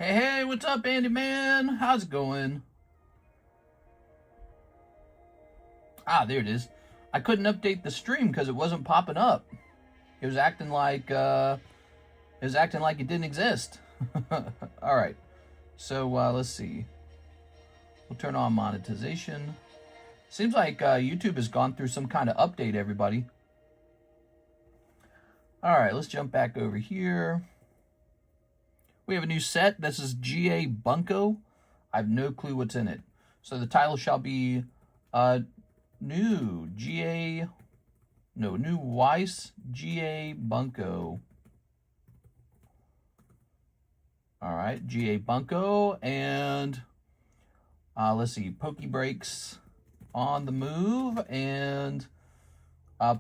Hey, what's up, Andy, man? How's it going? Ah, there it is. I couldn't update the stream because it wasn't popping up. It was acting like it didn't exist. All right. So let's see. We'll turn on monetization. Seems like YouTube has gone through some kind of update, everybody. All right, let's jump back over here. We have a new set. This is GA Bunko. I have no clue what's in it. So the title shall be new Weiss GA Bunko. All right, GA Bunko, and let's see, Poke Breaks on the move, and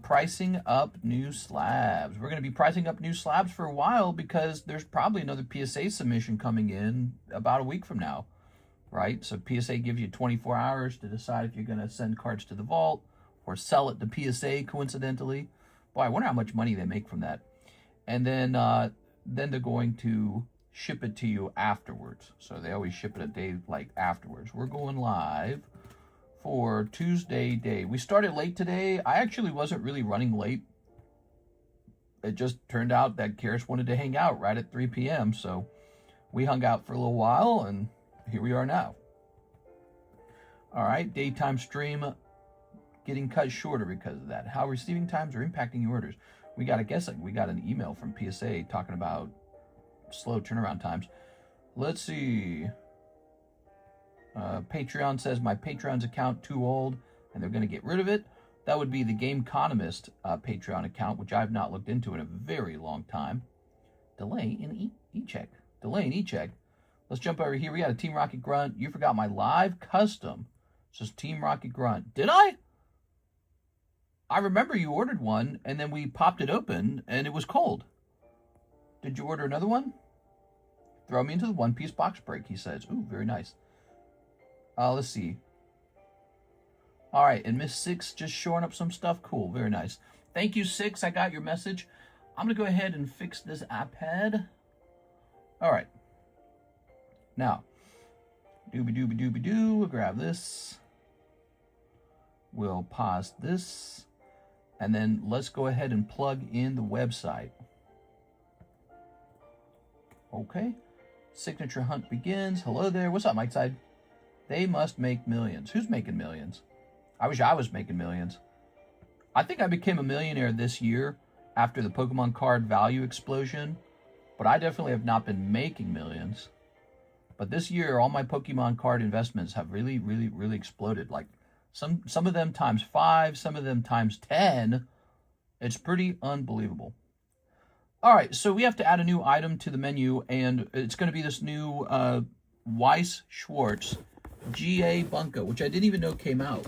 pricing up new slabs. We're going to be pricing up new slabs for a while because there's probably another PSA submission coming in about a week from now, right? So PSA gives you 24 hours to decide if you're going to send cards to the vault or sell it to PSA, coincidentally. Boy, I wonder how much money they make from that. And then they're going to ship it to you afterwards. So they always ship it a day afterwards. We're going live for Tuesday day. We started late today. I actually wasn't really running late. It just turned out that Karis wanted to hang out right at 3 p.m. So we hung out for a little while, and here we are now. All right, daytime stream getting cut shorter because of that. How receiving times are impacting your orders. We got an email from PSA talking about slow turnaround times. Let's see. Patreon says my Patreon's account too old and they're going to get rid of it. That would be the TheCardconomist Patreon account, which I've not looked into in a very long time. Delay in e-check. Delay in e-check. Let's jump over here. We got a Team Rocket Grunt. You forgot my live custom. It says Team Rocket Grunt. Did I? I remember you ordered one and then we popped it open and it was cold. Did you order another one? Throw me into the one-piece box break, he says. Ooh, very nice. Let's see. All right, and Miss Six just showing up some stuff. Cool, very nice. Thank you, Six. I got your message. I'm going to go ahead and fix this iPad. All right. Now, doobie-doobie-doobie-doo. We'll grab this. We'll pause this. And then let's go ahead and plug in the website. Okay. Signature hunt begins. Hello there. What's up, Mike Side? They must make millions. Who's making millions? I wish I was making millions. I think I became a millionaire this year after the Pokemon card value explosion, but I definitely have not been making millions. But this year, all my Pokemon card investments have really, really, really exploded. Like some of them times 5, some of them times 10. It's pretty unbelievable. All right, so we have to add a new item to the menu, and it's going to be this new Weiss Schwartz GA Bunko, which I didn't even know came out.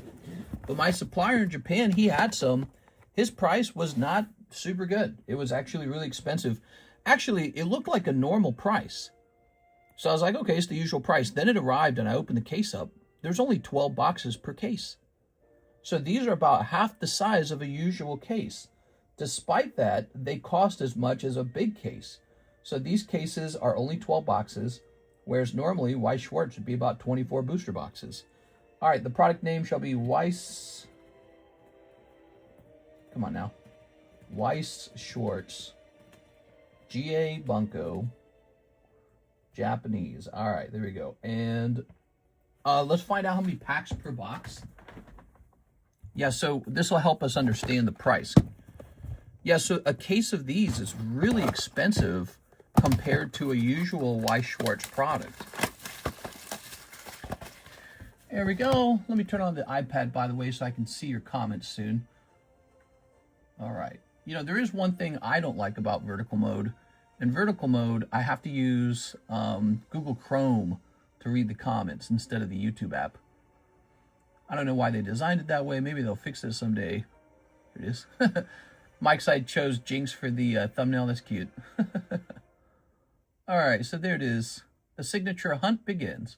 But my supplier in Japan, he had some. His price was not super good. It was actually really expensive. Actually, it looked like a normal price. So I was like, okay, it's the usual price. Then it arrived and I opened the case up. There's only 12 boxes per case. So these are about half the size of a usual case. Despite that, they cost as much as a big case. So these cases are only 12 boxes, whereas normally Weiss Schwartz would be about 24 booster boxes. All right, the product name shall be Weiss. Come on now. Weiss Schwartz GA Bunko Japanese. All right, there we go. And let's find out how many packs per box. Yeah, so this will help us understand the price. Yeah, so a case of these is really expensive compared to a usual Weiss Schwartz product. There we go. Let me turn on the iPad, by the way, so I can see your comments soon. All right. You know, there is one thing I don't like about vertical mode. In vertical mode, I have to use Google Chrome to read the comments instead of the YouTube app. I don't know why they designed it that way. Maybe they'll fix it someday. Here it is. Mike Side chose Jinx for the thumbnail. That's cute. All right, so there it is. The signature hunt begins.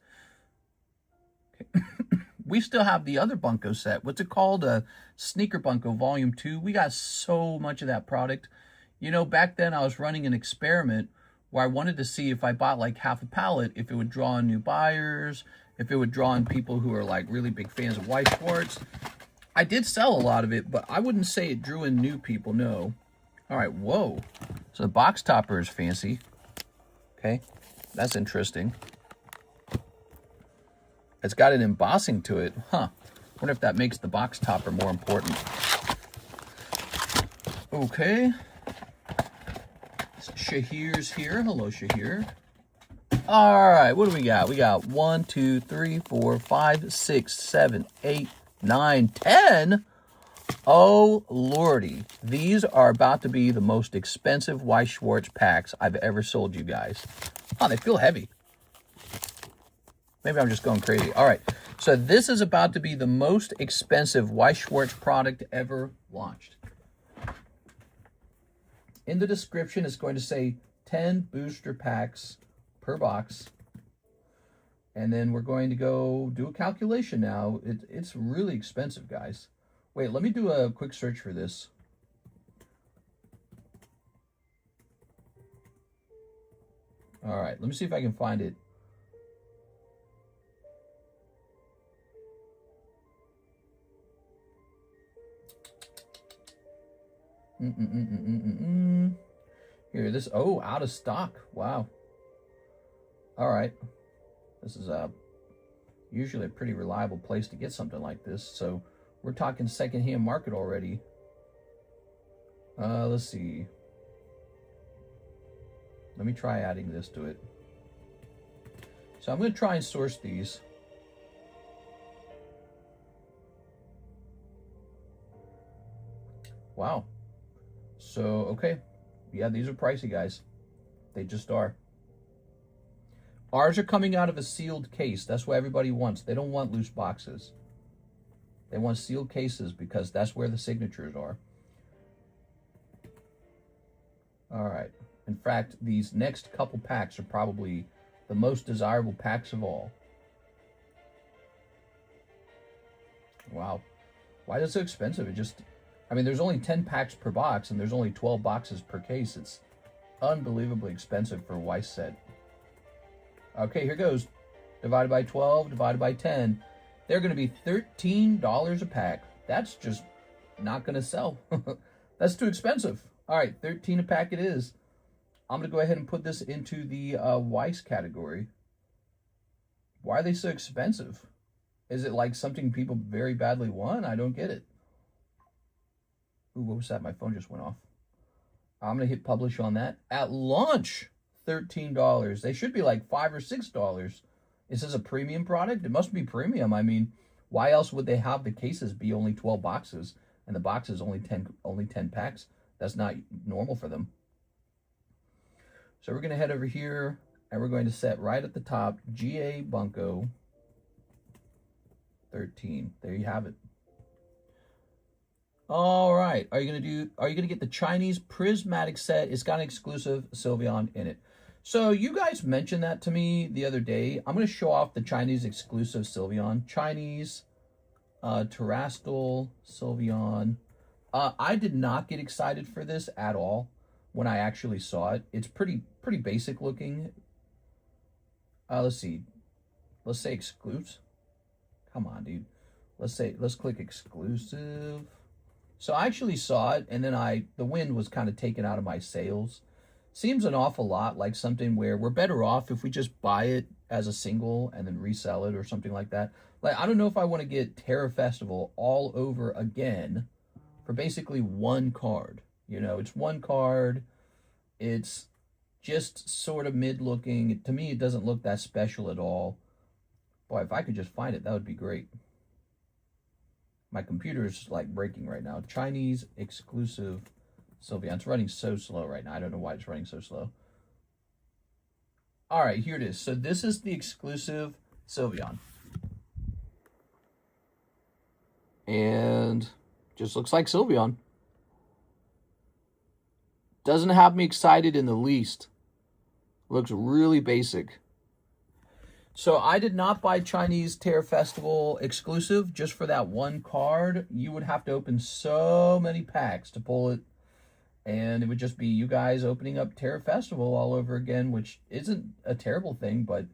Okay. We still have the other Bunko set. What's it called? Sneaker Bunko Volume 2. We got so much of that product. You know, back then I was running an experiment where I wanted to see if I bought like half a pallet, if it would draw in new buyers, if it would draw in people who are like really big fans of Weiss Schwarz. I did sell a lot of it, but I wouldn't say it drew in new people, no. All right, whoa. So the box topper is fancy. Okay, that's interesting. It's got an embossing to it, huh? Wonder if that makes the box topper more important. Okay. Shahir's here. Hello, Shahir. All right, what do we got? We got 1, 2, 3, 4, 5, 6, 7, 8, 9, 10. Oh, lordy. These are about to be the most expensive Weiss Schwarz packs I've ever sold you guys. Oh, they feel heavy. Maybe I'm just going crazy. All right, so this is about to be the most expensive Weiss Schwarz product ever launched. In the description, it's going to say 10 booster packs per box. And then we're going to go do a calculation now. It's really expensive, guys. Wait, let me do a quick search for this. All right, let me see if I can find it. Here, this, oh, out of stock. Wow. All right. This is usually a pretty reliable place to get something like this. So we're talking secondhand market already. Let's see. Let me try adding this to it. So I'm going to try and source these. Wow. So, okay. Yeah, these are pricey, guys. They just are. Ours are coming out of a sealed case. That's what everybody wants. They don't want loose boxes. They want sealed cases because that's where the signatures are. All right. In fact, these next couple packs are probably the most desirable packs of all. Wow. Why is it so expensive? It just, I mean, there's only 10 packs per box and there's only 12 boxes per case. It's unbelievably expensive for a Weiss set. Okay, here goes. Divided by 12, divided by 10. They're going to be $13 a pack. That's just not going to sell. That's too expensive. All right, 13 a pack it is. I'm going to go ahead and put this into the Weiss category. Why are they so expensive? Is it like something people very badly want? I don't get it. Ooh, what was that? My phone just went off. I'm going to hit publish on that. At launch, $13. They should be like $5 or $6. Is this a premium product? It must be premium. I mean, why else would they have the cases be only 12 boxes and the boxes only 10 packs? That's not normal for them. So we're going to head over here and we're going to set right at the top GA Bunko 13. There you have it. All right. Are you going to get the Chinese prismatic set? It's got an exclusive Sylveon in it. So you guys mentioned that to me the other day. I'm going to show off the Chinese exclusive Sylveon. Chinese Terrestrial Sylveon. I did not get excited for this at all when I actually saw it. It's pretty basic looking. Let's see. Let's say exclusive. Come on, dude. Let's click exclusive. So I actually saw it, and then the wind was kind of taken out of my sails. Seems an awful lot like something where we're better off if we just buy it as a single and then resell it or something like that. Like, I don't know if I want to get Terra Festival all over again for basically one card. You know, it's one card. It's just sort of mid-looking. To me, it doesn't look that special at all. Boy, if I could just find it, that would be great. My computer's like breaking right now. Chinese exclusive Sylveon. It's running so slow right now. I don't know why it's running so slow. All right, here it is. So this is the exclusive Sylveon. And just looks like Sylveon. Doesn't have me excited in the least. Looks really basic. So I did not buy Chinese Terra Festival exclusive just for that one card. You would have to open so many packs to pull it. And it would just be you guys opening up Terror Festival all over again, which isn't a terrible thing, but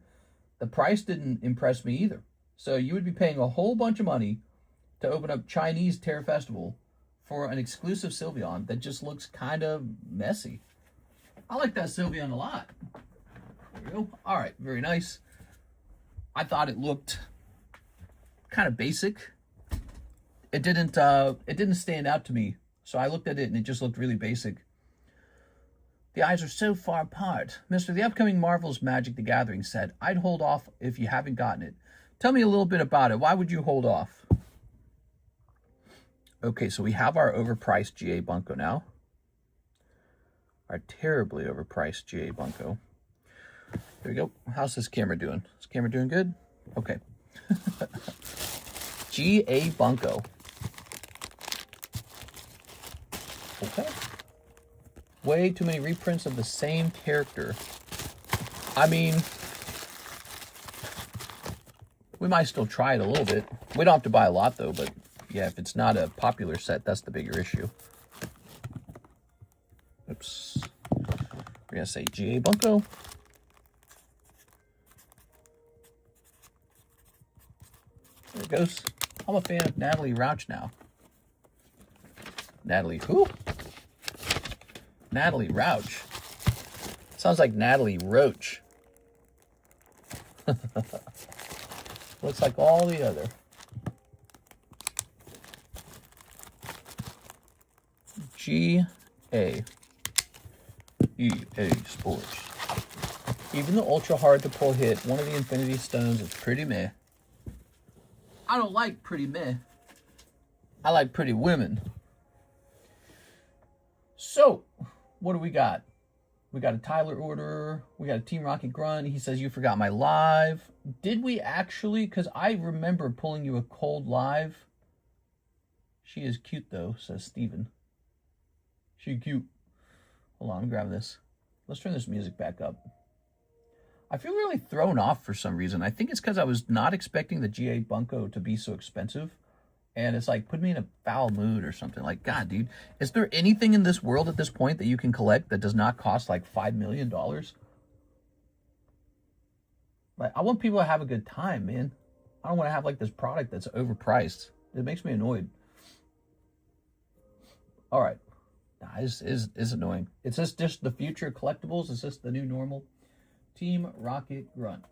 the price didn't impress me either. So you would be paying a whole bunch of money to open up Chinese Terror Festival for an exclusive Sylveon that just looks kind of messy. I like that Sylveon a lot. There we go. All right, very nice. I thought it looked kind of basic. It didn't stand out to me. So I looked at it and it just looked really basic. The eyes are so far apart. Mr. The upcoming Marvel's Magic the Gathering set. I'd hold off if you haven't gotten it. Tell me a little bit about it. Why would you hold off? Okay, so we have our overpriced GA Bunko now. Our terribly overpriced GA Bunko. There we go. How's this camera doing? Is this camera doing good? Okay. GA Bunko. Okay. Way too many reprints of the same character. I mean, we might still try it a little bit. We don't have to buy a lot, though, but yeah, if it's not a popular set, that's the bigger issue. Oops. We're going to say GA Bunko. There it goes. I'm a fan of Natalie Rauch now. Natalie who? Natalie Rauch. Sounds like Natalie Roach. Looks like all the other. GA. EA Sports. Even the ultra hard to pull hit, one of the Infinity Stones is pretty meh. I don't like pretty meh. I like pretty women. So, what do we got? We got a Tyler order. We got a Team Rocket Grunt. He says, you forgot my live. Did we actually? Because I remember pulling you a cold live. She is cute, though, says Steven. She cute. Hold on, I'm grabbing this. Let's turn this music back up. I feel really thrown off for some reason. I think it's because I was not expecting the GA Bunko to be so expensive. And it's like, put me in a foul mood or something. Like, God, dude, is there anything in this world at this point that you can collect that does not cost like $5 million? Like, I want people to have a good time, man. I don't want to have like this product that's overpriced. It makes me annoyed. All right. Nah, this is annoying. Is this just the future of collectibles? Is this the new normal? Team Rocket Grunt.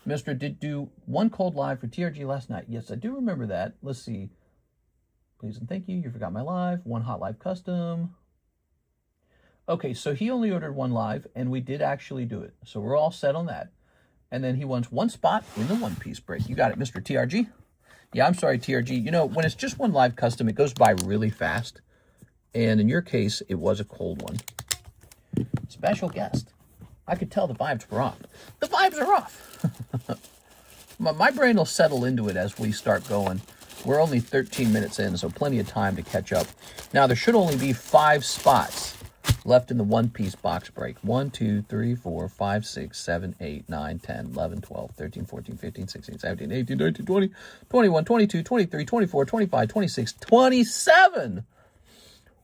Mr. did do one cold live for TRG last night. Yes, I do remember that. Let's see. Please and thank you. You forgot my live. One hot live custom. Okay, so he only ordered one live, and we did actually do it. So we're all set on that. And then he wants one spot in the One Piece break. You got it, Mr. TRG. Yeah, I'm sorry, TRG. You know, when it's just one live custom, it goes by really fast. And in your case, it was a cold one. Special guest. I could tell the vibes were off. The vibes are off. My brain will settle into it as we start going. We're only 13 minutes in, so plenty of time to catch up. Now, there should only be 5 spots left in the One Piece box break. 1, 2, 3, 4, 5, 6, 7, 8, 9, 10, 11, 12, 13, 14, 15, 16, 17, 18, 19, 20, 21, 22, 23, 24, 25, 26, 27.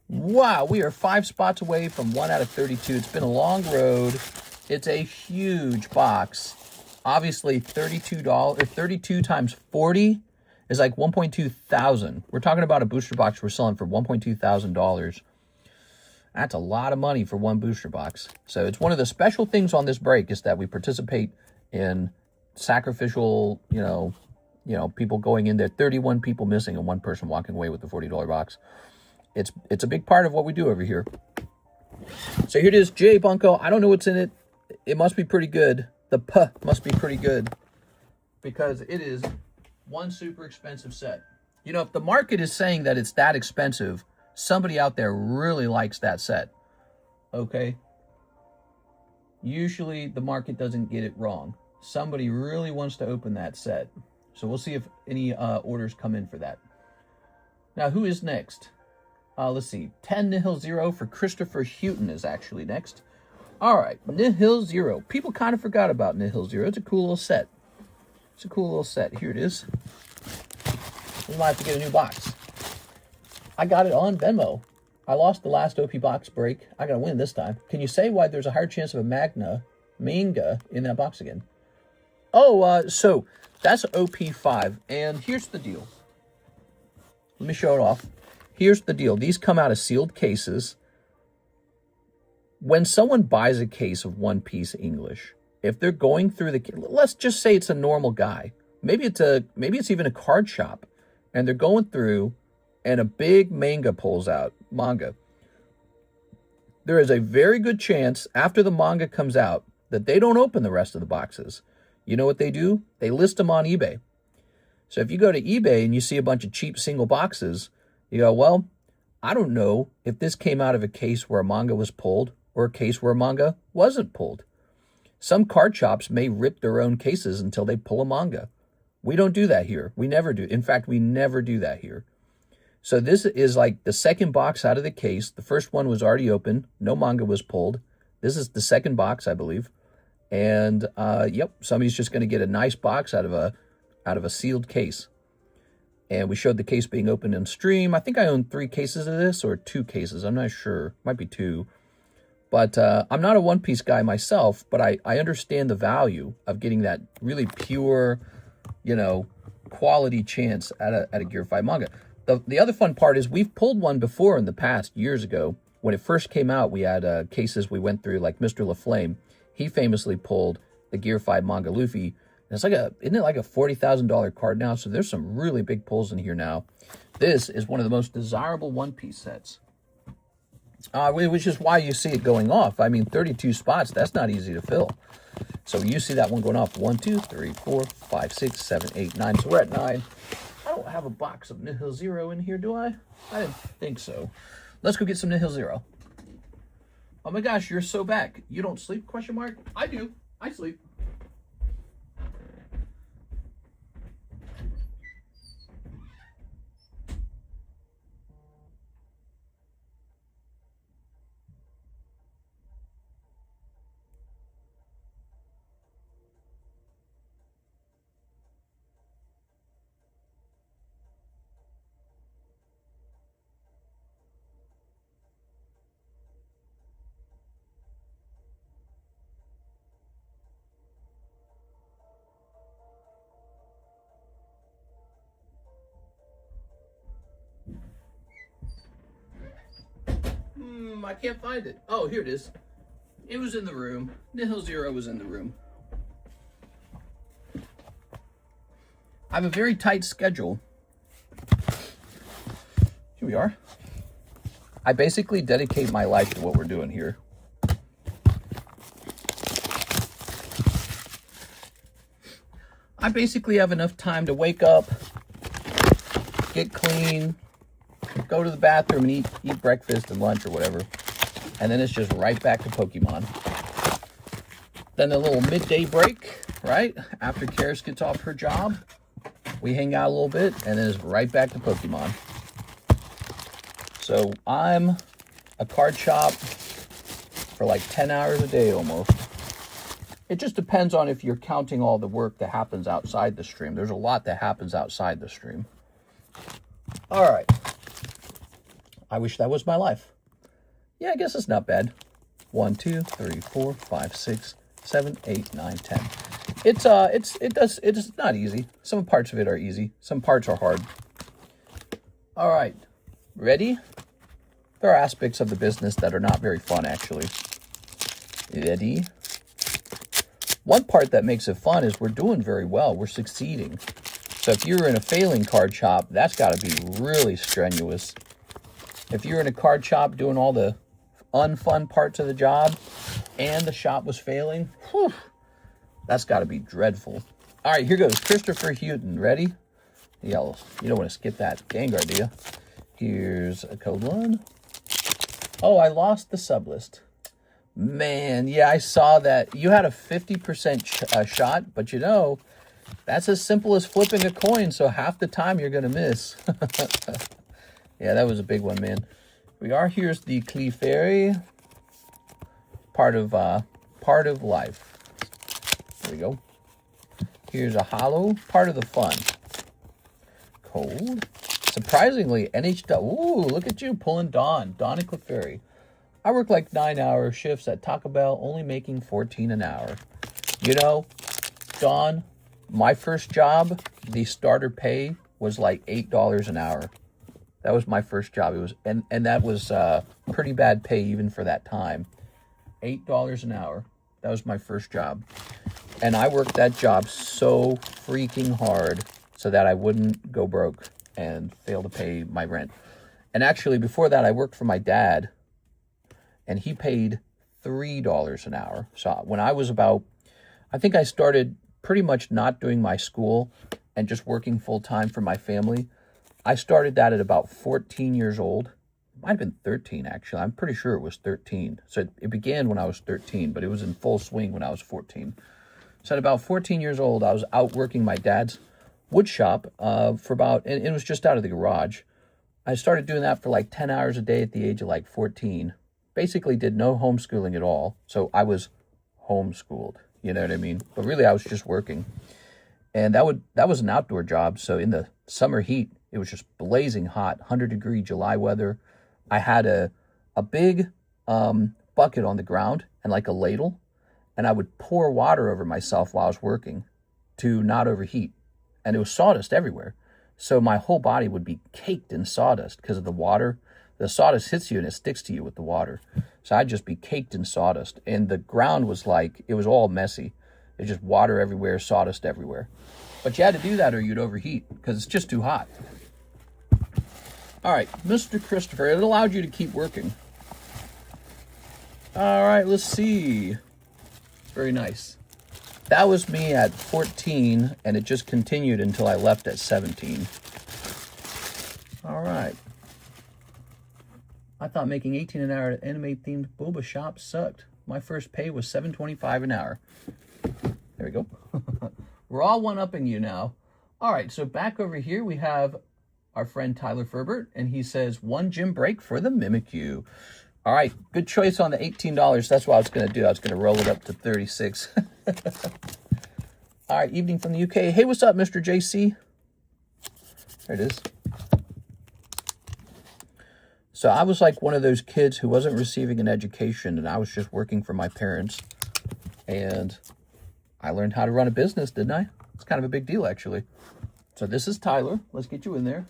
Wow, we are 5 spots away from 1 out of 32. It's been a long road. It's a huge box. Obviously, $32 or 32 times 40 is like 1.2 thousand. We're talking about a booster box we're selling for $1.2 thousand. That's a lot of money for one booster box. So it's one of the special things on this break is that we participate in sacrificial, you know, people going in there, 31 people missing and 1 person walking away with the $40 box. It's a big part of what we do over here. So here it is, GA Bunko. I don't know what's in it. It must be pretty good. The P must be pretty good because it is one super expensive set. You know, if the market is saying that it's that expensive, somebody out there really likes that set. Okay? Usually the market doesn't get it wrong. Somebody really wants to open that set. So we'll see if any orders come in for that. Now, who is next? Let's see. 10 Nihil 0 for Christopher Houghton is actually next. All right, Nihil 0. People kind of forgot about Nihil 0. It's a cool little set. It's a cool little set. Here it is. We might have to get a new box. I got it on Venmo. I lost the last OP box break. I gotta win this time. Can you say why there's a higher chance of a manga in that box again? Oh, so that's OP5. And here's the deal. Let me show it off. Here's the deal. These come out of sealed cases. When someone buys a case of One Piece English, if they're going through let's just say it's a normal guy. Maybe it's even a card shop, and they're going through, and a big manga pulls out. There is a very good chance after the manga comes out that they don't open the rest of the boxes. You know what they do? They list them on eBay. So if you go to eBay and you see a bunch of cheap single boxes, you go, well, I don't know if this came out of a case where a manga was pulled or a case where a manga wasn't pulled. Some card shops may rip their own cases until they pull a manga. We don't do that here. We never do. In fact, we never do that here. So this is like the second box out of the case. The first one was already open. No manga was pulled. This is the second box, I believe. And yep, somebody's just going to get a nice box out of a sealed case. And we showed the case being opened in stream. I think I own 3 cases of this, or 2 cases. I'm not sure. Might be 2. But I'm not a One Piece guy myself, but I understand the value of getting that really pure, quality chance at a Gear 5 manga. The other fun part is we've pulled one before in the past, years ago. When it first came out, we had cases we went through, like Mr. LaFlame. He famously pulled the Gear 5 manga Luffy. And it's isn't it like a $40,000 card now? So there's some really big pulls in here now. This is one of the most desirable One Piece sets. Which is why you see it going off. I mean, 32 spots, that's not easy to fill. So you see that one going off. 1, 2, 3, 4, 5, 6, 7, 8, 9. So we're at 9. I don't have a box of Nihil Zero in here, do I? I didn't think so. Let's go get some Nihil Zero. Oh my gosh, you're so back. You don't sleep? Question mark. I do. I sleep. I can't find it. Oh, here it is. It was in the room. Nihil Zero was in the room. I have a very tight schedule. Here we are. I basically dedicate my life to what we're doing here. I basically have enough time to wake up, get clean, go to the bathroom and eat breakfast and lunch or whatever. And then it's just right back to Pokemon. Then a little midday break, right? After Karis gets off her job, we hang out a little bit and then it's right back to Pokemon. So I'm a card shop for like 10 hours a day almost. It just depends on if you're counting all the work that happens outside the stream. There's a lot that happens outside the stream. All right. I wish that was my life. Yeah, I guess it's not bad. 1, 2, 3, 4, 5, 6, 7, 8, 9, 10. It's not easy. Some parts of it are easy. Some parts are hard. All right. Ready? There are aspects of the business that are not very fun, actually. Ready? One part that makes it fun is we're doing very well. We're succeeding. So if you're in a failing card shop, that's got to be really strenuous. If you're in a card shop doing all the unfun parts of the job and the shop was failing, whew, that's got to be dreadful. All right, here goes. Christopher Houghton. Ready? Yellow. You don't want to skip that Gengar, do you? Here's a code 1. Oh, I lost the sublist. Man, yeah, I saw that. You had a 50% shot, but that's as simple as flipping a coin, so half the time you're going to miss. Yeah, that was a big one, man. Here's the Clefairy. Part of life. There we go. Here's a hollow. Part of the fun. Cold. Surprisingly, ooh, look at you pulling Don and Clefairy. I work like 9-hour shifts at Taco Bell, only making $14 an hour. You know, Don, my first job, the starter pay was like $8 an hour. That was my first job. It was, and that was pretty bad pay even for that time. $8 an hour. That was my first job. And I worked that job so freaking hard so that I wouldn't go broke and fail to pay my rent. And actually, before that, I worked for my dad, and he paid $3 an hour. So when I was I think I started pretty much not doing my school and just working full-time for my family. I started that at about 14 years old. It might have been 13, actually. I'm pretty sure it was 13. So it began when I was 13, but it was in full swing when I was 14. So at about 14 years old, I was out working my dad's wood shop and it was just out of the garage. I started doing that for like 10 hours a day at the age of like 14. Basically did no homeschooling at all. So I was homeschooled, you know what I mean? But really I was just working. And that was an outdoor job. So in the summer heat, it was just blazing hot, 100-degree July weather. I had a big bucket on the ground and like a ladle, and I would pour water over myself while I was working to not overheat. And it was sawdust everywhere. So my whole body would be caked in sawdust because of the water. The sawdust hits you and it sticks to you with the water. So I'd just be caked in sawdust. And the ground was like, it was all messy. There's just water everywhere, sawdust everywhere. But you had to do that or you'd overheat because it's just too hot. All right, Mr. Christopher, it allowed you to keep working. All right, let's see. Very nice. That was me at 14, and it just continued until I left at 17. All right. I thought making $18 an hour at anime-themed boba shop sucked. My first pay was $7.25 an hour. There we go. We're all one-upping you now. All right, so back over here we have our friend Tyler Ferbert, and he says, 1 gym break for the Mimikyu. All right, good choice on the $18. That's what I was going to do. I was going to roll it up to 36. All right, evening from the UK. Hey, what's up, Mr. JC? There it is. So I was like one of those kids who wasn't receiving an education, and I was just working for my parents. And I learned how to run a business, didn't I? It's kind of a big deal, actually. So this is Tyler. Let's get you in there.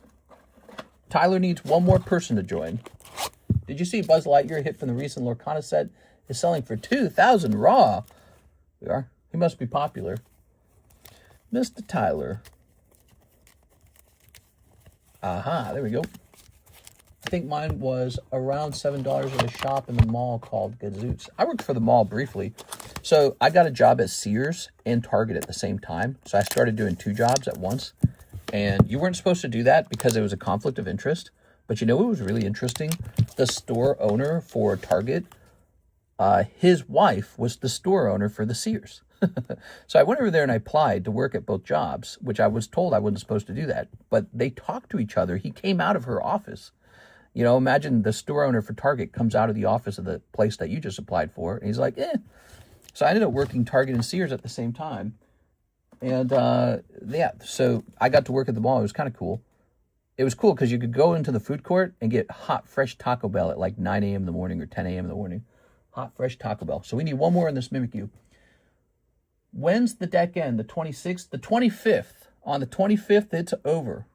Tyler needs one more person to join. Did you see Buzz Lightyear hit from the recent Lorcana set is selling for 2,000 raw? We are. He must be popular. Mr. Tyler. Aha, there we go. I think mine was around $7 at a shop in the mall called Gazoots. I worked for the mall briefly. So I got a job at Sears and Target at the same time. So I started doing 2 jobs at once. And you weren't supposed to do that because it was a conflict of interest. But you know what was really interesting? The store owner for Target, his wife was the store owner for the Sears. So I went over there and I applied to work at both jobs, which I was told I wasn't supposed to do that. But they talked to each other. He came out of her office. You know, imagine the store owner for Target comes out of the office of the place that you just applied for. And he's like, eh. So I ended up working Target and Sears at the same time. And yeah, so I got to work at the mall. It was kind of cool. It was cool because you could go into the food court and get hot, fresh Taco Bell at like 9 a.m. in the morning or 10 a.m. in the morning. Hot, fresh Taco Bell. So we need one more in this Mimikyu. When's the deck end? The 26th? The 25th. On the 25th, it's over.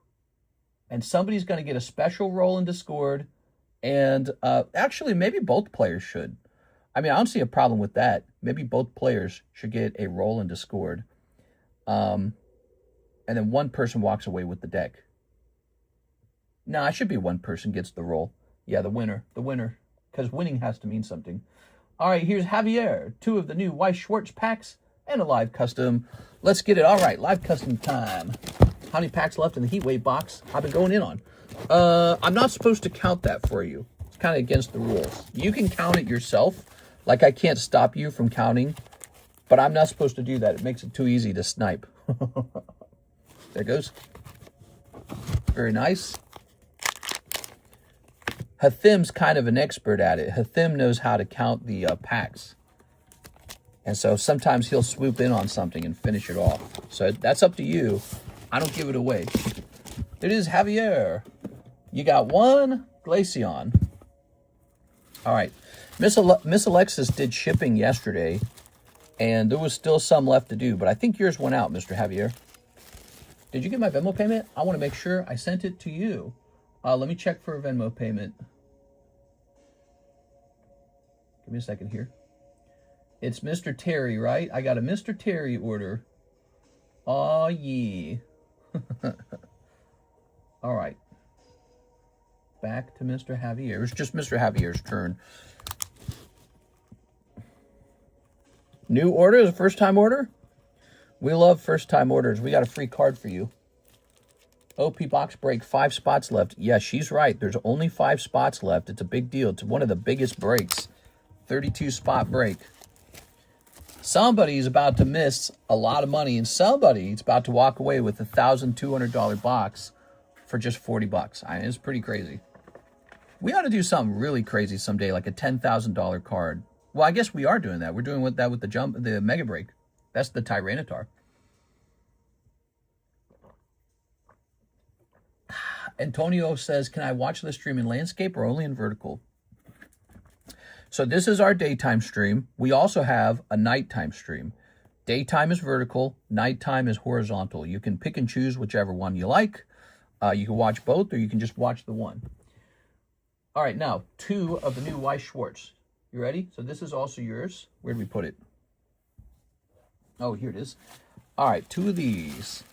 And somebody's going to get a special roll in Discord. And actually, maybe both players should. I mean, I don't see a problem with that. Maybe both players should get a roll in Discord. And then one person walks away with the deck. No, it should be one person gets the roll. Yeah, the winner. The winner. Because winning has to mean something. All right, here's Javier. 2 of the new Weiss Schwartz packs and a live custom. Let's get it. All right, live custom time. How many packs left in the Heatwave box I've been going in on? I'm not supposed to count that for you. It's kind of against the rules. You can count it yourself. Like, I can't stop you from counting. But I'm not supposed to do that. It makes it too easy to snipe. There it goes. Very nice. Hathim's kind of an expert at it. Hathim knows how to count the packs. And so sometimes he'll swoop in on something and finish it off. So that's up to you. I don't give it away. It is Javier. You got one Glaceon. All right. Miss Alexis did shipping yesterday, and there was still some left to do, but I think yours went out, Mr. Javier. Did you get my Venmo payment? I want to make sure I sent it to you. Let me check for a Venmo payment. Give me a second here. It's Mr. Terry, right? I got a Mr. Terry order. Aw, yeah. All right. Back to Mr. Javier. It's just Mr. Javier's turn. New order is a first-time order? We love first-time orders. We got a free card for you. OP box break, 5 spots left. Yeah, she's right. There's only 5 spots left. It's a big deal. It's one of the biggest breaks. 32-spot break. Somebody's about to miss a lot of money, and somebody's about to walk away with a $1,200 box for just $40. It's pretty crazy. We ought to do something really crazy someday, like a $10,000 card. Well, I guess we are doing that. We're doing that with the Mega Break. That's the Tyranitar. Antonio says, can I watch the stream in landscape or only in vertical? So this is our daytime stream. We also have a nighttime stream. Daytime is vertical. Nighttime is horizontal. You can pick and choose whichever one you like. You can watch both, or you can just watch the one. All right, now, 2 of the new Weiss Schwartz. You ready? So this is also yours. Where did we put it? Oh, here it is. All right, 2 of these.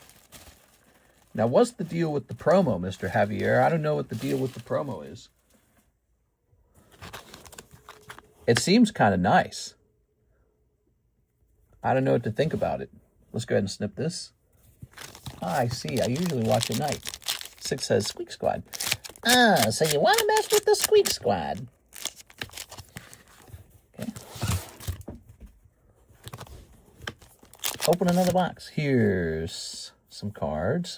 Now, what's the deal with the promo, Mr. Javier? I don't know what the deal with the promo is. It seems kind of nice. I don't know what to think about it. Let's go ahead and snip this. I see. I usually watch at night. 6 says Squeak Squad. So you want to mess with the Squeak Squad. Okay. Open another box. Here's some cards.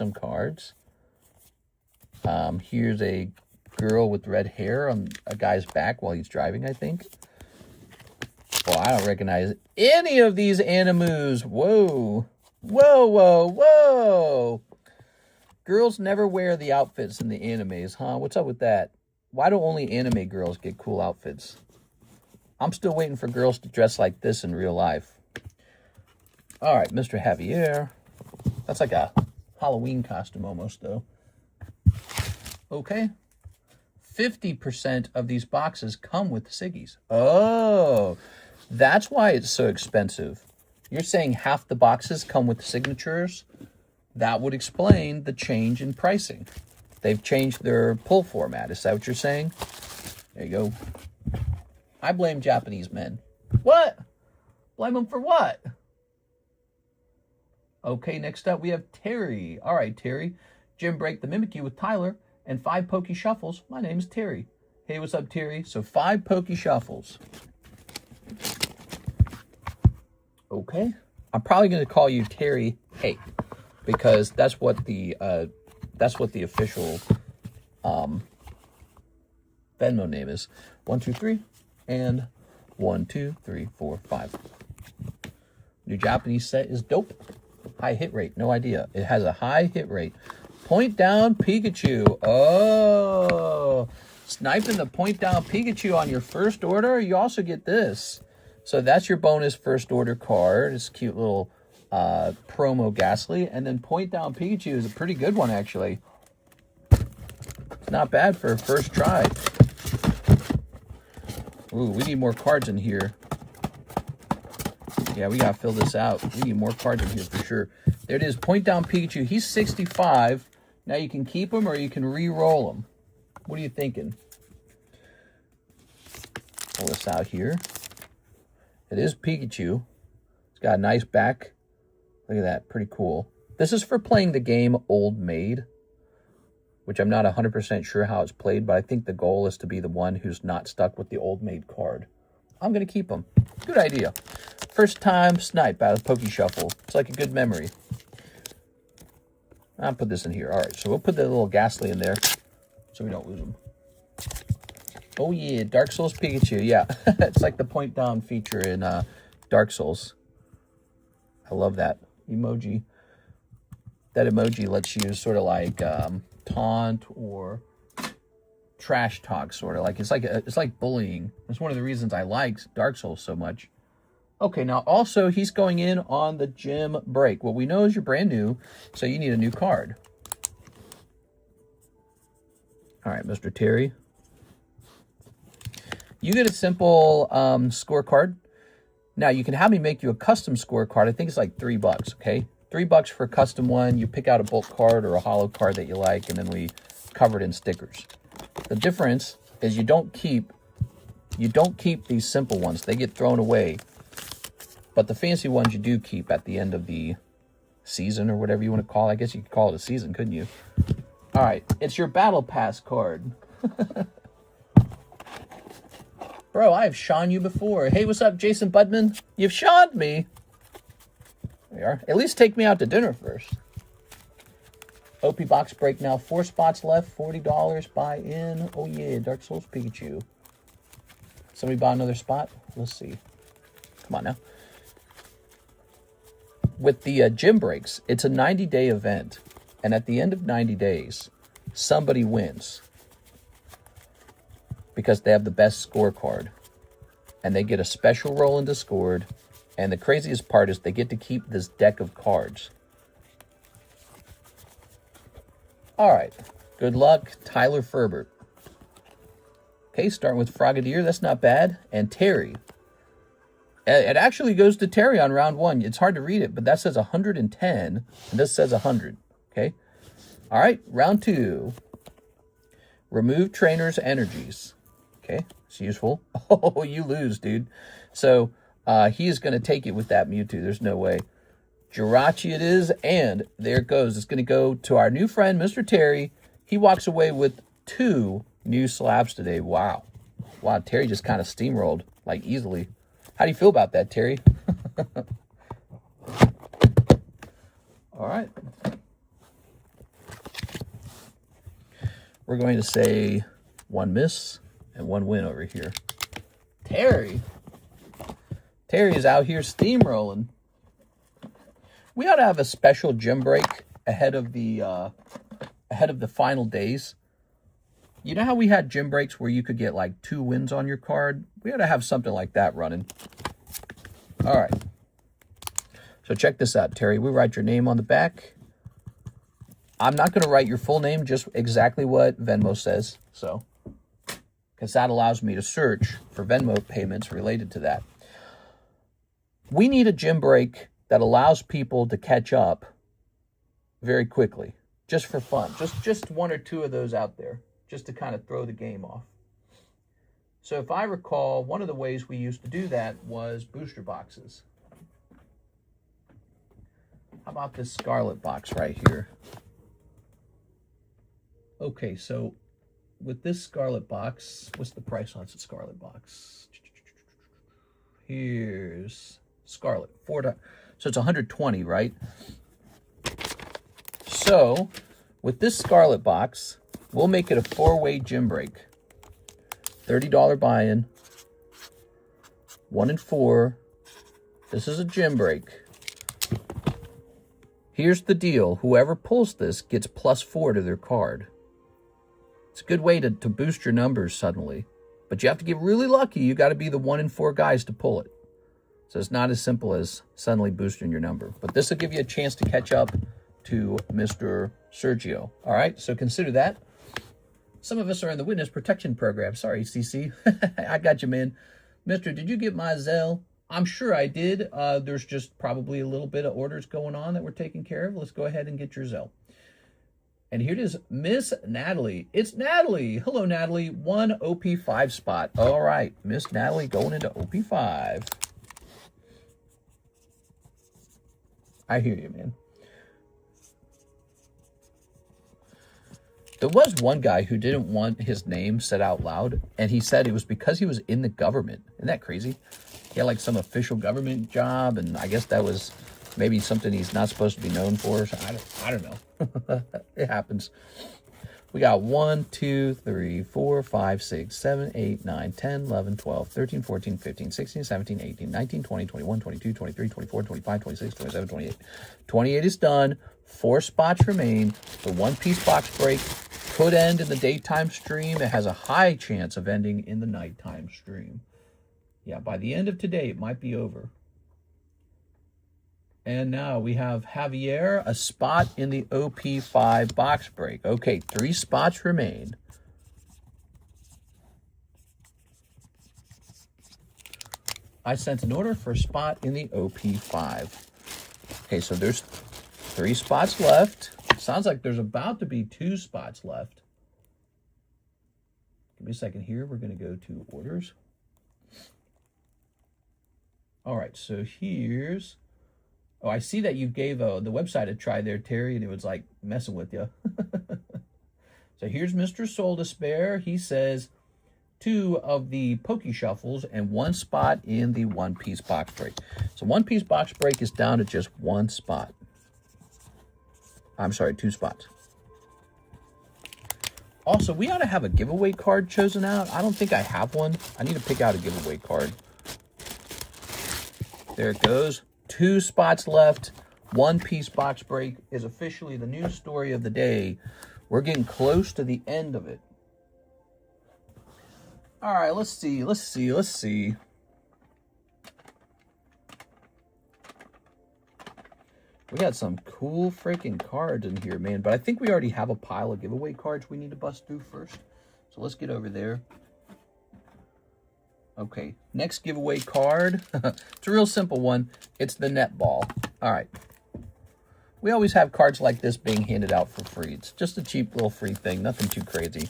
Here's a girl with red hair on a guy's back while he's driving, I think. Well, I don't recognize any of these animus. Whoa. Girls never wear the outfits in the animes, huh? What's up with that? Why do only anime girls get cool outfits? I'm still waiting for girls to dress like this in real life. All right, Mr. Javier. That's like a Halloween costume almost, though. Okay. 50% of these boxes come with Siggies. Oh, that's why it's so expensive. You're saying half the boxes come with signatures? That would explain the change in pricing. They've changed their pull format. Is that what you're saying? There you go. I blame Japanese men. What? Blame them for what? Okay, next up we have Terry. All right, Terry. Jim Break the Mimikyu with Tyler and 5 Pokey Shuffles. My name is Terry. Hey, what's up, Terry? So 5 Pokey Shuffles. Okay. I'm probably going to call you Terry Hey, because that's what the official Venmo name is. 1, 2, 3, and 1, 2, 3, 4, 5. New Japanese set is dope. High hit rate, no idea. It has a high hit rate. Point down Pikachu. Oh, sniping the point down Pikachu on your first order. You also get this. So that's your bonus first order card. It's a cute little promo Ghastly. And then point down Pikachu is a pretty good one, actually. It's not bad for a first try. Ooh, we need more cards in here. Yeah, we got to fill this out. We need more cards in here for sure. There it is. Point down Pikachu. He's 65. Now you can keep him or you can re-roll him. What are you thinking? Pull this out here. It is Pikachu. It's got a nice back. Look at that. Pretty cool. This is for playing the game Old Maid, which I'm not 100% sure how it's played, but I think the goal is to be the one who's not stuck with the Old Maid card. I'm going to keep him. Good idea. First time snipe out of Pokey Shuffle. It's like a good memory. I'll put this in here. All right, so we'll put the little Ghastly in there so we don't lose them. Oh, yeah, Dark Souls Pikachu. Yeah, it's like the point down feature in Dark Souls. I love that emoji. That emoji lets you sort of like taunt or trash talk, sort of. Like, it's like bullying. It's one of the reasons I liked Dark Souls so much. Okay, now also he's going in on the gym break. What we know is you're brand new, so you need a new card. All right, Mr. Terry. You get a simple scorecard. Now, you can have me make you a custom scorecard. I think it's like $3, okay? $3 for a custom one. You pick out a bulk card or a hollow card that you like, and then we cover it in stickers. The difference is you don't keep these simple ones. They get thrown away. But the fancy ones you do keep at the end of the season or whatever you want to call it. I guess you could call it a season, couldn't you? All right, it's your Battle Pass card. Bro, I have shone you before. Hey, what's up, Jason Budman? You've shoned me. There you are. At least take me out to dinner first. OP box break now. 4 spots left. $40. Buy in. Oh, yeah. Dark Souls Pikachu. Somebody bought another spot? Let's see. Come on now. With the gym breaks, it's a 90-day event. And at the end of 90 days, somebody wins. Because they have the best scorecard. And they get a special roll in Discord. And the craziest part is they get to keep this deck of cards. All right. Good luck, Tyler Ferbert. Okay, starting with Frogadier. That's not bad. And Terry. It actually goes to Terry on round 1. It's hard to read it, but that says 110. And this says 100. Okay. All right, round 2. Remove trainer's energies. Okay, it's useful. Oh, you lose, dude. So he is going to take it with that Mewtwo. There's no way. Jirachi it is, and there it goes. It's going to go to our new friend, Mr. Terry. He walks away with 2 new slabs today. Wow. Wow, Terry just kind of steamrolled, like, easily. How do you feel about that, Terry? All right. We're going to say 1 miss and 1 win over here. Terry is out here steamrolling. We ought to have a special gym break ahead of the final days. You know how we had gym breaks where you could get like 2 wins on your card? We ought to have something like that running. All right. So check this out, Terry. We write your name on the back. I'm not going to write your full name, just exactly what Venmo says. So, because that allows me to search for Venmo payments related to that. We need a gym break that allows people to catch up very quickly, just for fun. Just 1 or 2 of those out there, just to kind of throw the game off. So if I recall, one of the ways we used to do that was booster boxes. How about this Scarlet box right here? Okay, so with this Scarlet box, what's the price on this Scarlet box? Here's Scarlet. So it's 120, right? So with this Scarlet box, we'll make it a 4-way gym break. $30 buy-in. 1 and 4. This is a gym break. Here's the deal. Whoever pulls this gets +4 to their card. It's a good way to boost your numbers suddenly. But you have to get really lucky. You got to be the 1 and 4 guys to pull it. So it's not as simple as suddenly boosting your number. But this will give you a chance to catch up to Mr. Sergio. All right, so consider that. Some of us are in the witness protection program. Sorry, CC. I got you, man. Mister, did you get my ZELLE? I'm sure I did. There's just probably a little bit of orders going on that we're taking care of. Let's go ahead and get your ZELLE. And here it is, Miss Natalie. It's Natalie. Hello, Natalie. 1 OP5 spot. All right, Miss Natalie going into OP5. I hear you, man. There was one guy who didn't want his name said out loud, and he said it was because he was in the government. Isn't that crazy? He had like some official government job, and I guess that was maybe something he's not supposed to be known for. So I don't know. It happens. We got 1, 2, 3, 4, 5, 6, 7, 8, 9, 10, 11, 12, 13, 14, 15, 16, 17, 18, 19, 20, 21, 22, 23, 24, 25, 26, 27, 28. 28 is done. 4 spots remain. The one-piece box break could end in the daytime stream. It has a high chance of ending in the nighttime stream. Yeah, by the end of today, it might be over. And now we have Javier, a spot in the OP5 box break. Okay, 3 spots remain. I sent an order for a spot in the OP5. Okay, so there's 3 spots left. Sounds like there's about to be 2 spots left. Give me a second here. We're going to go to orders. All right, so here's... Oh, I see that you gave the website a try there, Terry, and it was like messing with you. So here's Mr. Soul Despair. He says 2 of the Pokey Shuffles and 1 spot in the one-piece box break. So one-piece box break is down to just 1 spot. I'm sorry, 2 spots. Also, we ought to have a giveaway card chosen out. I don't think I have one. I need to pick out a giveaway card. There it goes. 2 spots left. One-piece box break is officially the news story of the day. We're getting close to the end of it. All right, let's see. We got some cool freaking cards in here, man. But I think we already have a pile of giveaway cards we need to bust through first. So let's get over there. Okay, next giveaway card. It's a real simple one. It's the netball. All right. We always have cards like this being handed out for free. It's just a cheap little free thing. Nothing too crazy.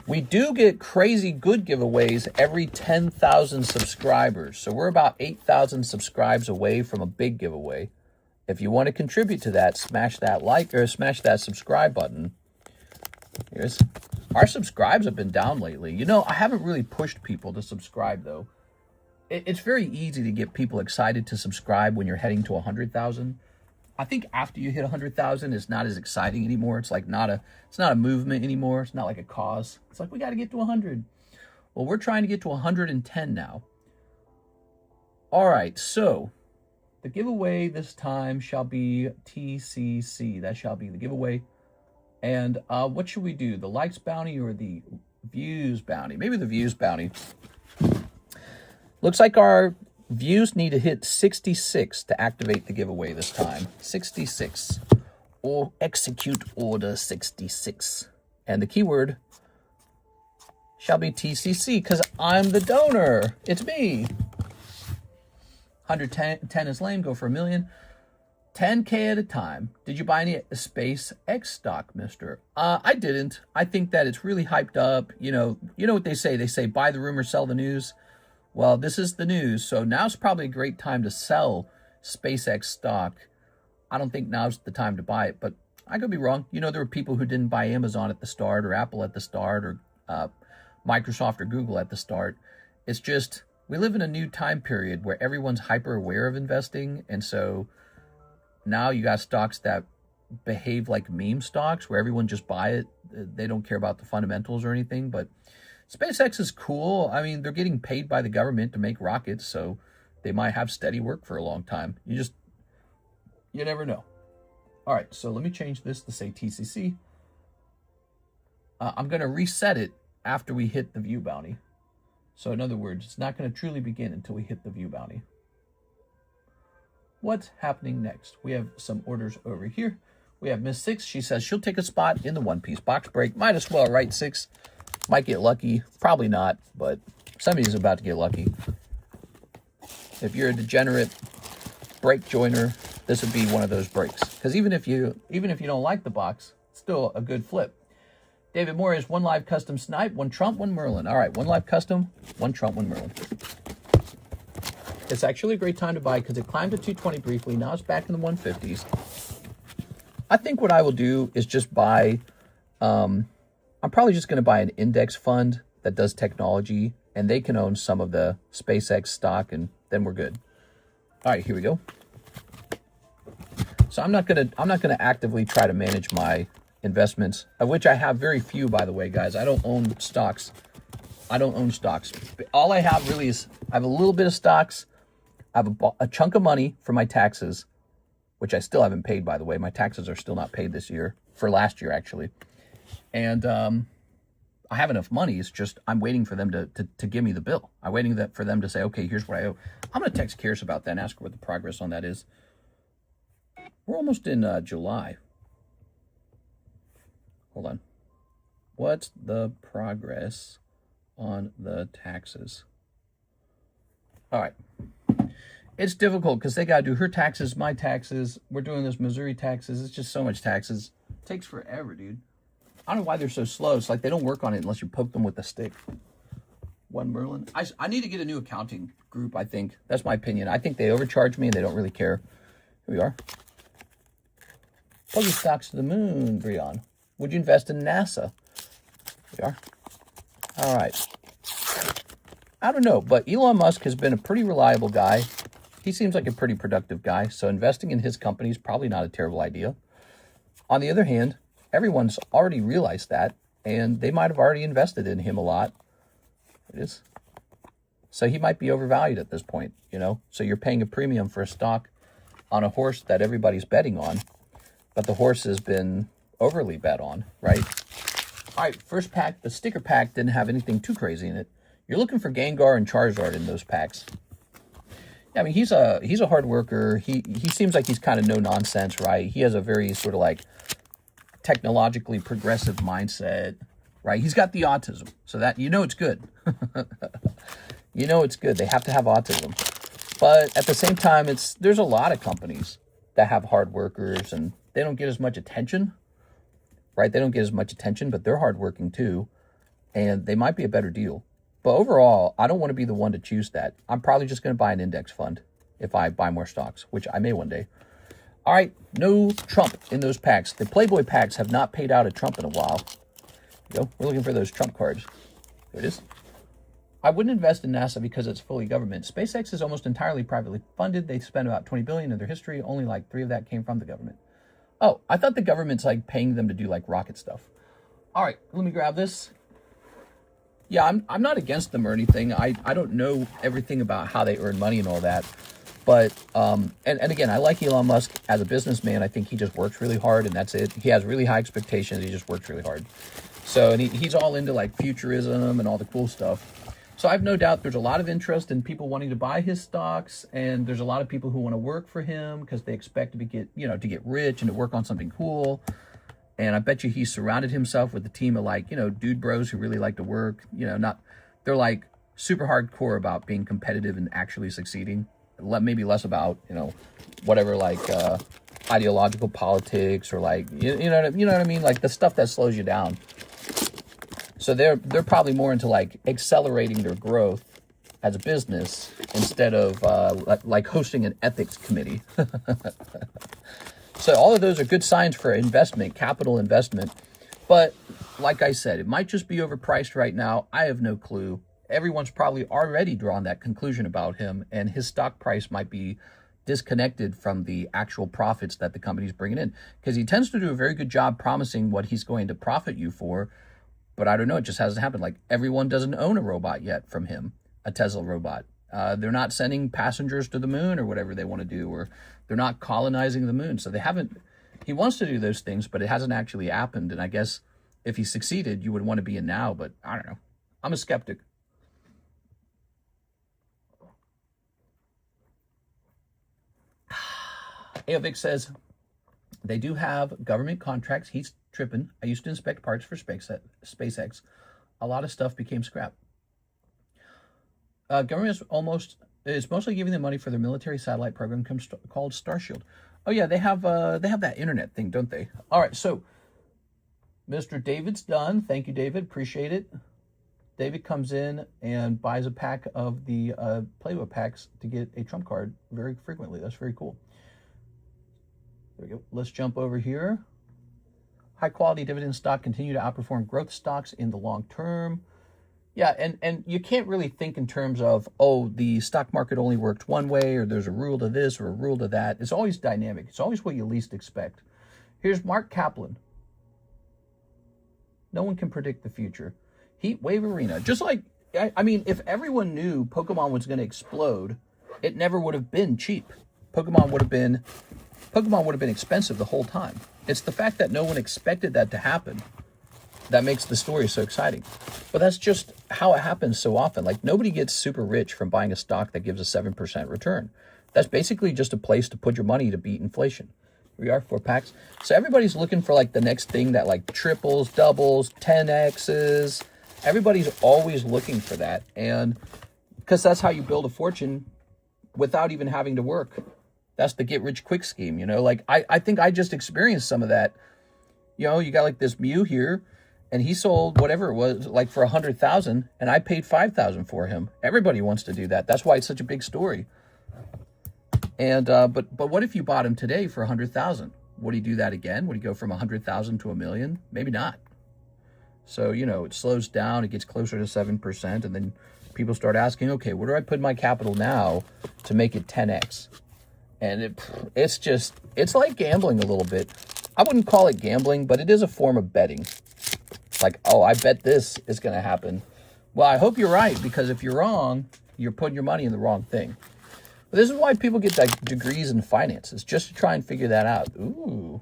We do get crazy good giveaways every 10,000 subscribers. So we're about 8,000 subscribes away from a big giveaway. If you want to contribute to that, smash that like or smash that subscribe button. Here's... Our subscribes have been down lately. You know, I haven't really pushed people to subscribe, though. It's very easy to get people excited to subscribe when you're heading to 100,000. I think after you hit 100,000, it's not as exciting anymore. It's like it's not a movement anymore. It's not like a cause. It's like, we got to get to 100. Well, we're trying to get to 110 now. All right, so the giveaway this time shall be TCC. That shall be the giveaway. And what should we do? The likes bounty or the views bounty? Maybe the views bounty. Looks like our views need to hit 66 to activate the giveaway this time. 66. Or execute order 66. And the keyword shall be TCC because I'm the donor. It's me. 110 is lame. Go for $1 million. 10K at a time. Did you buy any SpaceX stock, mister? I didn't. I think that it's really hyped up. You know what they say? They say buy the rumor, sell the news. Well, this is the news. So now's probably a great time to sell SpaceX stock. I don't think now's the time to buy it, but I could be wrong. You know, there were people who didn't buy Amazon at the start or Apple at the start or Microsoft or Google at the start. It's just, we live in a new time period where everyone's hyper aware of investing. And so now you got stocks that behave like meme stocks where everyone just buy it. They don't care about the fundamentals or anything. But SpaceX is cool. I mean, they're getting paid by the government to make rockets, so they might have steady work for a long time. You never know. All right, so let me change this to say TCC. I'm going to reset it after we hit the view bounty. So in other words, it's not going to truly begin until we hit the view bounty. What's happening next? We have some orders over here. We have Miss 6. She says she'll take a spot in the one-piece box break. Might as well, right, 6? Might get lucky. Probably not, but somebody's about to get lucky. If you're a degenerate break joiner, this would be one of those breaks. Because even if you don't like the box, it's still a good flip. David Moore is 1 live custom snipe, 1 Trump, 1 Merlin. All right, 1 live custom, 1 Trump, 1 Merlin. It's actually a great time to buy because it climbed to 220 briefly. Now it's back in the 150s. I think what I will do is just buy, I'm probably just going to buy an index fund that does technology, and they can own some of the SpaceX stock, and then we're good. All right, here we go. So I'm not gonna actively try to manage my investments, of which I have very few, by the way, guys. I don't own stocks. All I have really is I have a little bit of stocks. I have a chunk of money for my taxes, which I still haven't paid, by the way. My taxes are still not paid this year, for last year, actually. And I have enough money. It's just I'm waiting for them to give me the bill. I'm waiting for them to say, okay, here's what I owe. I'm going to text Kears about that and ask her what the progress on that is. We're almost in July. Hold on. What's the progress on the taxes? All right. It's difficult because they got to do her taxes, my taxes. We're doing this Missouri taxes. It's just so much taxes. It takes forever, dude. I don't know why they're so slow. It's like they don't work on it unless you poke them with a stick. One Merlin. I need to get a new accounting group, I think. That's my opinion. I think they overcharge me and they don't really care. Here we are. Plug your stocks to the moon, Brion. Would you invest in NASA? Here we are. All right. I don't know, but Elon Musk has been a pretty reliable guy. He seems like a pretty productive guy, so investing in his company is probably not a terrible idea. On the other hand, everyone's already realized that, and they might have already invested in him a lot. It is. So he might be overvalued at this point, you know? So you're paying a premium for a stock on a horse that everybody's betting on, but the horse has been overly bet on, right? All right, first pack, the sticker pack didn't have anything too crazy in it. You're looking for Gengar and Charizard in those packs. Yeah, I mean, he's a hard worker. He seems like he's kind of no nonsense, right? He has a very sort of like technologically progressive mindset, right? He's got the autism, so that you know it's good. You know it's good. They have to have autism, but at the same time, there's a lot of companies that have hard workers and they don't get as much attention, right? They don't get as much attention, but they're hardworking too, and they might be a better deal. But overall, I don't want to be the one to choose that. I'm probably just going to buy an index fund if I buy more stocks, which I may one day. All right, no Trump in those packs. The Playboy packs have not paid out a Trump in a while. There you go. We're looking for those Trump cards. There it is. I wouldn't invest in NASA because it's fully government. SpaceX is almost entirely privately funded. They spent about $20 billion in their history. Only like 3 of that came from the government. Oh, I thought the government's like paying them to do like rocket stuff. All right, let me grab this. Yeah, I'm not against them or anything. I don't know everything about how they earn money and all that. But, and again, I like Elon Musk as a businessman. I think he just works really hard and that's it. He has really high expectations. He just works really hard. So, and he's all into like futurism and all the cool stuff. So I have no doubt there's a lot of interest in people wanting to buy his stocks. And there's a lot of people who want to work for him because they expect to get rich and to work on something cool. And I bet you he surrounded himself with a team of like, dude bros who really like to work, they're like super hardcore about being competitive and actually succeeding. Maybe less about, whatever, like ideological politics or like, you know what I mean? Like the stuff that slows you down. So they're probably more into like accelerating their growth as a business instead of like hosting an ethics committee. So all of those are good signs for investment, capital investment. But like I said, it might just be overpriced right now. I have no clue. Everyone's probably already drawn that conclusion about him, and his stock price might be disconnected from the actual profits that the company's bringing in. Because he tends to do a very good job promising what he's going to profit you for. But I don't know, it just hasn't happened. Like everyone doesn't own a robot yet from him, a Tesla robot. They're not sending passengers to the moon or whatever they want to do, or they're not colonizing the moon. So they haven't, he wants to do those things, but it hasn't actually happened. And I guess if he succeeded, you would want to be in now, but I don't know. I'm a skeptic. Aovic says, they do have government contracts. He's tripping. I used to inspect parts for SpaceX. A lot of stuff became scrap. Government is mostly giving them money for their military satellite program called Starshield. Oh yeah, they have that internet thing, don't they? All right, so Mr. David's done. Thank you, David. Appreciate it. David comes in and buys a pack of the Playboy packs to get a Trump card very frequently. That's very cool. There we go. Let's jump over here. High quality dividend stock continue to outperform growth stocks in the long term. Yeah, and you can't really think in terms of, oh, the stock market only worked one way, or there's a rule to this or a rule to that. It's always dynamic. It's always what you least expect. Here's Mark Kaplan. No one can predict the future. Heat Wave Arena. Just like, I mean, if everyone knew Pokemon was going to explode, it never would have been cheap. Pokemon would have been expensive the whole time. It's the fact that no one expected that to happen that makes the story so exciting. But that's just how it happens so often. Like, nobody gets super rich from buying a stock that gives a 7% return. That's basically just a place to put your money to beat inflation. Here we are, 4 packs. So everybody's looking for like the next thing that like triples, doubles, 10Xs. Everybody's always looking for that. And because that's how you build a fortune without even having to work. That's the get rich quick scheme, you know? Like, I think I just experienced some of that. You know, you got like this Mew here, and he sold whatever it was, like for 100,000, and I paid 5,000 for him. Everybody wants to do that. That's why it's such a big story. And but what if you bought him today for 100,000? Would he do that again? Would he go from 100,000 to 1 million? Maybe not. So, you know, it slows down, it gets closer to 7%, and then people start asking, okay, where do I put my capital now to make it 10x? And it's like gambling a little bit. I wouldn't call it gambling, but it is a form of betting. Like, oh, I bet this is going to happen. Well, I hope you're right, because if you're wrong, you're putting your money in the wrong thing. But this is why people get like degrees in finance. It's just to try and figure that out. Ooh.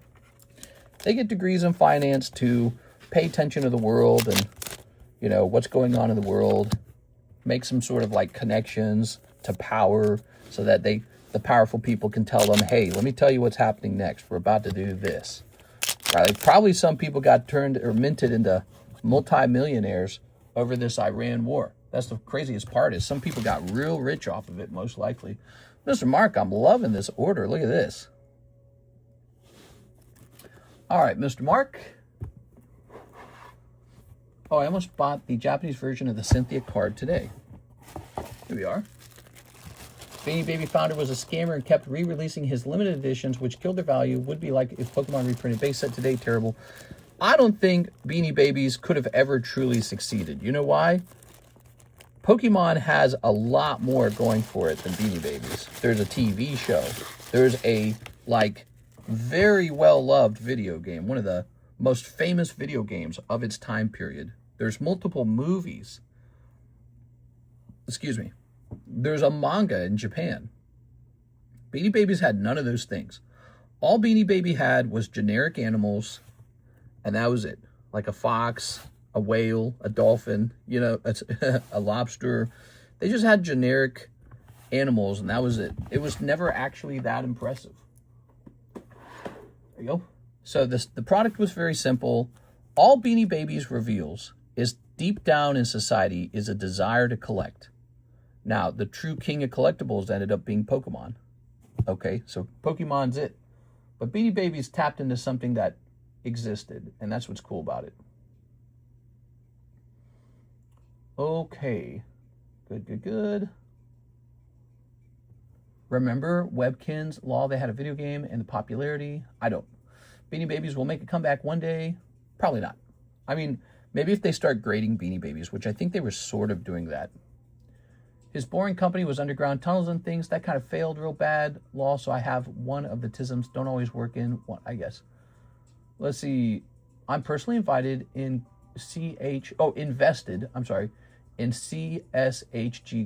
They get degrees in finance to pay attention to the world and, you know, what's going on in the world. Make some sort of like connections to power so that the powerful people can tell them, hey, let me tell you what's happening next. We're about to do this. Right? Like, probably some people got turned or minted into multi-millionaires over this Iran war. That's the craziest part, is some people got real rich off of it, most likely. Mr. Mark, I'm loving this order. Look at this. All right, Mr. Mark. Oh, I almost bought the Japanese version of the Cynthia card today. Here we are. Beanie Baby founder was a scammer and kept re-releasing his limited editions, which killed their value. Would be like if Pokemon reprinted base set today. Terrible. I don't think Beanie Babies could have ever truly succeeded. You know why? Pokemon has a lot more going for it than Beanie Babies. There's a TV show. There's a, like, very well-loved video game. One of the most famous video games of its time period. There's multiple movies. Excuse me. There's a manga in Japan. Beanie Babies had none of those things. All Beanie Baby had was generic animals, and that was it. Like a fox, a whale, a dolphin, you know, a lobster. They just had generic animals, and that was it. It was never actually that impressive. There you go. So the product was very simple. All Beanie Babies reveals is deep down in society is a desire to collect. Now, the true king of collectibles ended up being Pokemon. Okay, so Pokemon's it. But Beanie Babies tapped into something that existed, and that's what's cool about it. Okay, good. Remember Webkinz Law? They had a video game and the popularity. I don't. Beanie Babies will make a comeback one day. Probably not. I mean, maybe if they start grading Beanie Babies, which I think they were sort of doing that. His boring company was underground tunnels and things. That kind of failed real bad. Law, so I have one of the tisms. Don't always work in one, I guess. Let's see. I'm personally invested in CSHG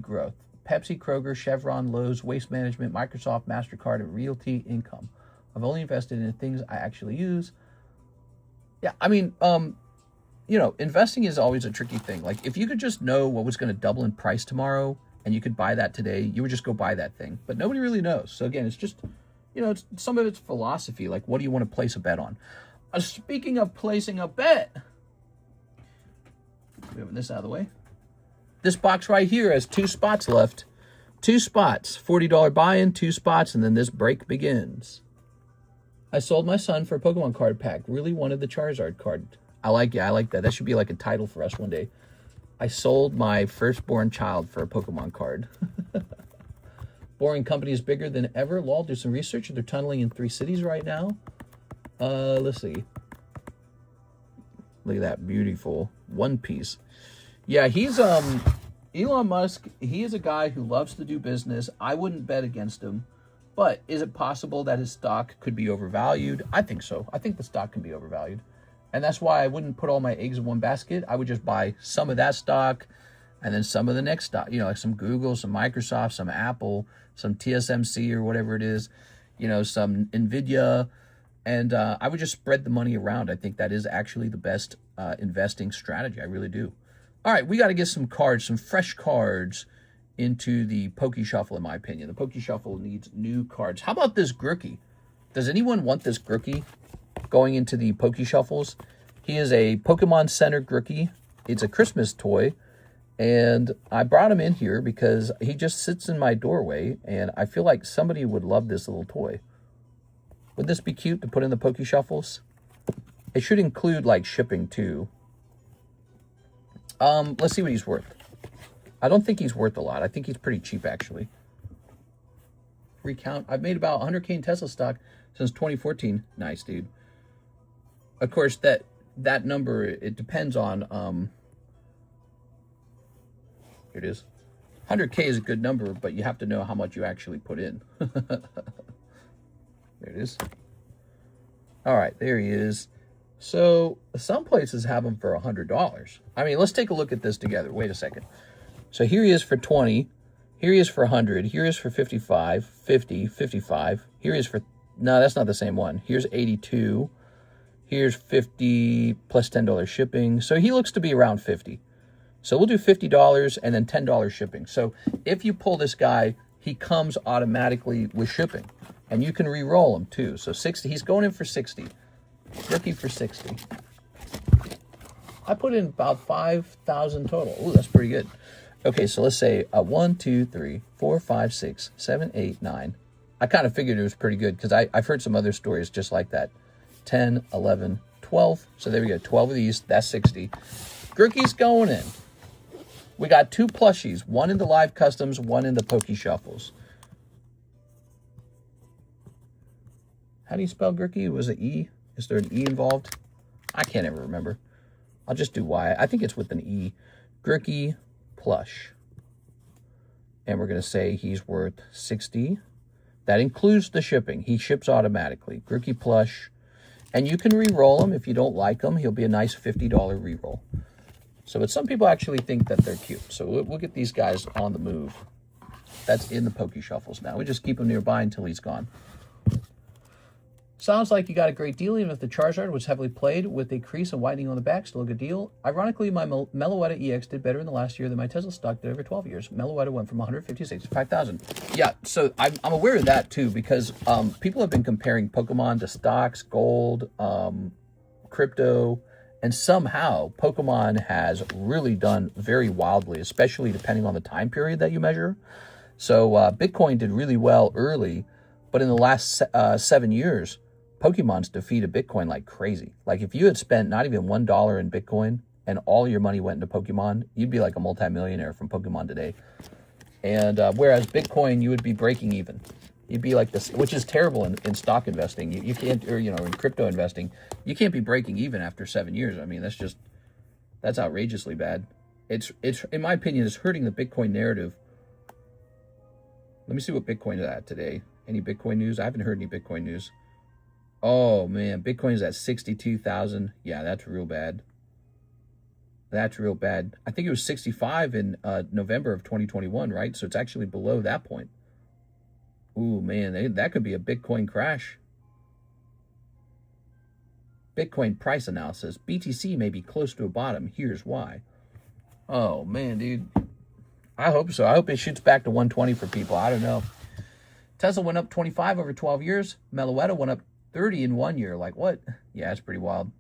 growth. Pepsi, Kroger, Chevron, Lowe's, Waste Management, Microsoft, MasterCard, and Realty Income. I've only invested in things I actually use. Yeah, I mean, you know, investing is always a tricky thing. Like, if you could just know what was going to double in price tomorrow and you could buy that today, you would just go buy that thing. But nobody really knows. So again, it's just, you know, some of it's philosophy. Like, what do you want to place a bet on? Speaking of placing a bet, moving this out of the way. This box right here has 2 spots left. 2 spots. $40 buy-in, 2 spots, and then this break begins. I sold my son for a Pokemon card pack. Really wanted the Charizard card. I like it. I like that. That should be like a title for us one day. I sold my firstborn child for a Pokemon card. Boring company is bigger than ever. Lol, do some research. They're tunneling in 3 cities right now. Let's see. Look at that beautiful One Piece. Yeah, he's Elon Musk. He is a guy who loves to do business. I wouldn't bet against him. But is it possible that his stock could be overvalued? I think so. I think the stock can be overvalued. And that's why I wouldn't put all my eggs in one basket. I would just buy some of that stock and then some of the next stock. You know, like some Google, some Microsoft, some Apple, some TSMC or whatever it is. You know, some NVIDIA. And I would just spread the money around. I think that is actually the best investing strategy. I really do. All right, we got to get some cards, some fresh cards into the Poke Shuffle, in my opinion. The Poke Shuffle needs new cards. How about this Grookie? Does anyone want this Grookie going into the Poke Shuffles? He is a Pokemon Center Grookie. It's a Christmas toy. And I brought him in here because he just sits in my doorway, and I feel like somebody would love this little toy. Would this be cute to put in the Poke Shuffles? It should include, like, shipping, too. Let's see what he's worth. I don't think he's worth a lot. I think he's pretty cheap, actually. Recount. I've made about 100K in Tesla stock since 2014. Nice, dude. Of course, that number, it depends on... Here it is. 100K is a good number, but you have to know how much you actually put in. There it is. All right, there he is. So some places have them for $100. I mean, let's take a look at this together. Wait a second. So here he is for 20. Here he is for 100. Here he is for 55, 50, 55. Here he is for... No, that's not the same one. Here's 82. Here's 50 plus $10 shipping. So he looks to be around 50. So we'll do $50 and then $10 shipping. So if you pull this guy, he comes automatically with shipping. And you can re-roll him too. So 60, he's going in for 60. Rookie for 60. I put in about 5,000 total. Ooh, that's pretty good. Okay, so let's say 1, 2, 3, 4, 5, 6, 7, 8, 9. I kind of figured it was pretty good because I've heard some other stories just like that. 10, 11, 12. So there we go. 12 of these. That's 60. Grookie's going in. We got 2 plushies. One in the live customs, one in the Poke Shuffles. How do you spell Grookie? Was it E? Is there an E involved? I can't ever remember. I'll just do Y. I think it's with an E. Grookie plush. And we're going to say he's worth 60. That includes the shipping. He ships automatically. Grookie plush. And you can re-roll him. If you don't like him, he'll be a nice $50 re-roll. So, but some people actually think that they're cute. So we'll get these guys on the move. That's in the Poke Shuffles now. We just keep him nearby until he's gone. Sounds like you got a great deal, even if the Charizard was heavily played with a crease and whitening on the back. Still a good deal. Ironically, my Meloetta EX did better in the last year than my Tesla stock did over 12 years. Meloetta went from 156 to 5,000. Yeah, so I'm aware of that too, because people have been comparing Pokemon to stocks, gold, crypto, and somehow Pokemon has really done very wildly, especially depending on the time period that you measure. So Bitcoin did really well early, but in the last 7 years, Pokemon's defeated Bitcoin like crazy. Like if you had spent not even $1 in Bitcoin and all your money went into Pokemon, you'd be like a multimillionaire from Pokemon today. And whereas Bitcoin, you would be breaking even. You'd be like this, which is terrible in stock investing. You can't, or in crypto investing, you can't be breaking even after 7 years. I mean, that's outrageously bad. It's in my opinion, it's hurting the Bitcoin narrative. Let me see what Bitcoin is at today. Any Bitcoin news? I haven't heard any Bitcoin news. Oh, man. Bitcoin is at 62,000. Yeah, that's real bad. That's real bad. I think it was 65 in November of 2021, right? So it's actually below that point. Ooh, man. That could be a Bitcoin crash. Bitcoin price analysis. BTC may be close to a bottom. Here's why. Oh, man, dude. I hope so. I hope it shoots back to 120 for people. I don't know. Tesla went up 25 over 12 years. Meloetta went up 30 in 1 year. Like, what? Yeah, it's pretty wild.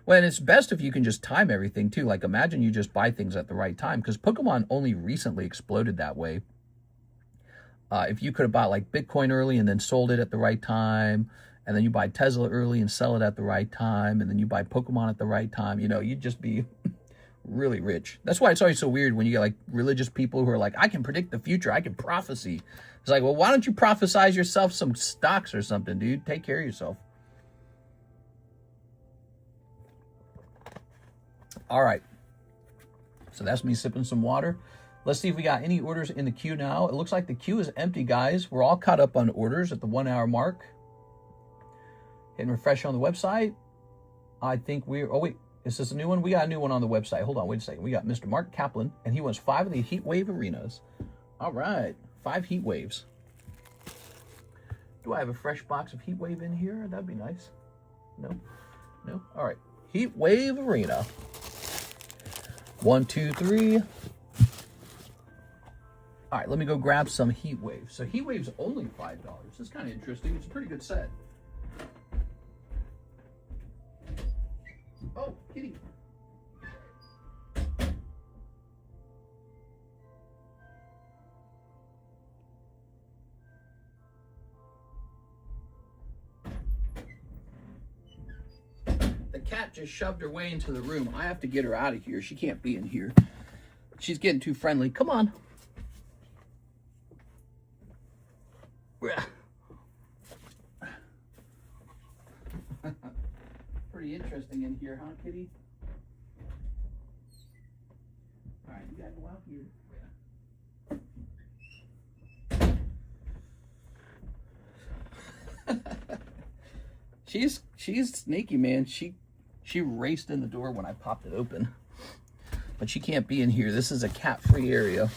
Well, and it's best if you can just time everything, too. Like, imagine you just buy things at the right time. Because Pokemon only recently exploded that way. If you could have bought, like, Bitcoin early and then sold it at the right time, and then you buy Tesla early and sell it at the right time, and then you buy Pokemon at the right time, you'd just be really rich. That's why it's always so weird when you get, like, religious people who are like, I can predict the future. I can prophecy. It's like, well, why don't you prophesize yourself some stocks or something, dude? Take care of yourself. All right. So that's me sipping some water. Let's see if we got any orders in the queue now. It looks like the queue is empty, guys. We're all caught up on orders at the 1 hour mark. Hitting refresh on the website. I think we're... Oh, wait. Is this a new one? We got a new one on the website. Hold on. Wait a second. We got Mr. Mark Kaplan, and he wants 5 of the Heat Wave arenas. All right. 5 heat waves. Do I have a fresh box of Heat Wave in here? That'd be nice. No? No? All right. Heat Wave Arena. 1, 2, 3. All right, let me go grab some Heat Wave. So Heat Wave's only $5. It's kind of interesting. It's a pretty good set. Oh, kitty. The cat just shoved her way into the room. I have to get her out of here. She can't be in here. She's getting too friendly. Come on. Pretty interesting in here, huh, kitty? All right, you gotta go out here. She's sneaky, man. She raced in the door when I popped it open, but she can't be in here. This is a cat-free area.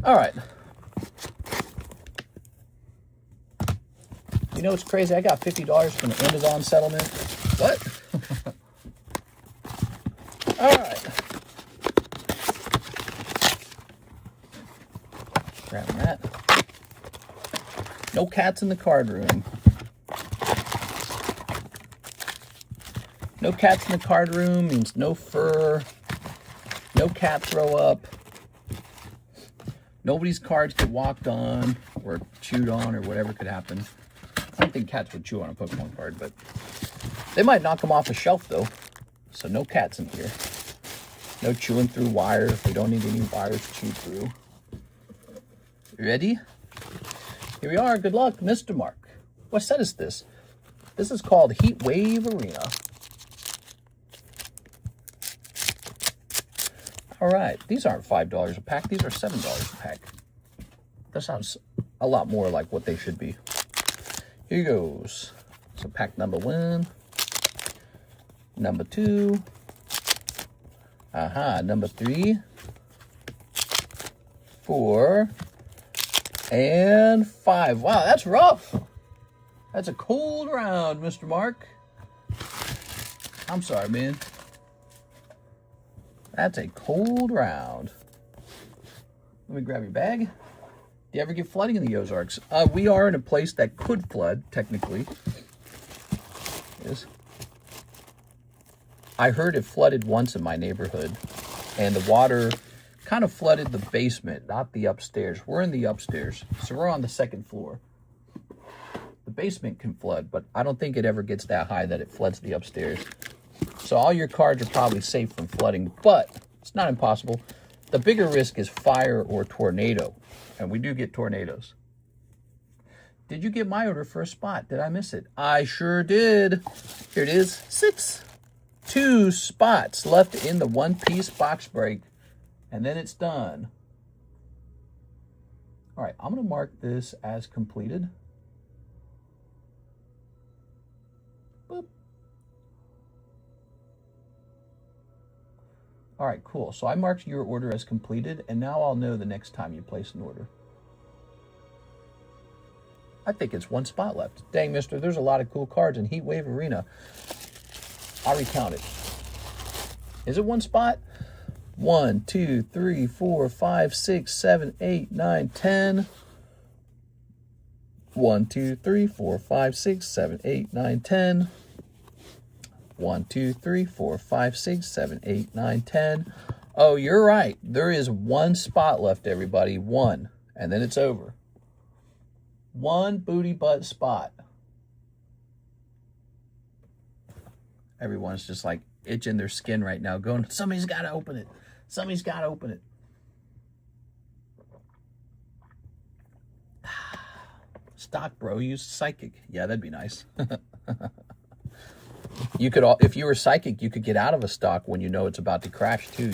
All right. You know what's crazy? I got $50 from the Amazon settlement. What? All right. Grabbing that. No cats in the card room. No cats in the card room means no fur, no cat throw up. Nobody's cards get walked on or chewed on or whatever could happen. I don't think cats would chew on a Pokemon card, but they might knock them off the shelf, though. So no cats in here. No chewing through wire. We don't need any wires chewed through. Ready? Here we are. Good luck, Mr. Mark. What set is this? This is called Heat Wave Arena. All right. These aren't $5 a pack. These are $7 a pack. That sounds a lot more like what they should be. Here goes. So pack number 1, number 2, number 3, 4, and 5. Wow, that's rough. That's a cold round, Mr. Mark. I'm sorry, man. That's a cold round. Let me grab your bag. Do you ever get flooding in the Ozarks? We are in a place that could flood, technically. Yes. I heard it flooded once in my neighborhood, and the water kind of flooded the basement, not the upstairs. We're in the upstairs, so we're on the 2nd floor. The basement can flood, but I don't think it ever gets that high that it floods the upstairs. So all your cards are probably safe from flooding, but it's not impossible. The bigger risk is fire or tornado. And we do get tornadoes. Did you get my order for a spot? Did I miss it? I sure did. Here it is. 2 spots left in the one-piece box break. And then it's done. All right, I'm going to mark this as completed. Boop. All right, cool. So I marked your order as completed, and now I'll know the next time you place an order. I think it's 1 spot left. Dang, mister, there's a lot of cool cards in Heat Wave Arena. I'll recount it. Is it 1 spot? 1, 2, 3, 4, 5, 6, 7, 8, 9, 10. 1, 2, 3, 4, 5, 6, 7, 8, 9, 10. 1, 2, 3, 4, 5, 6, 7, 8, 9, 10. Oh, you're right. There is 1 spot left, everybody. 1. And then it's over. 1 booty butt spot. Everyone's just like itching their skin right now, going, somebody's got to open it. Somebody's got to open it. Stock, bro. Use psychic. Yeah, that'd be nice. You could, if you were psychic, you could get out of a stock when you know it's about to crash too.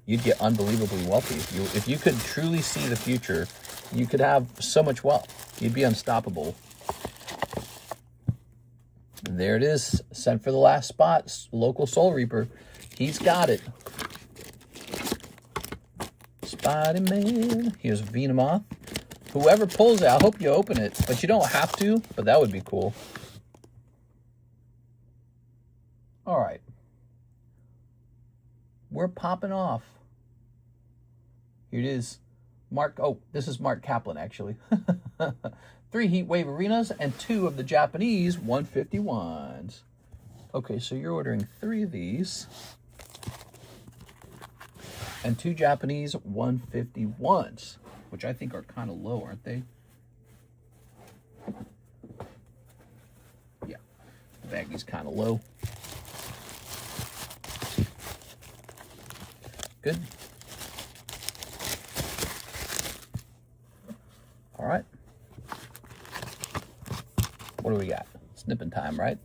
You'd get unbelievably wealthy. If you could truly see the future, you could have so much wealth. You'd be unstoppable. And there it is. Sent for the last spot. Local Soul Reaper. He's got it. Spider-Man. Here's Venemoth. Whoever pulls it, I hope you open it. But you don't have to, but that would be cool. All right. We're popping off. Here it is. Mark, oh, this is Mark Kaplan, actually. 3 Heat Wave Arenas and 2 of the Japanese 151s. Okay, so you're ordering 3 of these. And 2 Japanese 151s, which I think are kind of low, aren't they? Yeah, the baggie's kind of low. Good. All right. What do we got? Snipping time, right?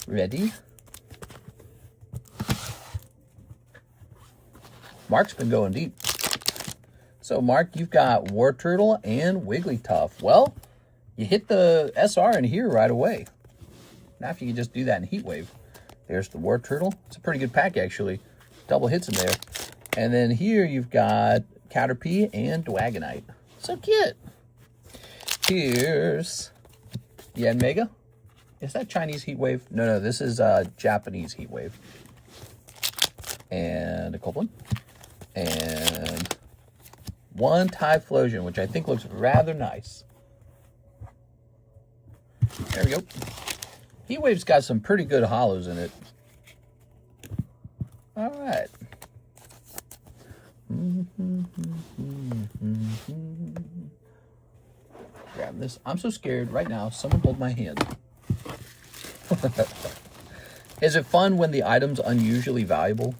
Ready? Mark's been going deep. So, Mark, you've got War Turtle and Wigglytuff. Well, you hit the SR in here right away. Now, if you can just do that in Heat Wave. There's the War Turtle. It's a pretty good pack, actually. Double hits in there. And then here you've got Caterpie and Dwagonite. So cute. Here's Yanmega. Is that Chinese Heat Wave? No, this is Japanese Heat Wave. And a Copeland. And 1 Typhlosion, which I think looks rather nice. There we go. Heat Wave's got some pretty good hollows in it. All right. Grab this. I'm so scared right now. Someone hold my hand. Is it fun when the item's unusually valuable?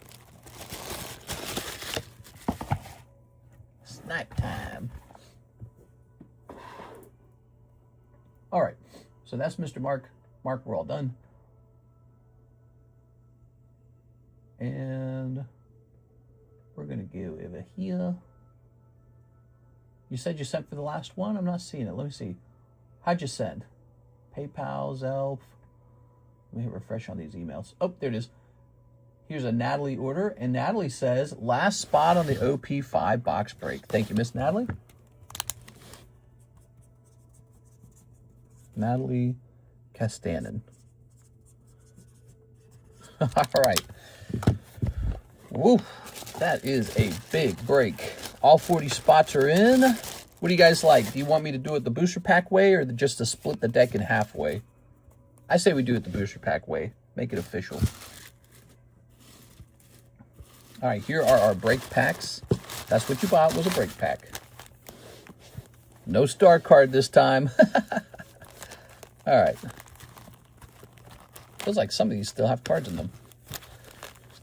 Snack time. All right. So that's Mr. Mark. Mark, we're all done. And we're going to go over here. You said you sent for the last one? I'm not seeing it. Let me see. How'd you send? PayPal, ZELLE. Let me hit refresh on these emails. Oh, there it is. Here's a Natalie order. And Natalie says, last spot on the OP5 box break. Thank you, Miss Natalie. Natalie Castanen. All right. Woo, that is a big break. All 40 spots are in. What do you guys like? Do you want me to do it the booster pack way or just to split the deck in half way? I say we do it the booster pack way. Make it official. All right, here are our break packs. That's what you bought, was a break pack. No star card this time. All right. Feels like some of these still have cards in them.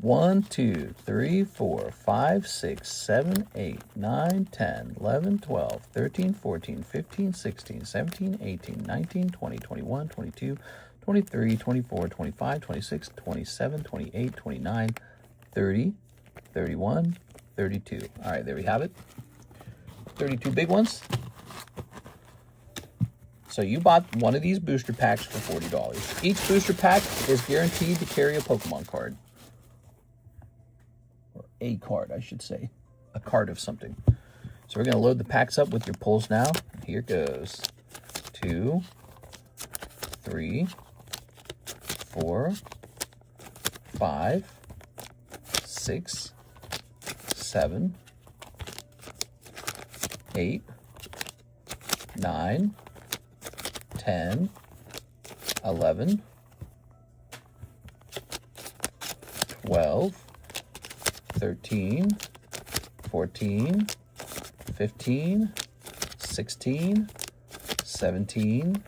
1, 2, 3, 4, 5, 6, 7, 8, 9, 10, 11, 12, 13, 14, 15, 16, 17, 18, 19, 20, 21, 22, 23, 24, 25, 26, 27, 28, 29, 30, 31, 32. All right, there we have it. 32 big ones. So you bought one of these booster packs for $40. Each booster pack is guaranteed to carry a Pokemon card. Or a card, I should say. A card of something. So we're going to load the packs up with your pulls now. Here goes. 2, 3, 4, 5, 6, 7, 8, 9, 10, 11, 12, 13, 14, 15, 16, 17,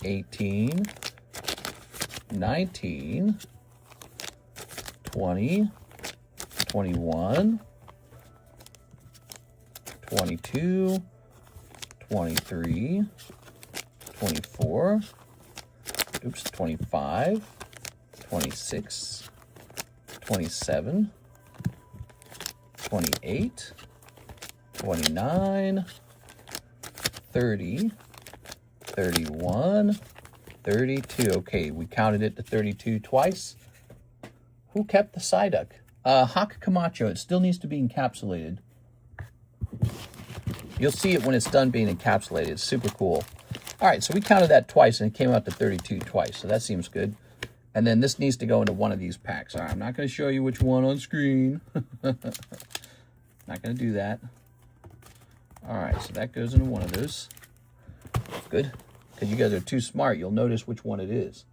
18, 19, 20, 21, 22, 23, 24, 25, 26, 27, 28, 29, 30, 31, 32. Okay, we counted it to 32 twice. Who kept the Psyduck? Hawk Camacho. It still needs to be encapsulated. You'll see it when it's done being encapsulated. It's super cool. All right, so we counted that twice, and it came out to 32 twice, so that seems good. And then this needs to go into one of these packs. All right, I'm not going to show you which one on screen. Not going to do that. All right, so that goes into one of those. Good, because you guys are too smart. You'll notice which one it is.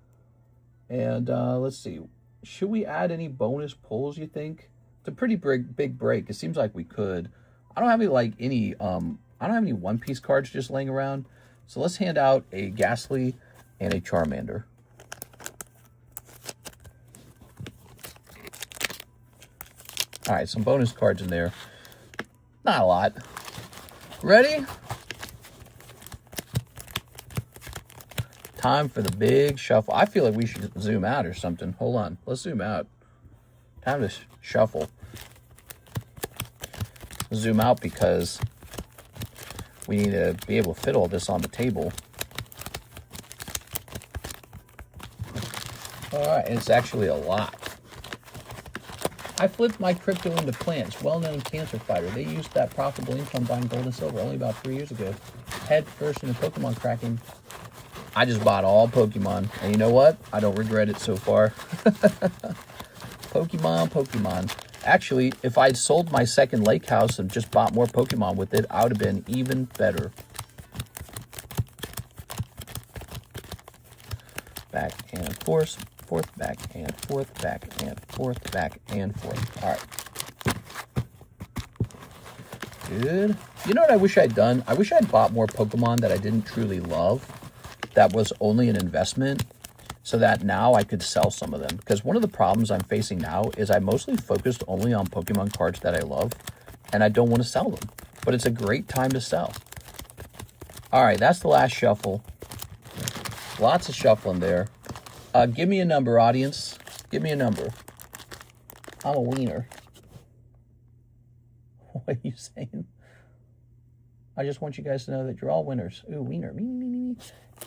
And let's see. Should we add any bonus pulls, you think? It's a pretty big break. It seems like we could. I don't have any, like, I don't have any one-piece cards just laying around. So let's hand out a Ghastly and a Charmander. All right, some bonus cards in there. Not a lot. Ready? Time for the big shuffle. I feel like we should zoom out or something. Hold on. Let's zoom out. Time to shuffle. Zoom out because we need to be able to fit all this on the table. All right, it's actually a lot. I flipped my crypto into plants. Well-known cancer fighter. They used that profitable income buying gold and silver only about 3 years ago. Head first into Pokemon cracking. I just bought all Pokemon. And you know what? I don't regret it so far. Pokemon. Actually, if I'd sold my second lake house and just bought more Pokemon with it, I would have been even better. Back and forth, back and forth, back and forth, back and forth. All right. Good. You know what I wish I'd done? I wish I'd bought more Pokemon that I didn't truly love, that was only an investment, so that now I could sell some of them. Because one of the problems I'm facing now is I mostly focused only on Pokemon cards that I love, and I don't want to sell them. But it's a great time to sell. All right, that's the last shuffle. Lots of shuffling there. Give me a number, audience. Give me a number. I'm a wiener. What are you saying? I just want you guys to know that you're all winners. Ooh, wiener. Me.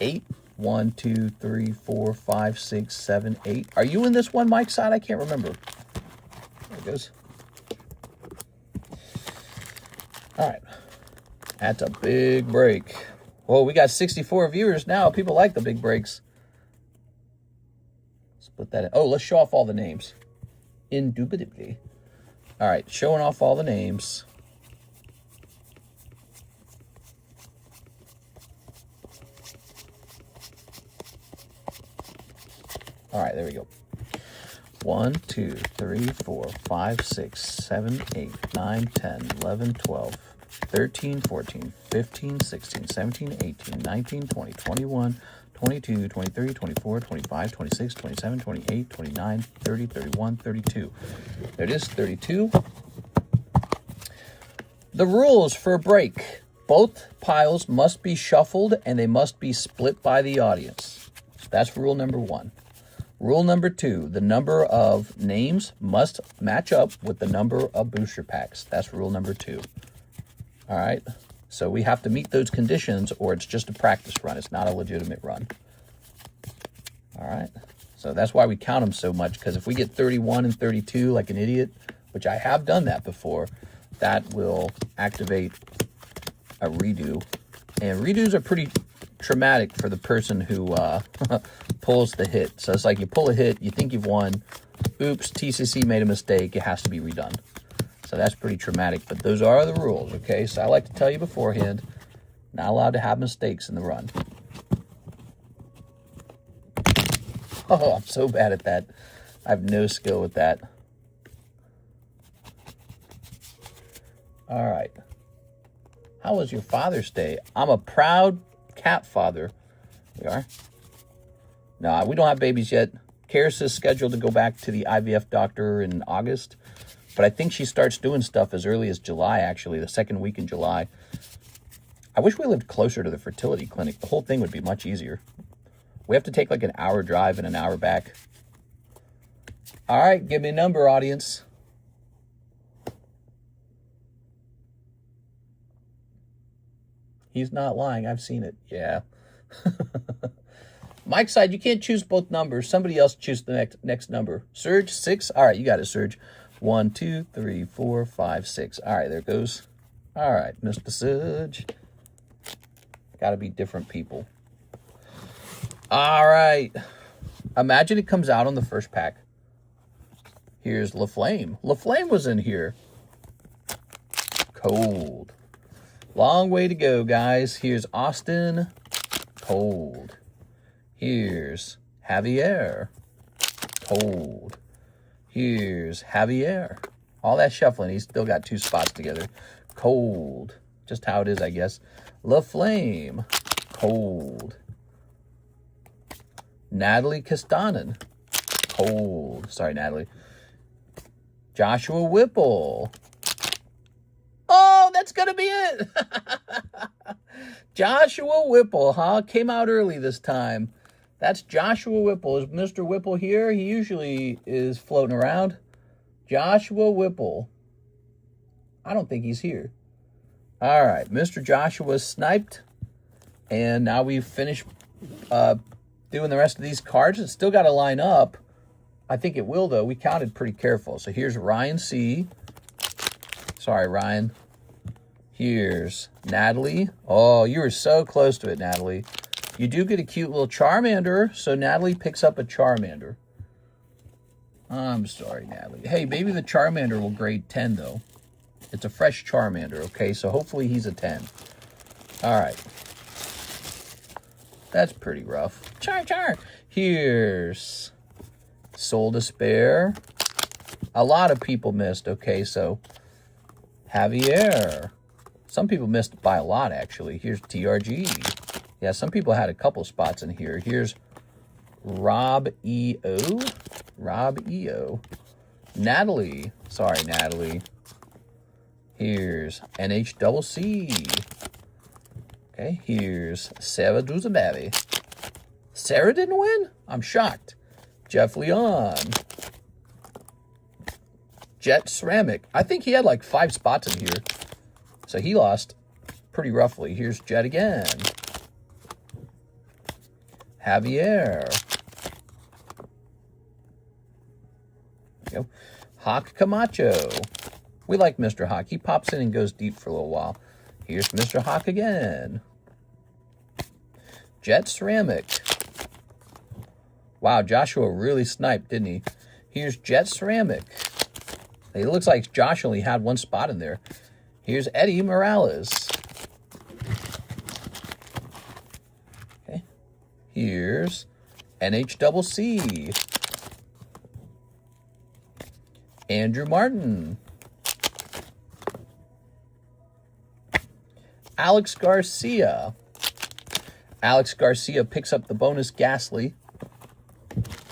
8. 1, 2, 3, 4, 5, 6, 7, 8. Are you in this one, Mike's side? I can't remember. There it goes. All right. That's a big break. Whoa, we got 64 viewers now. People like the big breaks. Let's put that in. Oh, let's show off all the names. Indubitably. All right, showing off all the names. All right, there we go. 1, 2, 3, 4, 5, 6, 7, 8, 9, 10, 11, 12, 13, 14, 15, 16, 17, 18, 19, 20, 21, 22, 23, 24, 25, 26, 27, 28, 29, 30, 31, 32. There it is, 32. The rules for a break. Both piles must be shuffled and they must be split by the audience. That's rule number 1. Rule number 2, the number of names must match up with the number of booster packs. That's rule number 2. All right, so we have to meet those conditions or it's just a practice run. It's not a legitimate run. All right, so that's why we count them so much, because if we get 31 and 32 like an idiot, which I have done that before, that will activate a redo. And redos are pretty traumatic for the person who pulls the hit. So it's like you pull a hit, you think you've won, oops, TCC made a mistake, it has to be redone. So that's pretty traumatic, but those are the rules, okay? So I like to tell you beforehand, not allowed to have mistakes in the run. Oh, I'm so bad at that. I have no skill with that. All right. How was your Father's Day? I'm a proud cat father. We are. No, we don't have babies yet. Karis is scheduled to go back to the IVF doctor in August, but I think she starts doing stuff as early as July, actually, the second week in July. I wish we lived closer to the fertility clinic. The whole thing would be much easier. We have to take like an hour drive and an hour back. All right, give me a number, audience. He's not lying. I've seen it. Yeah. Mike's side, you can't choose both numbers. Somebody else choose the next number. Surge, 6. All right, you got it, Surge. 1, 2, 3, 4, 5, 6. All right, there it goes. All right, Mr. Surge. Got to be different people. All right. Imagine it comes out on the first pack. Here's LaFlame. LaFlame was in here. Cold. Long way to go, guys. Here's Austin. Cold. Here's Javier. Cold. Here's Javier. All that shuffling, he's still got 2 spots together. Cold. Just how it is, I guess. LaFlame. Cold. Natalie Castanen. Cold. Sorry, Natalie. Joshua Whipple. Oh, that's going to be it. Joshua Whipple, huh? Came out early this time. That's Joshua Whipple. Is Mr. Whipple here? He usually is floating around. Joshua Whipple. I don't think he's here. All right. Mr. Joshua's sniped. And now we've finished doing the rest of these cards. It's still got to line up. I think it will, though. We counted pretty careful. So here's Ryan C. Sorry, Ryan. Here's Natalie. Oh, you were so close to it, Natalie. You do get a cute little Charmander, so Natalie picks up a Charmander. I'm sorry, Natalie. Hey, maybe the Charmander will grade 10, though. It's a fresh Charmander, okay? So hopefully he's a 10. All right. That's pretty rough. Char. Here's Soul Despair. A lot of people missed, okay? So Javier. Some people missed by a lot, actually. Here's TRG. Yeah, some people had a couple spots in here. Here's Rob E.O. Rob E.O. Natalie. Sorry, Natalie. Here's NHCC. Okay, here's Sarah Duzabavi. Sarah didn't win? I'm shocked. Jeff Leon. Jet Ceramic. I think he had like 5 spots in here. So he lost pretty roughly. Here's Jet again. Javier. There you go. Hawk Camacho. We like Mr. Hawk. He pops in and goes deep for a little while. Here's Mr. Hawk again. Jet Ceramic. Wow, Joshua really sniped, didn't he? Here's Jet Ceramic. It looks like Josh only had 1 spot in there. Here's Eddie Morales. Okay. Here's NHCC. Andrew Martin. Alex Garcia. Alex Garcia picks up the bonus Ghastly.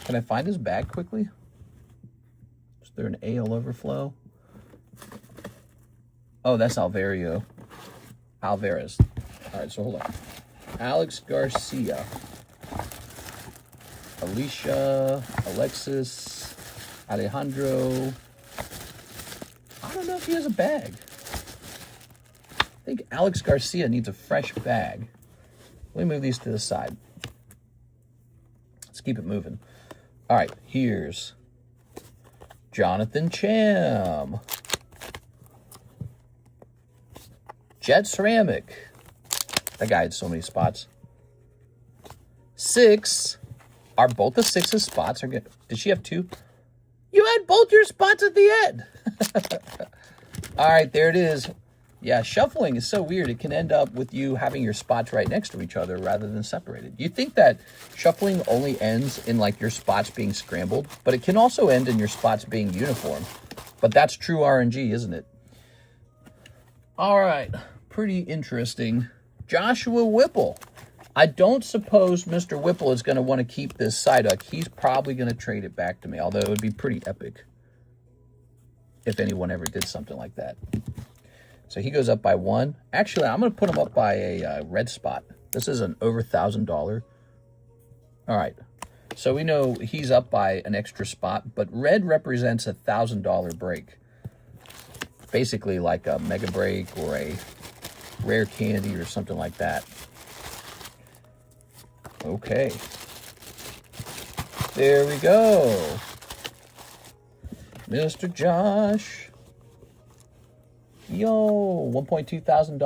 Can I find his bag quickly? Is there an AL overflow? Oh, that's Alvario. Alvarez. All right, so hold on. Alex Garcia. Alicia. Alexis. Alejandro. I don't know if he has a bag. I think Alex Garcia needs a fresh bag. Let me move these to the side. Let's keep it moving. All right, here's Jonathan Cham. Jet Ceramic. That guy had so many spots. 6. Are both the 6's spots? Are good? Did she have 2? You had both your spots at the end. All right, there it is. Yeah, shuffling is so weird. It can end up with you having your spots right next to each other rather than separated. You think that shuffling only ends in like your spots being scrambled, but it can also end in your spots being uniform. But that's true RNG, isn't it? All right, pretty interesting. Joshua Whipple. I don't suppose Mr. Whipple is going to want to keep this Psyduck. He's probably going to trade it back to me, although it would be pretty epic if anyone ever did something like that. So he goes up by 1. Actually, I'm going to put him up by a red spot. This is an over $1,000. All right. So we know he's up by an extra spot, but red represents a $1,000 break. Basically like a mega break or a rare candy or something like that. Okay. There we go. Mr. Josh. Yo, $1.2 thousand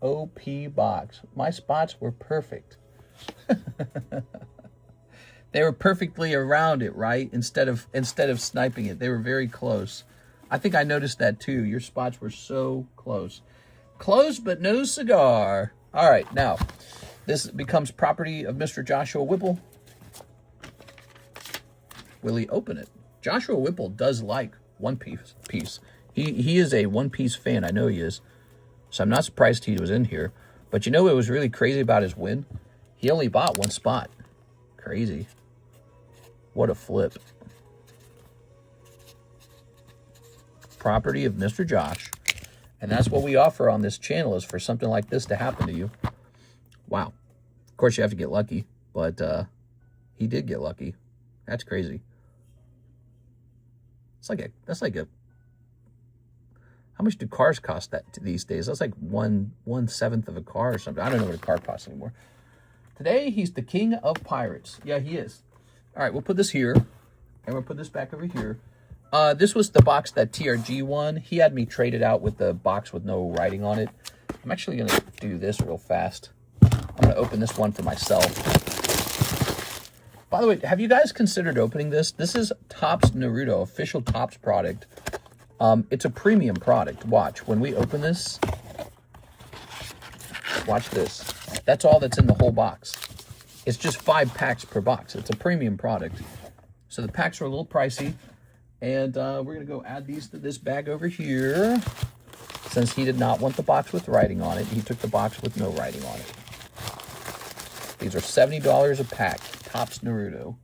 OP box. My spots were perfect. They were perfectly around it, right? Instead of sniping it. They were very close. I think I noticed that too. Your spots were so close. Close but no cigar. All right, now this becomes property of Mr. Joshua Whipple. Will he open it? Joshua Whipple does like One Piece. He is a One Piece fan. I know he is. So I'm not surprised he was in here. But you know what was really crazy about his win? He only bought one spot. Crazy. What a flip. Property of Mr. Josh. And that's what we offer on this channel, is for something like this to happen to you. Wow. Of course, you have to get lucky. But he did get lucky. That's crazy. That's like a how much do cars cost these days? That's like 1/7 of a car or something. I don't know what a car costs anymore. Today, he's the king of pirates. Yeah, he is. All right, we'll put this here, and we'll put this back over here. This was the box that TRG won. He had me trade it out with the box with no writing on it. I'm actually going to do this real fast. I'm going to open this one for myself. By the way, have you guys considered opening this? This is Topps Naruto, official Topps product. It's a premium product. Watch, when we open this, watch this. That's all that's in the whole box. It's just 5 packs per box. It's a premium product. So the packs are a little pricey. And we're going to go add these to this bag over here. Since he did not want the box with writing on it, he took the box with no writing on it. These are $70 a pack. Topps Naruto.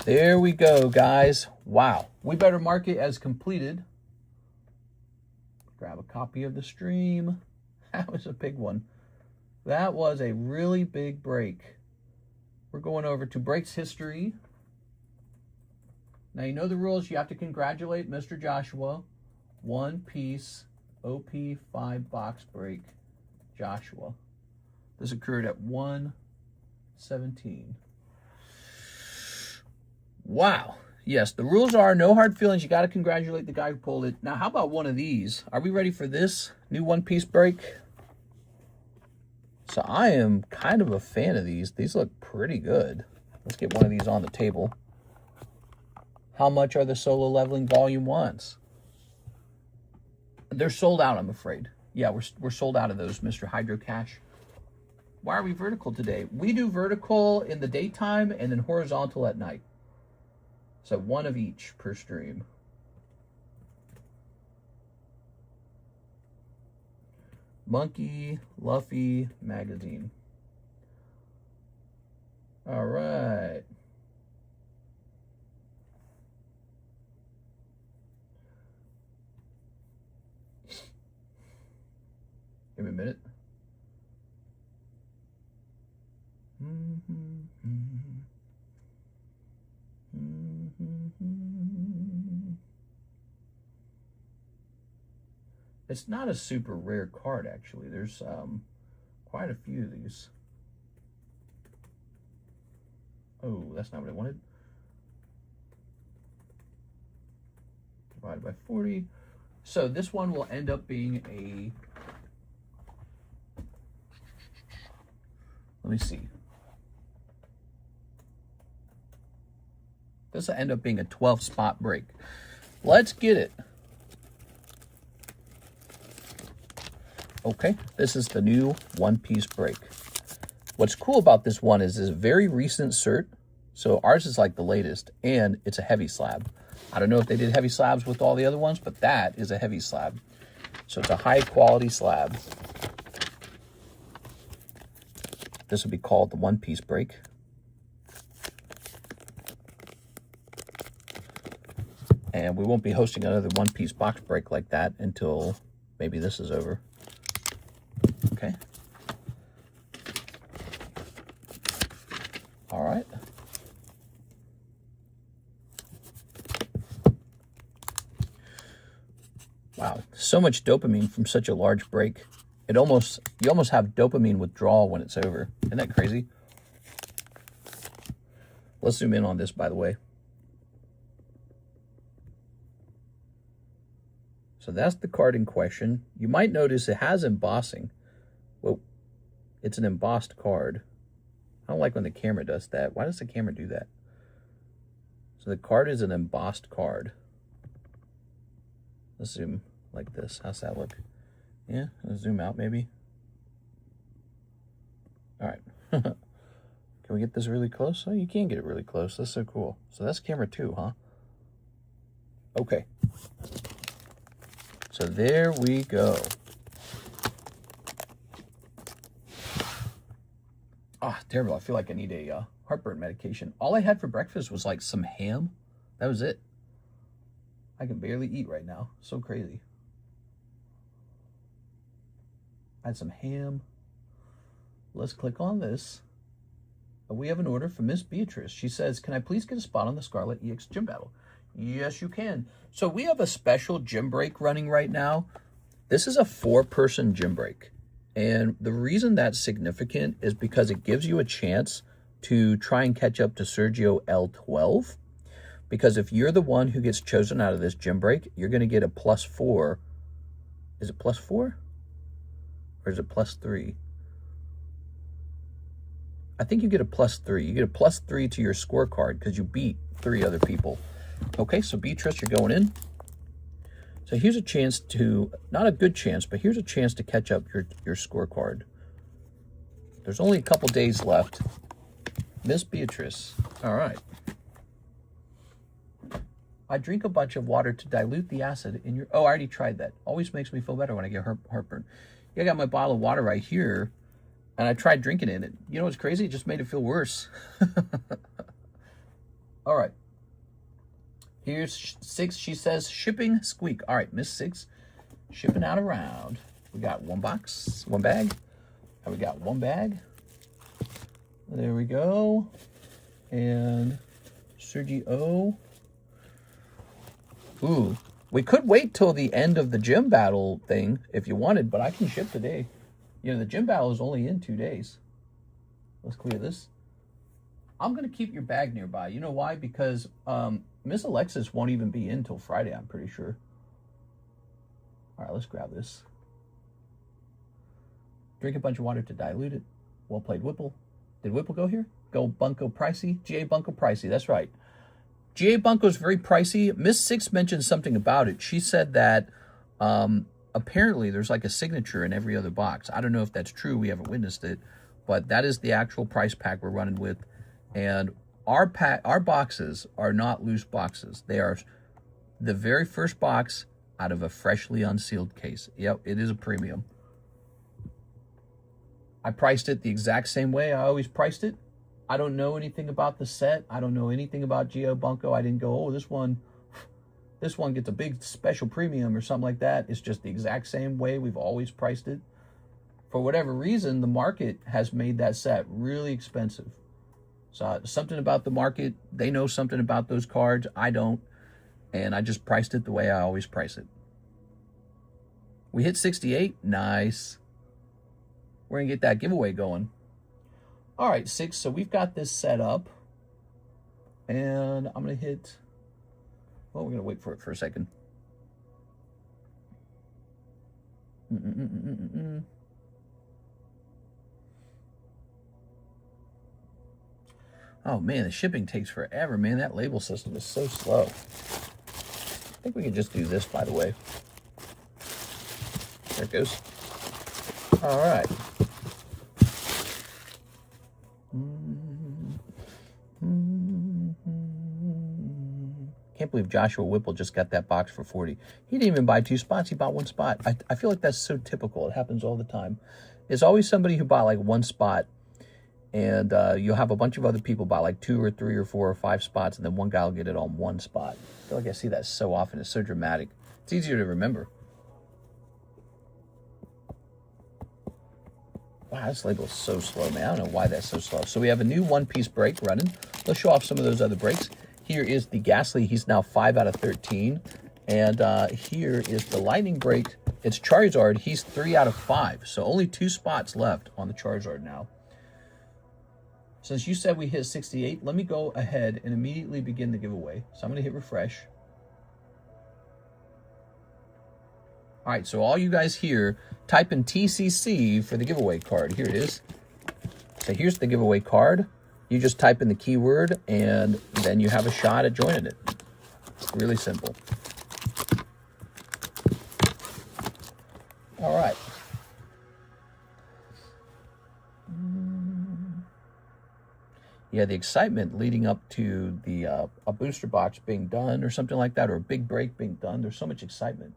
There we go, guys. Wow. We better mark it as completed. Grab a copy of the stream. That was a big one. That was a really big break. We're going over to breaks history. Now, you know the rules. You have to congratulate Mr. Joshua. One Piece OP5 box break. Joshua. This occurred at 1:17. Wow. Yes, the rules are no hard feelings. You got to congratulate the guy who pulled it. Now, how about one of these? Are we ready for this new One Piece break? So I am kind of a fan of these. These look pretty good. Let's get one of these on the table. How much are the Solo Leveling Volume 1s? They're sold out, I'm afraid. Yeah, we're sold out of those, Mr. Hydro Cash. Why are we vertical today? We do vertical in the daytime and then horizontal at night. So one of each per stream. Monkey, Luffy, magazine. All right. Give me a minute. It's not a super rare card, actually. There's quite a few of these. Oh, that's not what I wanted. Divided by 40. So this one will end up being a... Let me see. This will end up being a 12-spot break. Let's get it. Okay, this is the new One Piece break. What's cool about this one is it's a very recent cert. So ours is like the latest, and it's a heavy slab. I don't know if they did heavy slabs with all the other ones, but that is a heavy slab. So it's a high-quality slab. This will be called the One Piece break. And we won't be hosting another One Piece box break like that until maybe this is over. Okay. All right. Wow, so much dopamine from such a large break. you almost have dopamine withdrawal when it's over. Isn't that crazy? Let's zoom in on this, by the way. So that's the card in question. You might notice it has embossing. Well, it's an embossed card. I don't like when the camera does that. Why does the camera do that? So the card is an embossed card. Let's zoom like this. How's that look? Yeah, let's zoom out maybe. All right. Can we get this really close? Oh, you can get it really close. That's so cool. So that's camera 2, huh? Okay. So there we go. Ah, terrible. I feel like I need a heartburn medication. All I had for breakfast was like some ham. That was it. I can barely eat right now. So crazy. I had some ham. Let's click on this. We have an order from Miss Beatrice. She says, can I please get a spot on the Scarlet EX gym battle? Yes, you can. So we have a special gym break running right now. This is a 4-person gym break. And the reason that's significant is because it gives you a chance to try and catch up to Sergio L12. Because if you're the one who gets chosen out of this gym break, you're going to get a +4. Is it +4? Or is it +3? I think you get a +3. You get a +3 to your scorecard because you beat 3 other people. Okay, so Beatrice, you're going in. So here's a chance to, not a good chance, but here's a chance to catch up your scorecard. There's only a couple days left. Miss Beatrice. All right. I drink a bunch of water to dilute the acid in your... Oh, I already tried that. Always makes me feel better when I get heartburn. Yeah, I got my bottle of water right here, and I tried drinking it. You know what's crazy? It just made it feel worse. All right. Here's 6. She says, shipping squeak. All right, Miss 6, shipping out around. We got 1 box, 1 bag. And we got 1 bag. There we go. And Sergio. Ooh, we could wait till the end of the gym battle thing if you wanted, but I can ship today. You know, the gym battle is only in 2 days. Let's clear this. I'm going to keep your bag nearby. You know why? Because Miss Alexis won't even be in till Friday, I'm pretty sure. All right, let's grab this. Drink a bunch of water to dilute it. Well played, Whipple. Did Whipple go here? Go Bunko pricey. GA Bunko pricey, that's right. GA Bunko is very pricey. Miss 6 mentioned something about it. She said that apparently there's like a signature in every other box. I don't know if that's true. We haven't witnessed it. But that is the actual price pack we're running with. And our boxes are not loose boxes. They are the very first box out of a freshly unsealed case. Yep, it is a premium. I priced it the exact same way I always priced it. I don't know anything about the set. I don't know anything about GA Bunko. I didn't go, oh, this one gets a big special premium or something like that. It's just the exact same way we've always priced it. For whatever reason, the market has made that set really expensive. So something about the market, they know something about those cards. I don't. And I just priced it the way I always price it. We hit 68. Nice. We're going to get that giveaway going. All right, 6. So we've got this set up. And I'm going to hit... Well, we're going to wait for it for a second. Oh, man, the shipping takes forever, man. That label system is so slow. I think we can just do this, by the way. There it goes. All right. Can't believe Joshua Whipple just got that box for 40. He didn't even buy 2 spots. He bought 1 spot. I feel like that's so typical. It happens all the time. There's always somebody who bought like 1 spot. And you'll have a bunch of other people buy like 2 or 3 or 4 or 5 spots, and then one guy will get it on 1 spot. I feel like I see that so often. It's so dramatic. It's easier to remember. Wow, this label is so slow, man. I don't know why that's so slow. So we have a new 1-piece break running. Let's show off some of those other breaks. Here is the Ghastly. He's now 5 out of 13. And here is the Lightning break it's Charizard. He's 3 out of 5. So only 2 spots left on the Charizard now. Since you said we hit 68, let me go ahead and immediately begin the giveaway. So I'm going to hit refresh. All right, so all you guys here, type in TCC for the giveaway card. Here it is. So here's the giveaway card. You just type in the keyword, and then you have a shot at joining it. Really simple. All right. Yeah, the excitement leading up to the a booster box being done or something like that, or a big break being done. There's so much excitement.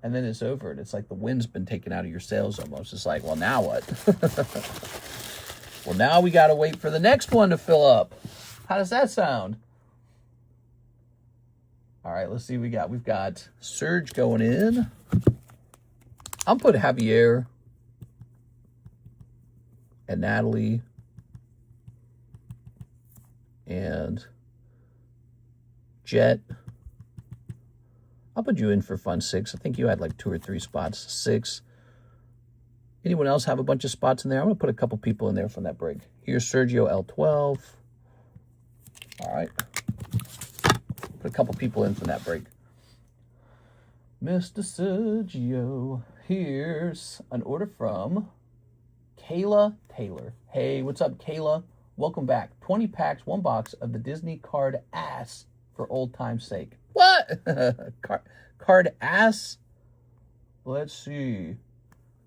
And then it's over, and it's like the wind's been taken out of your sails almost. It's like, well, now what? Well, now we got to wait for the next one to fill up. How does that sound? All right, let's see what we got. We've got Surge going in. I'm putting Javier and Natalie and Jet. I'll put you in for fun 6. I think you had like 2 or 3 spots. 6. Anyone else have a bunch of spots in there? I'm going to put a couple people in there from that break. Here's Sergio L12. All right. Put a couple people in from that break. Mr. Sergio. Here's an order from Kayla Taylor. Hey, what's up, Kayla? Welcome back. 20 packs, 1 box of the Disney card ass for old time's sake. What? Card ass? Let's see.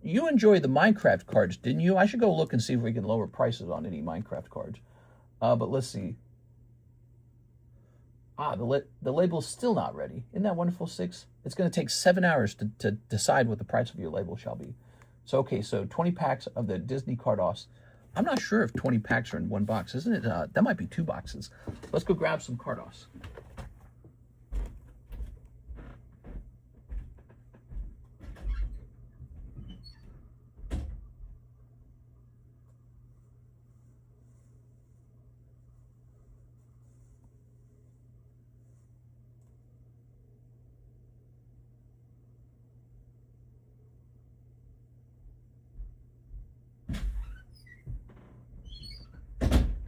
You enjoyed the Minecraft cards, didn't you? I should go look and see if we can lower prices on any Minecraft cards. But let's see. The label's still not ready. Isn't that wonderful, 6? It's going to take 7 hours to decide what the price of your label shall be. So, okay, so 20 packs of the Disney Cardos. I'm not sure if 20 packs are in 1 box, isn't it? That might be 2 boxes. Let's go grab some Cardos.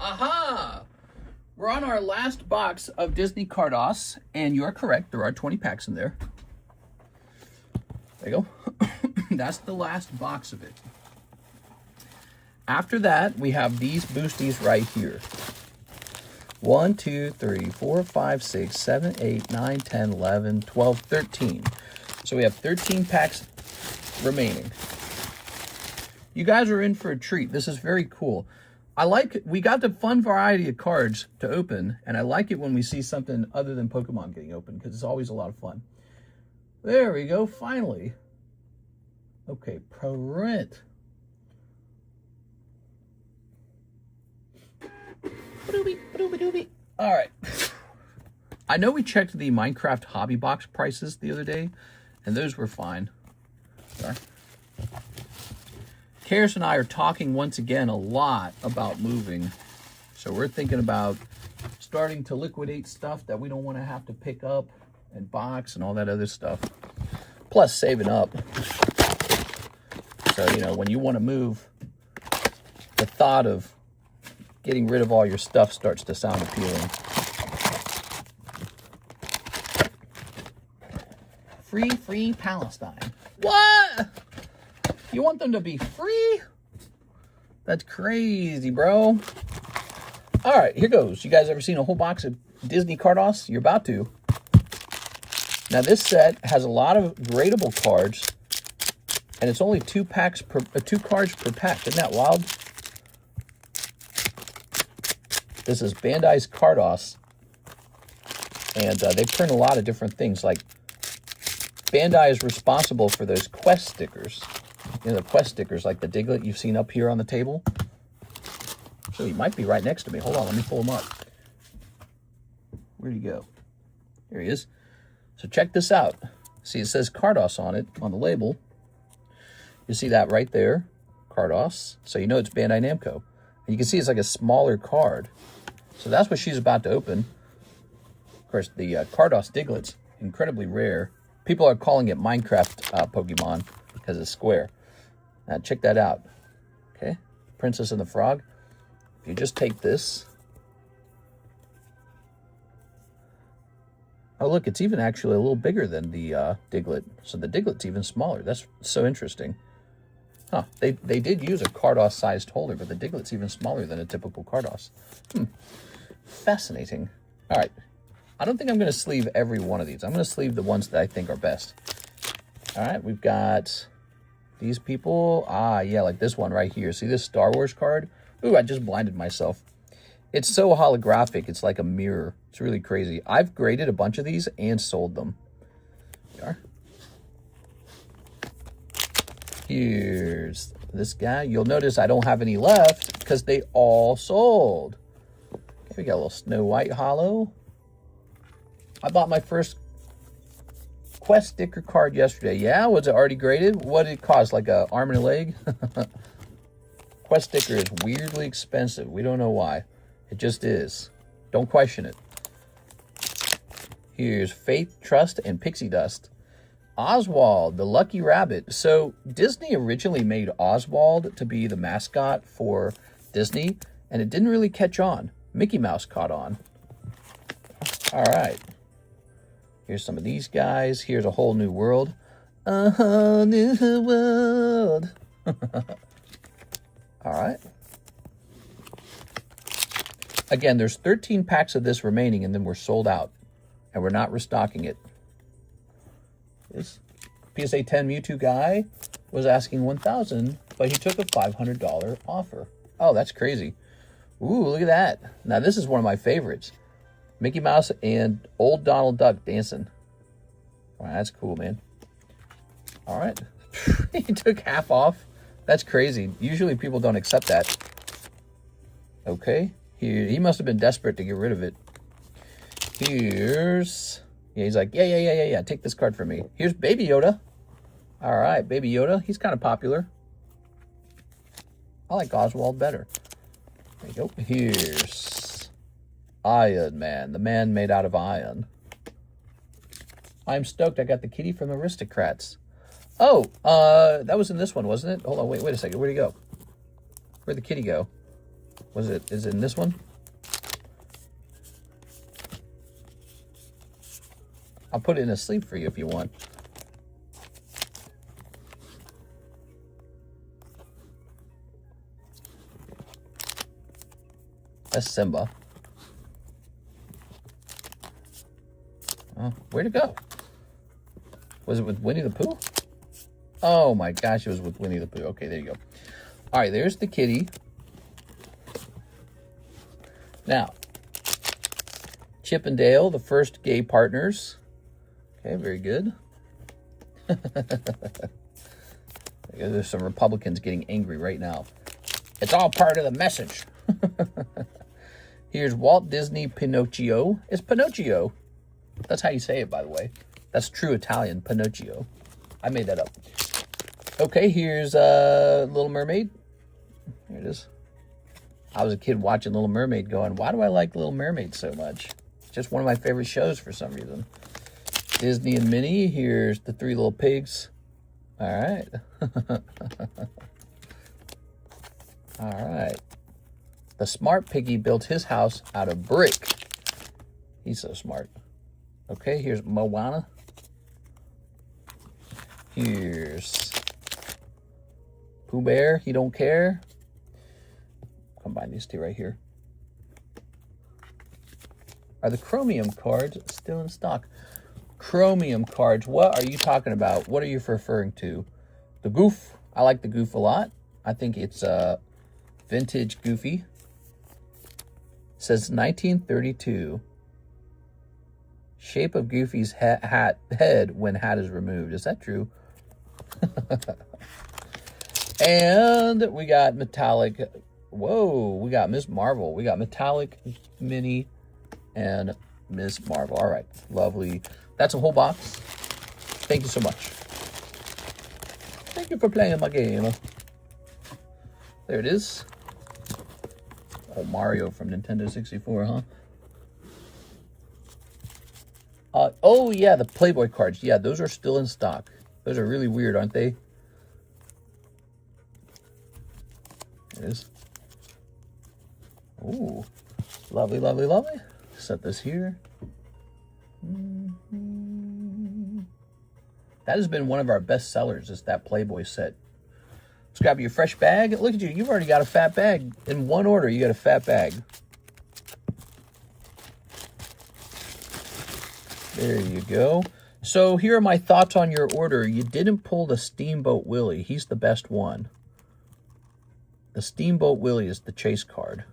Aha! We're on our last box of Disney Cardos, and you're correct. There are 20 packs in there. There you go. That's the last box of it. After that, we have these boosties right here. 1, 2, 3, 4, 5, 6, 7, 8, 9, 10, 11, 12, 13. So we have 13 packs remaining. You guys are in for a treat. This is very cool. We got the fun variety of cards to open, and I like it when we see something other than Pokemon getting opened, because it's always a lot of fun. There we go, finally. Okay, print. All right. I know we checked the Minecraft hobby box prices the other day, and those were fine. Sorry. Karis and I are talking once again a lot about moving. So we're thinking about starting to liquidate stuff that we don't want to have to pick up and box and all that other stuff. Plus saving up. So, you know, when you want to move, the thought of getting rid of all your stuff starts to sound appealing. Free Palestine. What? You want them to be free? That's crazy, bro. All right, here goes. You guys ever seen a whole box of Disney Cardos? You're about to. Now, this set has a lot of gradable cards, and it's only 2 cards per pack. Isn't that wild? This is Bandai's Cardos, and they print a lot of different things. Like, Bandai is responsible for those quest stickers. You know, the quest stickers, like the Diglett you've seen up here on the table. So he might be right next to me. Hold on, let me pull him up. Where'd he go? Here he is. So check this out. See, it says Cardos on it, on the label. You see that right there, Cardos. So you know it's Bandai Namco. And you can see it's like a smaller card. So that's what she's about to open. Of course, the Cardos Diglett's incredibly rare. People are calling it Minecraft Pokemon because it's square. Now check that out. Okay, Princess and the Frog. If you just take this. Oh, look, it's even actually a little bigger than the Diglett. So the Diglett's even smaller. That's so interesting. Huh, they did use a Cardos-sized holder, but the Diglett's even smaller than a typical Cardos. Fascinating. All right. I don't think I'm going to sleeve every one of these. I'm going to sleeve the ones that I think are best. All right, we've got these people. Ah, yeah, like this one right here. See this Star Wars card? Ooh, I just blinded myself. It's so holographic. It's like a mirror. It's really crazy. I've graded a bunch of these and sold them. There Here's this guy. You'll notice I don't have any left because they all sold. Okay, we got a little Snow White holo. I bought my first Quest sticker card yesterday. Yeah, was it already graded? What did it cost? Like a arm and a leg? Quest sticker is weirdly expensive. We don't know why. It just is. Don't question it. Here's Faith, Trust, and Pixie Dust. Oswald, the Lucky Rabbit. So Disney originally made Oswald to be the mascot for Disney, and it didn't really catch on. Mickey Mouse caught on. All right. Here's some of these guys. Here's A Whole New World. A whole new world. All right. Again, there's 13 packs of this remaining, and then we're sold out. And we're not restocking it. This PSA 10 Mewtwo guy was asking $1,000, but he took a $500 offer. Oh, that's crazy. Ooh, look at that. Now, this is one of my favorites. Mickey Mouse and old Donald Duck dancing. All right, that's cool, man. All right. He took half off. That's crazy. Usually people don't accept that. Okay. He must have been desperate to get rid of it. Here's... Yeah, he's like, yeah. Take this card from me. Here's Baby Yoda. All right, Baby Yoda. He's kind of popular. I like Oswald better. There you go. Here's Iron Man, the man made out of iron. I'm stoked I got the kitty from Aristocrats. Oh, that was in this one, wasn't it? Hold on, wait a second. Where'd he go? Where'd the kitty go? Is it in this one? I'll put it in a sleeve for you if you want. That's Simba. Oh, where'd it go? Was it with Winnie the Pooh? Oh my gosh, it was with Winnie the Pooh. Okay, there you go. All right, there's the kitty. Now, Chip and Dale, the first gay partners. Okay, very good. There's some Republicans getting angry right now. It's all part of the message. Here's Walt Disney Pinocchio. It's Pinocchio. That's how you say it, by the way. That's true Italian, Pinocchio. I made that up. Okay, here's Little Mermaid. Here it is. I was a kid watching Little Mermaid going, why do I like Little Mermaid so much? It's just one of my favorite shows for some reason. Disney and Minnie. Here's the Three Little Pigs. All right. All right. The smart piggy built his house out of brick. He's so smart. Okay, here's Moana. Here's Pooh Bear. He don't care. Combine these two right here. Are the chromium cards still in stock? Chromium cards. What are you talking about? What are you referring to? The Goof. I like the Goof a lot. I think it's vintage Goofy. It says 1932. Shape of Goofy's head when hat is removed. Is that true? And we got metallic. Whoa, we got Miss Marvel. We got metallic, Minnie, and Miss Marvel. All right, lovely. That's a whole box. Thank you so much. Thank you for playing my game. There it is. Oh, Mario from Nintendo 64, huh? Oh, yeah, the Playboy cards. Yeah, those are still in stock. Those are really weird, aren't they? It is. Ooh, lovely, lovely, lovely. Set this here. That has been one of our best sellers, is that Playboy set. Let's grab your fresh bag. Look at you. You've already got a fat bag. In one order, you got a fat bag. There you go. So here are my thoughts on your order. You didn't pull the Steamboat Willie. He's the best one. The Steamboat Willie is the chase card.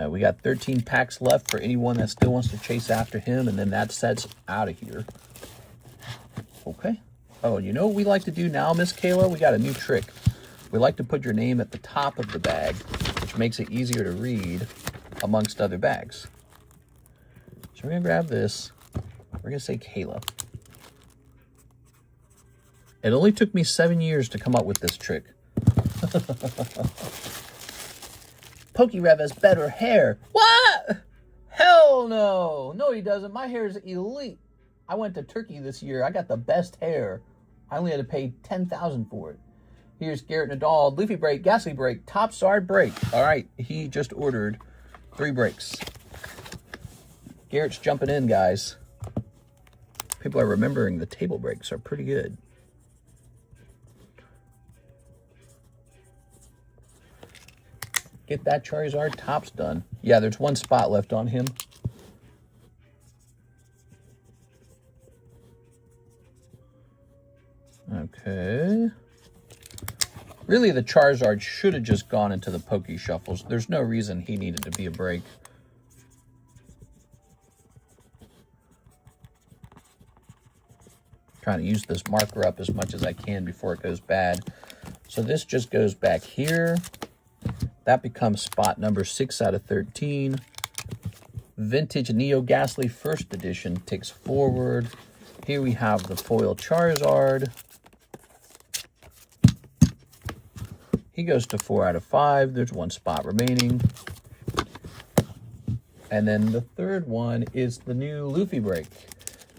We got 13 packs left for anyone that still wants to chase after him, and then that set's out of here. Okay. Oh, you know what we like to do now, Miss Kayla? We got a new trick. We like to put your name at the top of the bag, which makes it easier to read amongst other bags. So we're going to grab this. We're going to say Kayla. It only took me 7 years to come up with this trick. PokeRev has better hair. What? Hell no. No, he doesn't. My hair is elite. I went to Turkey this year. I got the best hair. I only had to pay $10,000 for it. Here's Garrett Nadal, Luffy break, Ghastly break, Top Sard break. All right, he just ordered 3 breaks. Garrett's jumping in, guys. People are remembering the table breaks are pretty good. Get that Charizard Tops done. Yeah, there's 1 spot left on him. Okay. Really, the Charizard should have just gone into the Poke Shuffles. There's no reason he needed to be a break. Trying to use this marker up as much as I can before it goes bad. So this just goes back here. That becomes spot number 6 out of 13. Vintage Neo Ghastly First Edition takes forward. Here we have the foil Charizard. He goes to 4 out of 5. There's 1 spot remaining. And then the third one is the new Luffy break.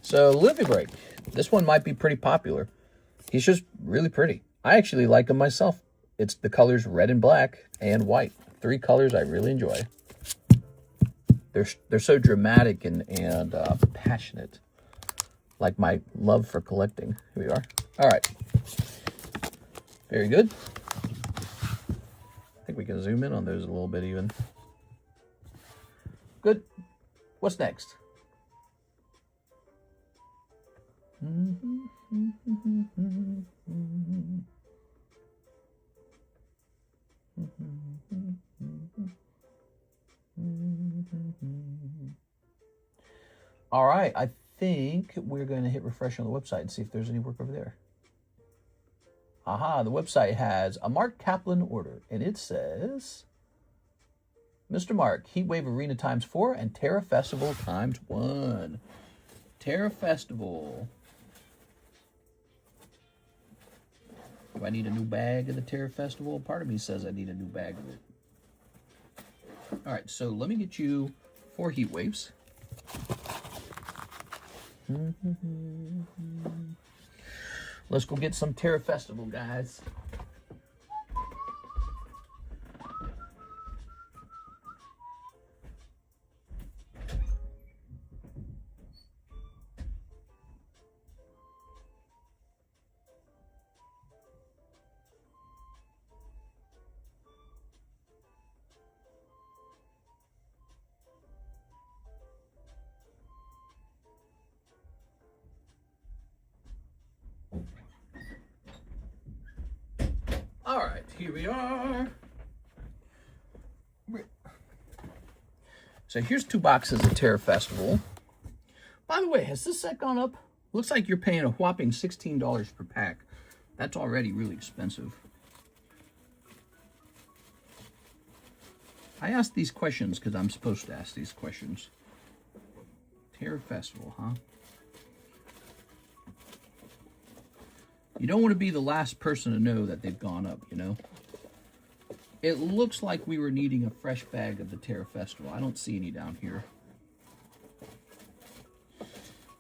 So Luffy break. This one might be pretty popular. He's just really pretty. I actually like him myself. It's the colors red and black and white. 3 colors I really enjoy. They're so dramatic and passionate. Like my love for collecting. Here we are. All right. Very good. I think we can zoom in on those a little bit even. Good. What's next? All right, I think we're going to hit refresh on the website and see if there's any work over there. Aha, the website has a Mark Kaplan order, and it says, Mr. Mark, Heatwave Arena ×4 and Terra Festival ×1. Terra Festival. Do I need a new bag of the Terra Festival? Part of me says I need a new bag of it. All right, so let me get you 4 heat waves. Let's go get some Terra Festival, guys. All right, here we are. So here's 2 boxes of Terra Festival. By the way, has this set gone up? Looks like you're paying a whopping $16 per pack. That's already really expensive. I asked these questions because I'm supposed to ask these questions. Terra Festival, huh? You don't want to be the last person to know that they've gone up, you know? It looks like we were needing a fresh bag of the Terra Festival. I don't see any down here.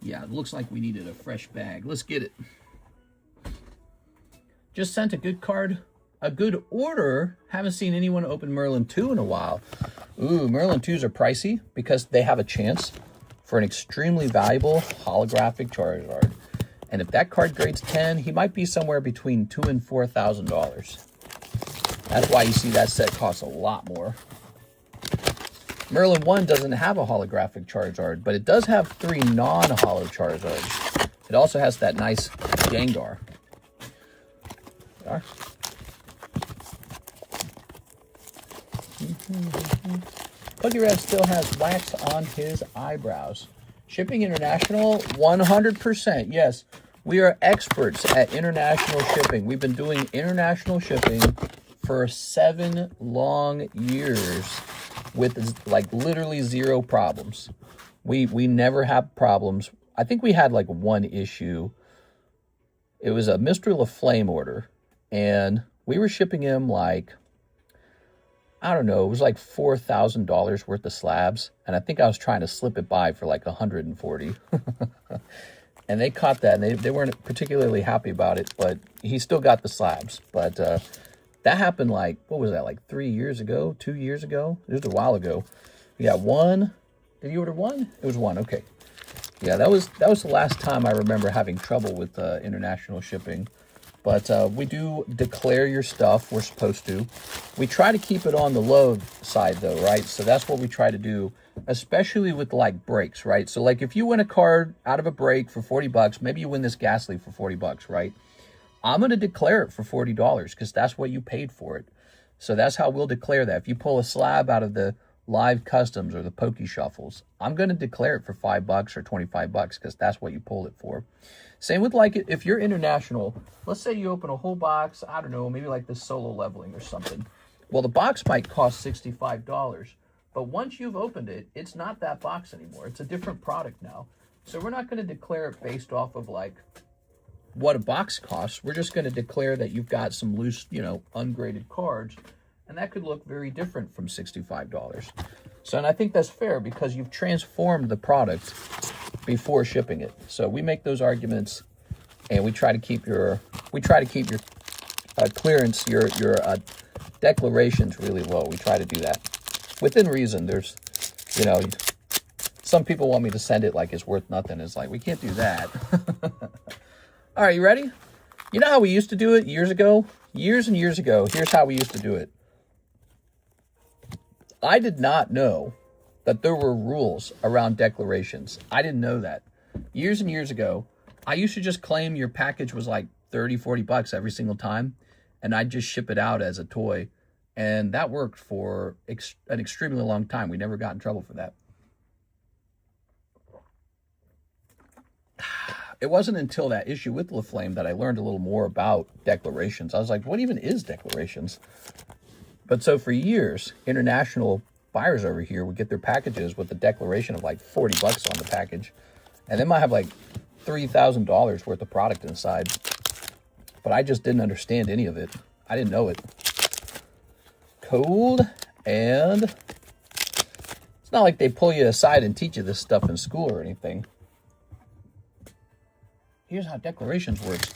Yeah, it looks like we needed a fresh bag. Let's get it. Just sent a good card, a good order. Haven't seen anyone open Merlin 2 in a while. Ooh, Merlin 2s are pricey because they have a chance for an extremely valuable holographic Charizard. And if that card grades 10, he might be somewhere between $2,000 and $4,000. That's why you see that set costs a lot more. Merlin 1 doesn't have a holographic Charizard, but it does have 3 non-holo Charizards. It also has that nice Gengar. There. Puggy Red still has wax on his eyebrows. Shipping international, 100%. Yes, we are experts at international shipping. We've been doing international shipping for 7 long years with like literally 0 problems. We never have problems. I think we had like one issue. It was a Mistral of Flame order, and we were shipping him like, I don't know, it was like $4,000 worth of slabs, and I think I was trying to slip it by for like 140. And they caught that, and they weren't particularly happy about it, but he still got the slabs. But that happened like, what was that, like 3 years ago, 2 years ago? It was a while ago. We got 1. Did you order 1? It was 1, okay. Yeah, that was the last time I remember having trouble with international shipping. But we do declare your stuff. We're supposed to. We try to keep it on the low side, though, right? So that's what we try to do, especially with, like, breaks, right? So, like, if you win a card out of a break for $40, maybe you win this gas leaf for $40, right? I'm going to declare it for $40 because that's what you paid for it. So that's how we'll declare that. If you pull a slab out of the live customs or the Poke Shuffles, I'm going to declare it for $5 or $25 because that's what you pulled it for. Same with, like, if you're international, let's say you open a whole box, I don't know, maybe like this solo leveling or something. Well, the box might cost $65, but once you've opened it, it's not that box anymore. It's a different product now. So we're not going to declare it based off of, like, what a box costs. We're just going to declare that you've got some loose, you know, ungraded cards, and that could look very different from $65. So, and I think that's fair because you've transformed the product before shipping it. So we make those arguments, and we try to keep your clearance, your declarations really low. We try to do that within reason. There's, you know, some people want me to send it like it's worth nothing. It's like, we can't do that. All right, you ready? You know how we used to do it years ago? Years and years ago, here's how we used to do it. I did not know that there were rules around declarations. I didn't know that. Years and years ago, I used to just claim your package was like $30-40 every single time, and I'd just ship it out as a toy, and that worked for an extremely long time. We never got in trouble for that. It wasn't until that issue with LaFlame that I learned a little more about declarations. I was like, what even is declarations? But so for years, international buyers over here would get their packages with a declaration of like $40 on the package. And they might have like $3,000 worth of product inside. But I just didn't understand any of it. I didn't know it. Cold, and it's not like they pull you aside and teach you this stuff in school or anything. Here's how declarations works.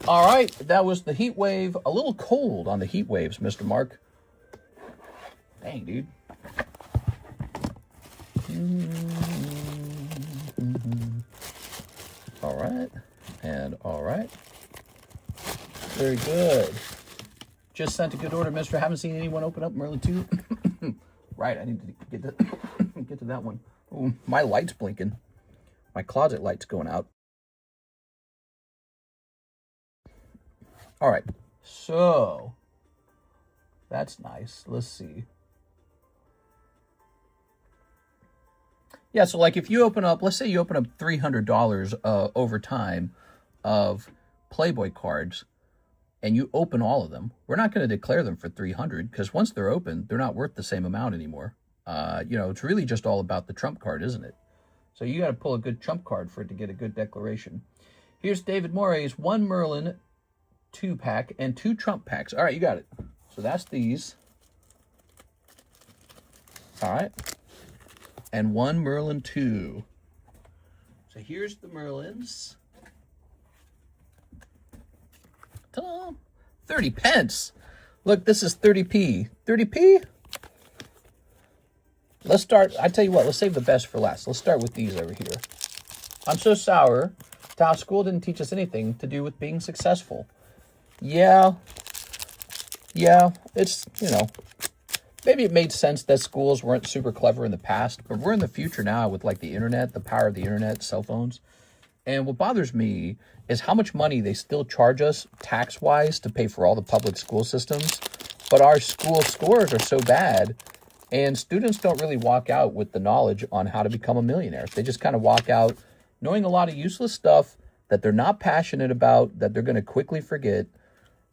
All right, that was the heat wave. A little cold on the heat waves, Mr. Mark. Dang, dude. All right, and all right. Very good. Just sent a good order, mister. Haven't seen anyone open up Merlin 2. Right, I need to get to, get to that one. Ooh, my light's blinking. My closet light's going out. All right, so that's nice. Let's see. Yeah, so like if you open up, let's say you open up $300 over time of Playboy cards, and you open all of them, we're not going to declare them for $300 because once they're open, they're not worth the same amount anymore. You know, it's really just all about the trump card, isn't it? So you got to pull a good trump card for it to get a good declaration. Here's David Morey's 1 Merlin 2-pack and 2 trump packs. All right, you got it. So that's these. All right. And 1 Merlin 2. So here's the Merlins. Ta-da! 30 pence. Look, this is 30p. 30p? Let's start. I tell you what, let's save the best for last. Let's start with these over here. I'm so sour to how school didn't teach us anything to do with being successful. Yeah, it's, you know, maybe it made sense that schools weren't super clever in the past, but we're in the future now with like the internet, the power of the internet, cell phones. And what bothers me is how much money they still charge us tax-wise to pay for all the public school systems. But our school scores are so bad, and students don't really walk out with the knowledge on how to become a millionaire. They just kind of walk out knowing a lot of useless stuff that they're not passionate about, that they're going to quickly forget.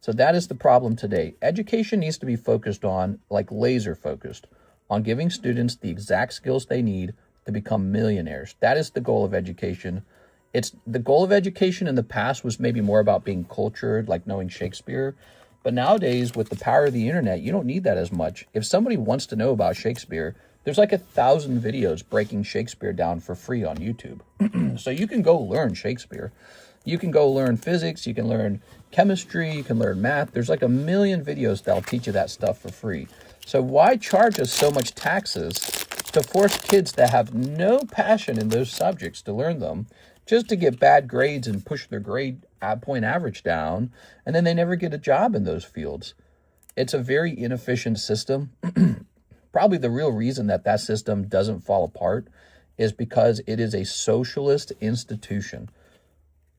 So that is the problem today. Education needs to be focused on, like laser focused, on giving students the exact skills they need to become millionaires. That is the goal of education. It's the goal of education in the past was maybe more about being cultured, like knowing Shakespeare. But nowadays, with the power of the internet, you don't need that as much. If somebody wants to know about Shakespeare, there's like 1,000 videos breaking Shakespeare down for free on YouTube. So you can go learn Shakespeare. You can go learn physics. You can learn chemistry. You can learn math. There's like 1 million videos that'll teach you that stuff for free. So why charge us so much taxes to force kids that have no passion in those subjects to learn them, just to get bad grades and push their grade point average down, and then they never get a job in those fields? It's a very inefficient system. Probably the real reason that that system doesn't fall apart is because it is a socialist institution.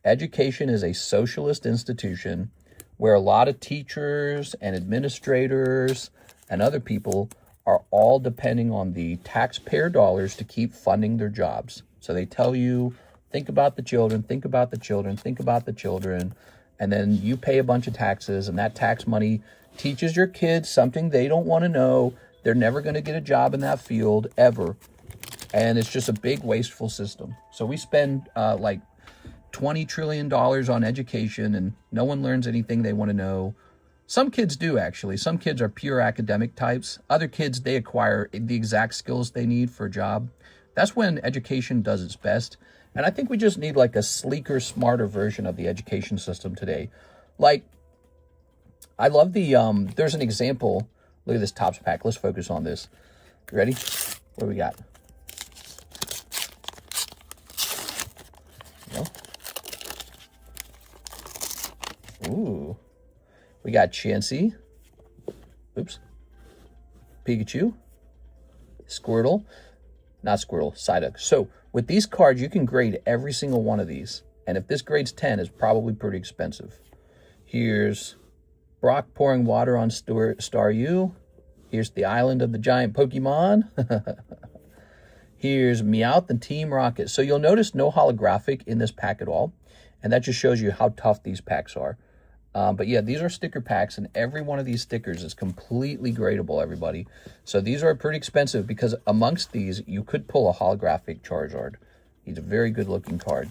Education is a socialist institution where a lot of teachers and administrators and other people are all depending on the taxpayer dollars to keep funding their jobs. So they tell you, think about the children, think about the children, think about the children, and then you pay a bunch of taxes, and that tax money teaches your kids something they don't want to know. They're never going to get a job in that field, ever. And it's just a big wasteful system. So we spend like $20 trillion on education, and no one learns anything they want to know. Some kids do, actually. Some kids are pure academic types. Other kids, they acquire the exact skills they need for a job. That's when education does its best. And I think we just need like a sleeker, smarter version of the education system today. Like, I love the, there's an example. Look at this Topps pack. Let's focus on this. Ready? What do we got? Ooh. We got Chansey. Oops. Pikachu. Squirtle. Not Squirtle, Psyduck. So with these cards, you can grade every single one of these. And if this grades 10, it's probably pretty expensive. Here's Brock pouring water on Staryu. Here's the island of the giant Pokemon. Here's Meowth and Team Rocket. So you'll notice no holographic in this pack at all. And that just shows you how tough these packs are. But yeah, these are sticker packs, and every one of these stickers is completely gradable, everybody. So these are pretty expensive because amongst these, you could pull a holographic Charizard. He's a very good-looking card.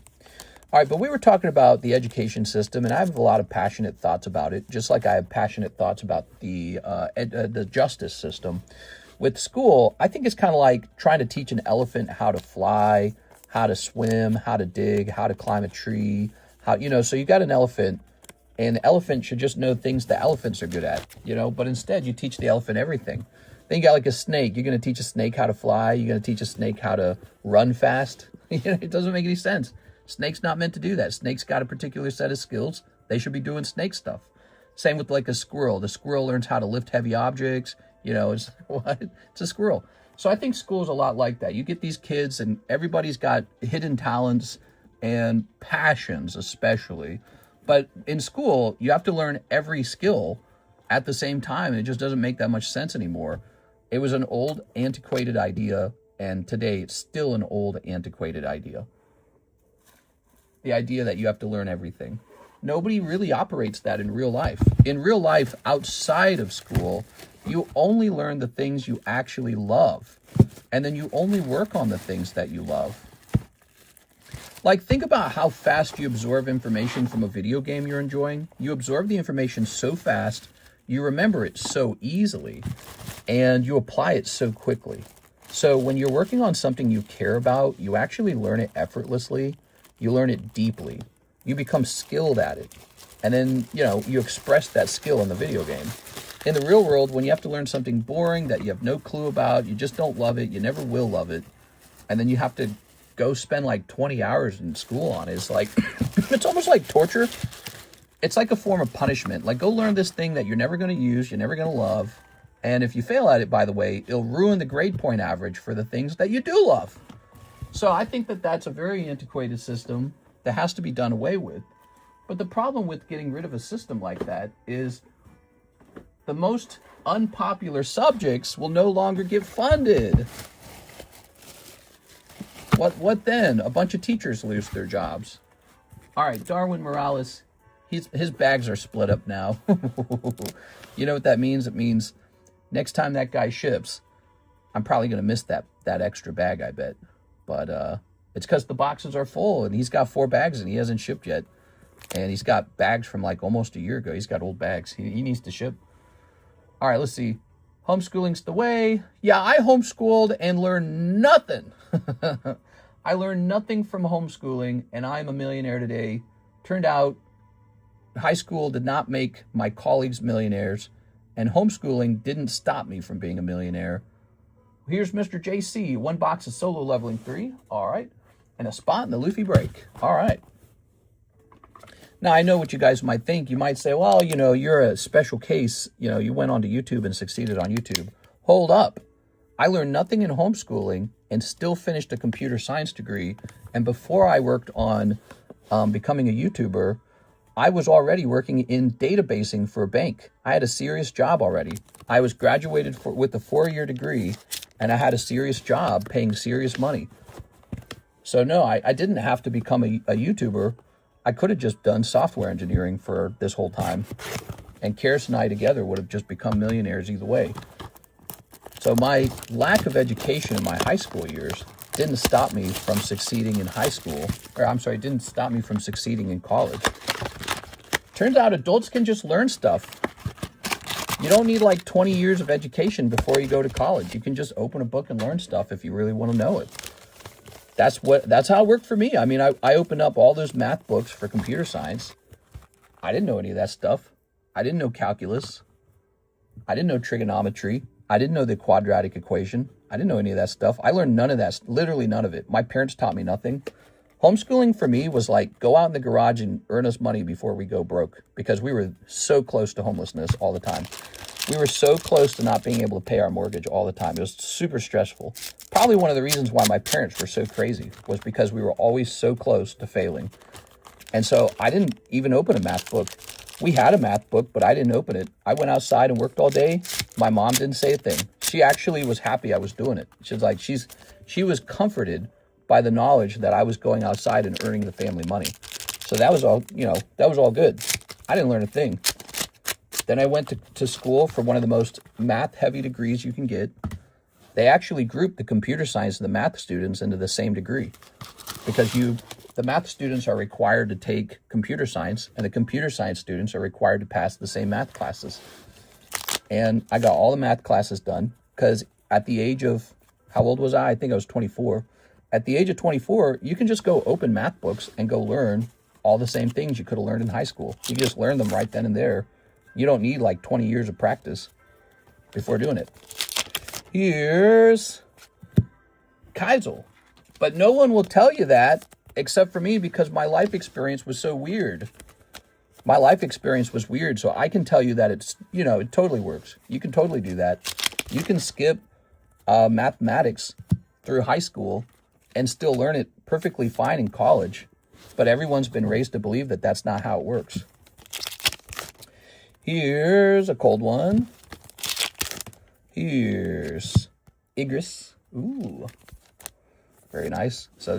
All right, but we were talking about the education system, and I have a lot of passionate thoughts about it, just like I have passionate thoughts about the justice system. With school, I think it's kind of like trying to teach an elephant how to fly, how to swim, how to dig, how to climb a tree, so you got an elephant, and the elephant should just know things the elephants are good at, but instead you teach the elephant everything. Then you got like a snake. You're going to teach a snake how to fly. You're going to teach a snake how to run fast. It doesn't make any sense. Snake's not meant to do that. Snake's got a particular set of skills. They should be doing snake stuff. Same with like a squirrel. The squirrel learns how to lift heavy objects. It's what? It's a squirrel. So I think school's a lot like that. You get these kids, and everybody's got hidden talents and passions, especially. But in school, you have to learn every skill at the same time. And it just doesn't make that much sense anymore. It was an old, antiquated idea, and today it's still an old, antiquated idea. The idea that you have to learn everything. Nobody really operates that in real life. In real life, outside of school, you only learn the things you actually love. And then you only work on the things that you love. Like, think about how fast you absorb information from a video game you're enjoying. You absorb the information so fast, you remember it so easily, and you apply it so quickly. So when you're working on something you care about, you actually learn it effortlessly. You learn it deeply. You become skilled at it. And then, you express that skill in the video game. In the real world, when you have to learn something boring that you have no clue about, you just don't love it, you never will love it, and then you have to go spend like 20 hours in school on it, it's like, it's almost like torture. It's like a form of punishment. Like, go learn this thing that you're never going to use, you're never going to love, and if you fail at it, by the way, it'll ruin the grade point average for the things that you do love. So I think that that's a very antiquated system that has to be done away with. But the problem with getting rid of a system like that is the most unpopular subjects will no longer get funded. What then? A bunch of teachers lose their jobs. All right, Darwin Morales, his bags are split up now. You know what that means? It means next time that guy ships, I'm probably going to miss that extra bag, I bet. But it's because the boxes are full, and he's got 4 bags, and he hasn't shipped yet. And he's got bags from like almost a year ago. He's got old bags. He needs to ship. All right, let's see. Homeschooling's the way. Yeah, I homeschooled and learned nothing. I learned nothing from homeschooling, and I'm a millionaire today. Turned out high school did not make my colleagues millionaires, and homeschooling didn't stop me from being a millionaire. Here's Mr. JC. 1 box of solo leveling 3. All right. And a spot in the Luffy break. All right. Now, I know what you guys might think. You might say, well, you're a special case. You went onto YouTube and succeeded on YouTube. Hold up. I learned nothing in homeschooling and still finished a computer science degree. And before I worked on becoming a YouTuber, I was already working in databasing for a bank. I had a serious job already. I was graduated with a 4-year degree, and I had a serious job paying serious money. So no, I didn't have to become a YouTuber. I could have just done software engineering for this whole time, and Karis and I together would have just become millionaires either way. So my lack of education in my high school years didn't stop me from succeeding in high school, didn't stop me from succeeding in college. Turns out adults can just learn stuff. You don't need like 20 years of education before you go to college. You can just open a book and learn stuff if you really want to know it. That's how it worked for me. I mean, I opened up all those math books for computer science. I didn't know any of that stuff. I didn't know calculus. I didn't know trigonometry. I didn't know the quadratic equation. I didn't know any of that stuff. I learned none of that, literally none of it. My parents taught me nothing. Homeschooling for me was like, go out in the garage and earn us money before we go broke, because we were so close to homelessness all the time. We were so close to not being able to pay our mortgage all the time. It was super stressful. Probably one of the reasons why my parents were so crazy was because we were always so close to failing. And so I didn't even open a math book. We had a math book, but I didn't open it. I went outside and worked all day. My mom didn't say a thing. She actually was happy I was doing it. She was like, she was comforted by the knowledge that I was going outside and earning the family money. So that was all, that was all good. I didn't learn a thing. Then I went to school for one of the most math-heavy degrees you can get. They actually grouped the computer science and the math students into the same degree, because the math students are required to take computer science, and the computer science students are required to pass the same math classes. And I got all the math classes done, because at the age of, how old was I? I think I was 24. At the age of 24, you can just go open math books and go learn all the same things you could have learned in high school. You can just learn them right then and there. You don't need like 20 years of practice before doing it. Here's Kaisel. But no one will tell you that except for me, because my life experience was so weird. My life experience was weird, so I can tell you that it's, it totally works. You can totally do that. You can skip mathematics through high school and still learn it perfectly fine in college. But everyone's been raised to believe that that's not how it works. Here's a cold one. Here's Igris. Ooh, very nice. So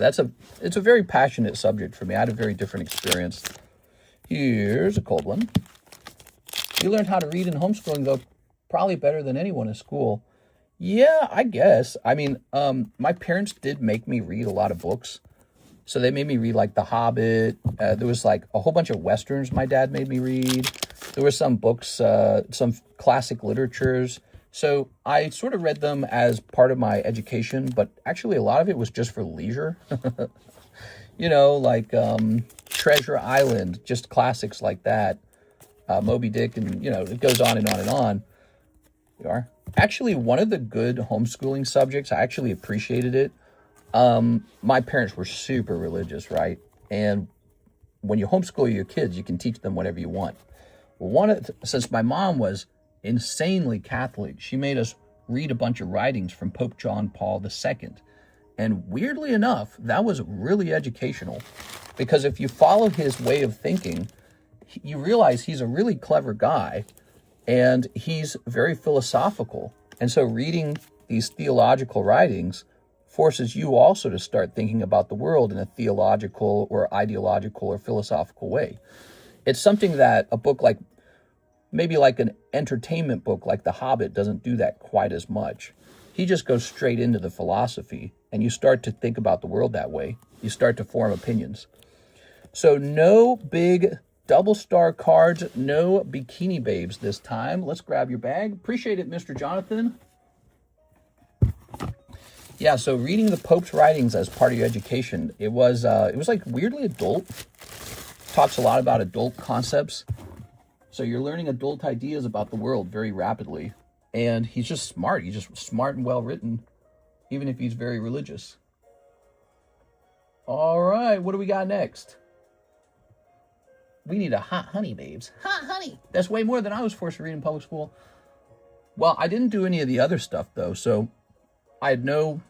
it's a very passionate subject for me. I had a very different experience. Here's a cold one. You learned how to read in homeschooling, though, probably better than anyone in school. Yeah, I guess. I mean, my parents did make me read a lot of books. So they made me read like The Hobbit. There was like a whole bunch of Westerns my dad made me read. There were some books, some classic literatures. So I sort of read them as part of my education, but actually a lot of it was just for leisure. You know, like Treasure Island, just classics like that. Moby Dick, and, you know, it goes on and on and on. You are. Actually, one of the good homeschooling subjects, I actually appreciated it. My parents were super religious, right? And when you homeschool your kids, you can teach them whatever you want. Well, since my mom was insanely Catholic, she made us read a bunch of writings from Pope John Paul II. And weirdly enough, that was really educational, because if you follow his way of thinking, you realize he's a really clever guy and he's very philosophical. And so reading these theological writings forces you also to start thinking about the world in a theological or ideological or philosophical way. It's something that a book like, maybe like an entertainment book like The Hobbit, doesn't do that quite as much. He just goes straight into the philosophy, and you start to think about the world that way. You start to form opinions. So no big double star cards, no bikini babes this time. Let's grab your bag. Appreciate it, Mr. Jonathan. Yeah, so reading the Pope's writings as part of your education, it was like weirdly adult. Talks a lot about adult concepts. So you're learning adult ideas about the world very rapidly. And he's just smart. He's just smart and well-written, even if he's very religious. All right, what do we got next? We need a hot honey, babes. Hot honey. That's way more than I was forced to read in public school. Well, I didn't do any of the other stuff, though. So I had no,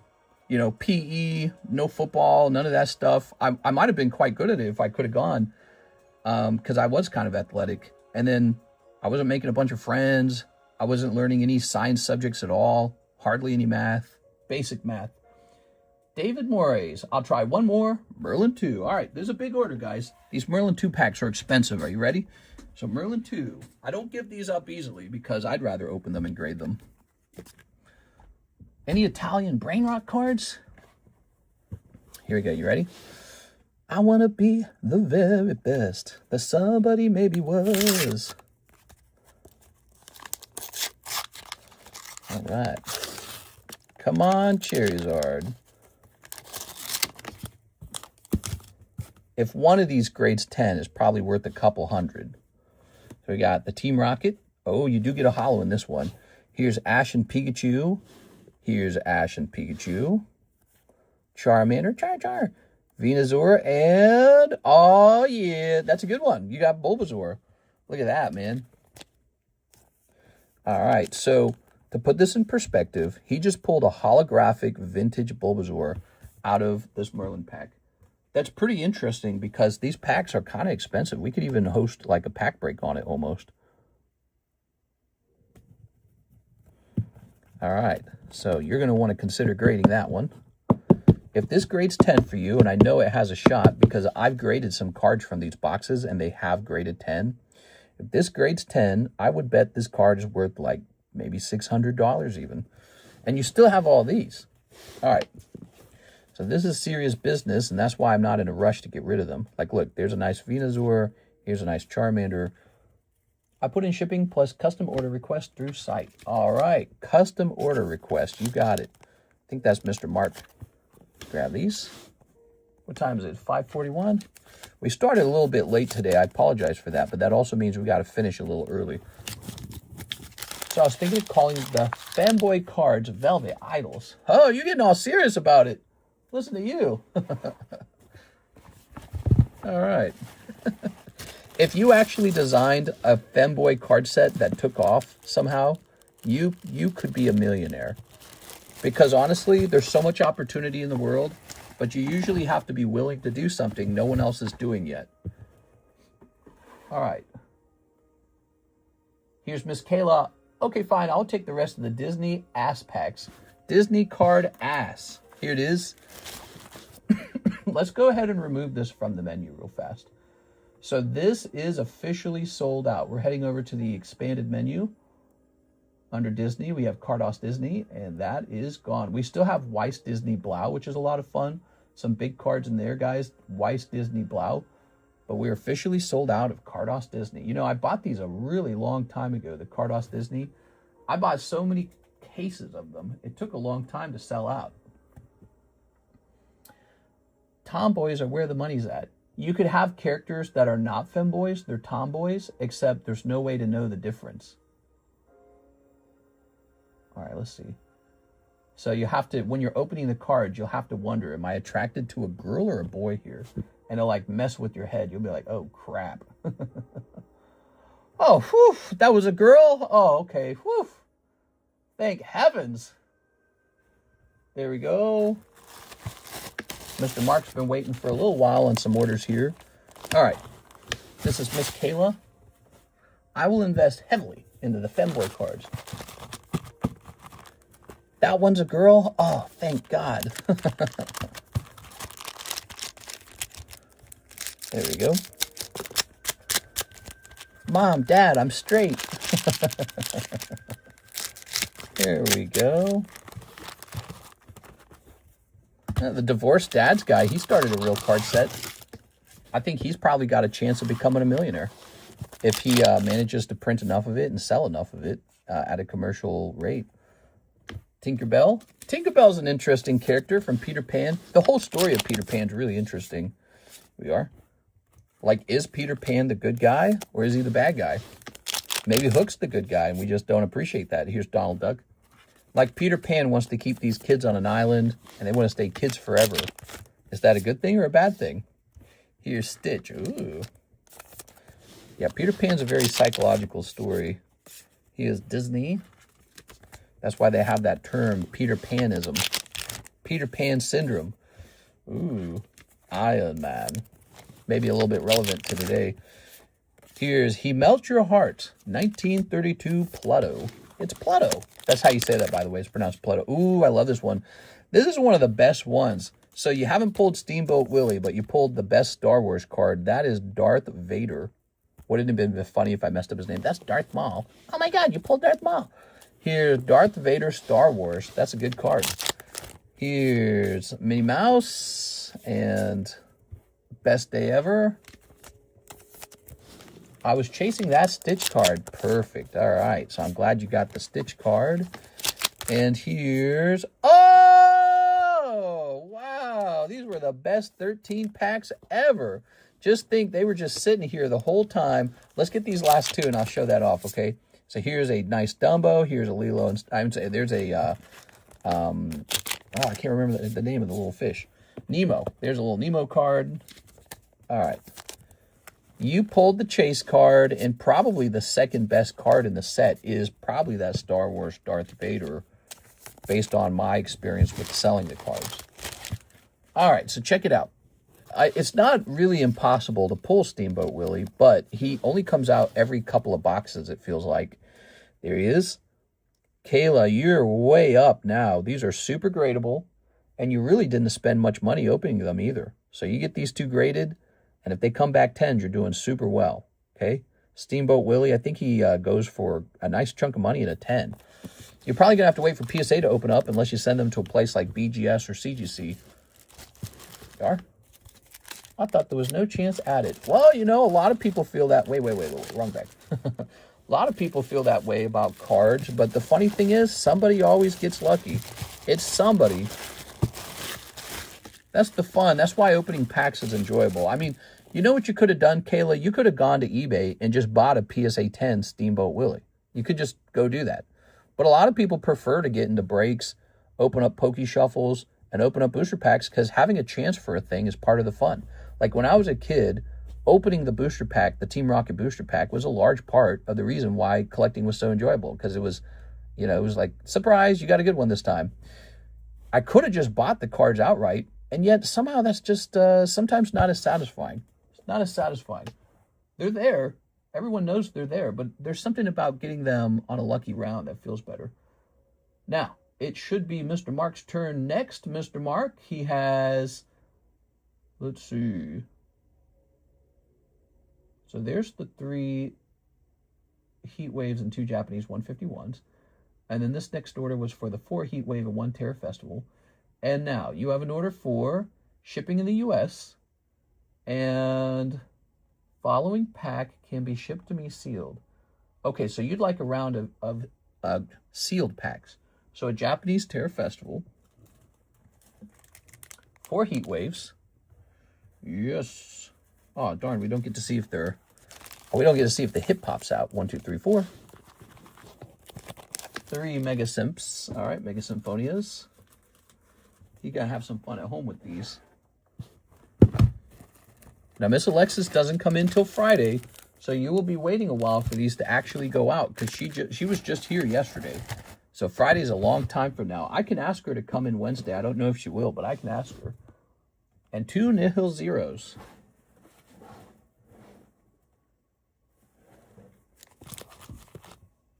PE, no football, none of that stuff. I might have been quite good at it if I could have gone, because I was kind of athletic. And then I wasn't making a bunch of friends. I wasn't learning any science subjects at all. Hardly any math. Basic math. David Moraes. I'll try one more. Merlin 2. All right, there's a big order, guys. These Merlin 2 packs are expensive. Are you ready? So Merlin 2. I don't give these up easily because I'd rather open them and grade them. Any Italian brain rot cards? Here we go. You ready? I want to be the very best that somebody maybe was. All right. Come on, Charizard. If one of these grades 10 is probably worth a couple hundred. So we got the Team Rocket. Oh, you do get a holo in this one. Here's Ash and Pikachu. Here's Ash and Pikachu. Charmander, Char. Venusaur, and oh yeah, that's a good one. You got Bulbasaur. Look at that, man. All right, so to put this in perspective, he just pulled a holographic vintage Bulbasaur out of this Merlin pack. That's pretty interesting because these packs are kind of expensive. We could even host like a pack break on it almost. All right, so you're going to want to consider grading that one. If this grades 10 for you, and I know it has a shot because I've graded some cards from these boxes and they have graded 10. If this grades 10, I would bet this card is worth like maybe $600 even. And you still have all these. All right. So this is serious business, and that's why I'm not in a rush to get rid of them. Like, look, there's a nice Venusaur. Here's a nice Charmander. I put in shipping plus custom order request through site. All right. Custom order request. You got it. I think that's Mr. Mark. Grab these. What time is it? 5:41. We started a little bit late today. I apologize for that, but that also means we got to finish a little early. So I was thinking of calling the Fanboy Cards Velvet Idols. Oh, you're getting all serious about it. Listen to you. All right. If you actually designed a Fanboy card set that took off somehow, you could be a millionaire. Because honestly, there's so much opportunity in the world, but you usually have to be willing to do something no one else is doing yet. All right. Here's Miss Kayla. Okay, fine. I'll take the rest of the Disney ass packs. Disney card ass. Here it is. Let's go ahead and remove this from the menu real fast. So this is officially sold out. We're heading over to the expanded menu. Under Disney, we have Cardos Disney, and that is gone. We still have Weiss Disney Blau, which is a lot of fun. Some big cards in there, guys. Weiss Disney Blau. But we're officially sold out of Cardos Disney. You know, I bought these a really long time ago, the Cardos Disney. I bought so many cases of them. It took a long time to sell out. tomboys are where the money's at. You could have characters that are not femboys, they're tomboys, except there's no way to know the difference. All right, let's see. So you have to, when you're opening the cards, you'll have to wonder, am I attracted to a girl or a boy here? And it'll like mess with your head. You'll be like, oh crap. Oh, whew, that was a girl? Oh, okay, whew. Thank heavens. There we go. Mr. Mark's been waiting for a little while on some orders here. All right, this is Miss Kayla. I will invest heavily into the femboy cards. That one's a girl? Oh, thank God. There we go. Mom, Dad, I'm straight. There we go. The divorced dad's guy, he started a real card set. I think he's probably got a chance of becoming a millionaire if he manages to print enough of it and sell enough of it at a commercial rate. Tinkerbell. Tinkerbell's an interesting character from Peter Pan. The whole story of Peter Pan's really interesting. We are. Like, is Peter Pan the good guy or is he the bad guy? Maybe Hook's the good guy and we just don't appreciate that. Here's Donald Duck. Like, Peter Pan wants to keep these kids on an island and they want to stay kids forever. Is that a good thing or a bad thing? Here's Stitch. Ooh. Yeah, Peter Pan's a very psychological story. He is Disney. That's why they have that term, Peter Panism. Peter Pan syndrome. Ooh. Iron Man. Maybe a little bit relevant to today. Here's He Melts Your Heart, 1932 Pluto. It's Pluto. That's how you say that, by the way. It's pronounced Pluto. Ooh, I love this one. This is one of the best ones. So you haven't pulled Steamboat Willie, but you pulled the best Star Wars card. That is Darth Vader. Wouldn't it have been funny if I messed up his name? That's Darth Maul. Oh my God, you pulled Darth Maul. Here's Darth Vader Star Wars. That's a good card. Here's Minnie Mouse and Best Day Ever. I was chasing that Stitch card. Perfect. All right. So I'm glad you got the Stitch card. And here's... Oh! Wow. These were the best 13 packs ever. Just think they were just sitting here the whole time. Let's get these last two and I'll show that off, okay? So here's a nice Dumbo. Here's a Lilo. And I'm saying there's a... oh, I can't remember the name of the little fish. Nemo. There's a little Nemo card. All right. You pulled the chase card, and probably the second best card in the set is probably that Star Wars Darth Vader, based on my experience with selling the cards. All right, so check it out. It's not really impossible to pull Steamboat Willie, but he only comes out every couple of boxes, it feels like. There he is. Kayla, you're way up now. These are super gradable, and you really didn't spend much money opening them either. So you get these two graded, and if they come back 10s, you're doing super well, okay? Steamboat Willie, I think he goes for a nice chunk of money at a 10. You're probably going to have to wait for PSA to open up unless you send them to a place like BGS or CGC. You are? I thought there was no chance at it. Well, you know, a lot of people feel that... Wait, wrong bag. A lot of people feel that way about cards, but the funny thing is, somebody always gets lucky. It's somebody. That's the fun. That's why opening packs is enjoyable. I mean, you know what you could have done, Kayla? You could have gone to eBay and just bought a PSA 10 Steamboat Willie. You could just go do that. But a lot of people prefer to get into breaks, open up Pokey Shuffles, and open up booster packs because having a chance for a thing is part of the fun. Like when I was a kid, opening the booster pack, the Team Rocket booster pack, was a large part of the reason why collecting was so enjoyable, because it was, you know, it was like, surprise, you got a good one this time. I could have just bought the cards outright, and yet somehow that's just sometimes not as satisfying. It's not as satisfying. They're there. Everyone knows they're there, but there's something about getting them on a lucky round that feels better. Now, it should be Mr. Mark's turn next. Mr. Mark, he has, let's see. So there's the 3 Heat Waves and 2 Japanese 151s. And then this next order was for the 4 Heat Wave and 1 Terra Festival. And now you have an order for shipping in the U.S. and following pack can be shipped to me sealed. Okay, so you'd like a round of sealed packs. So a Japanese Terra Festival, 4 Heat Waves, Yes. Oh, darn, we don't get to see if they're... Oh, we don't get to see if the hit pops out. 1, 2, 3, 4. 3 Mega Simps. All right, Mega Symphonias. You got to have some fun at home with these. Now, Miss Alexis doesn't come in till Friday, so you will be waiting a while for these to actually go out because she was just here yesterday. So Friday's a long time from now. I can ask her to come in Wednesday. I don't know if she will, but I can ask her. And 2 Nihil Zeros.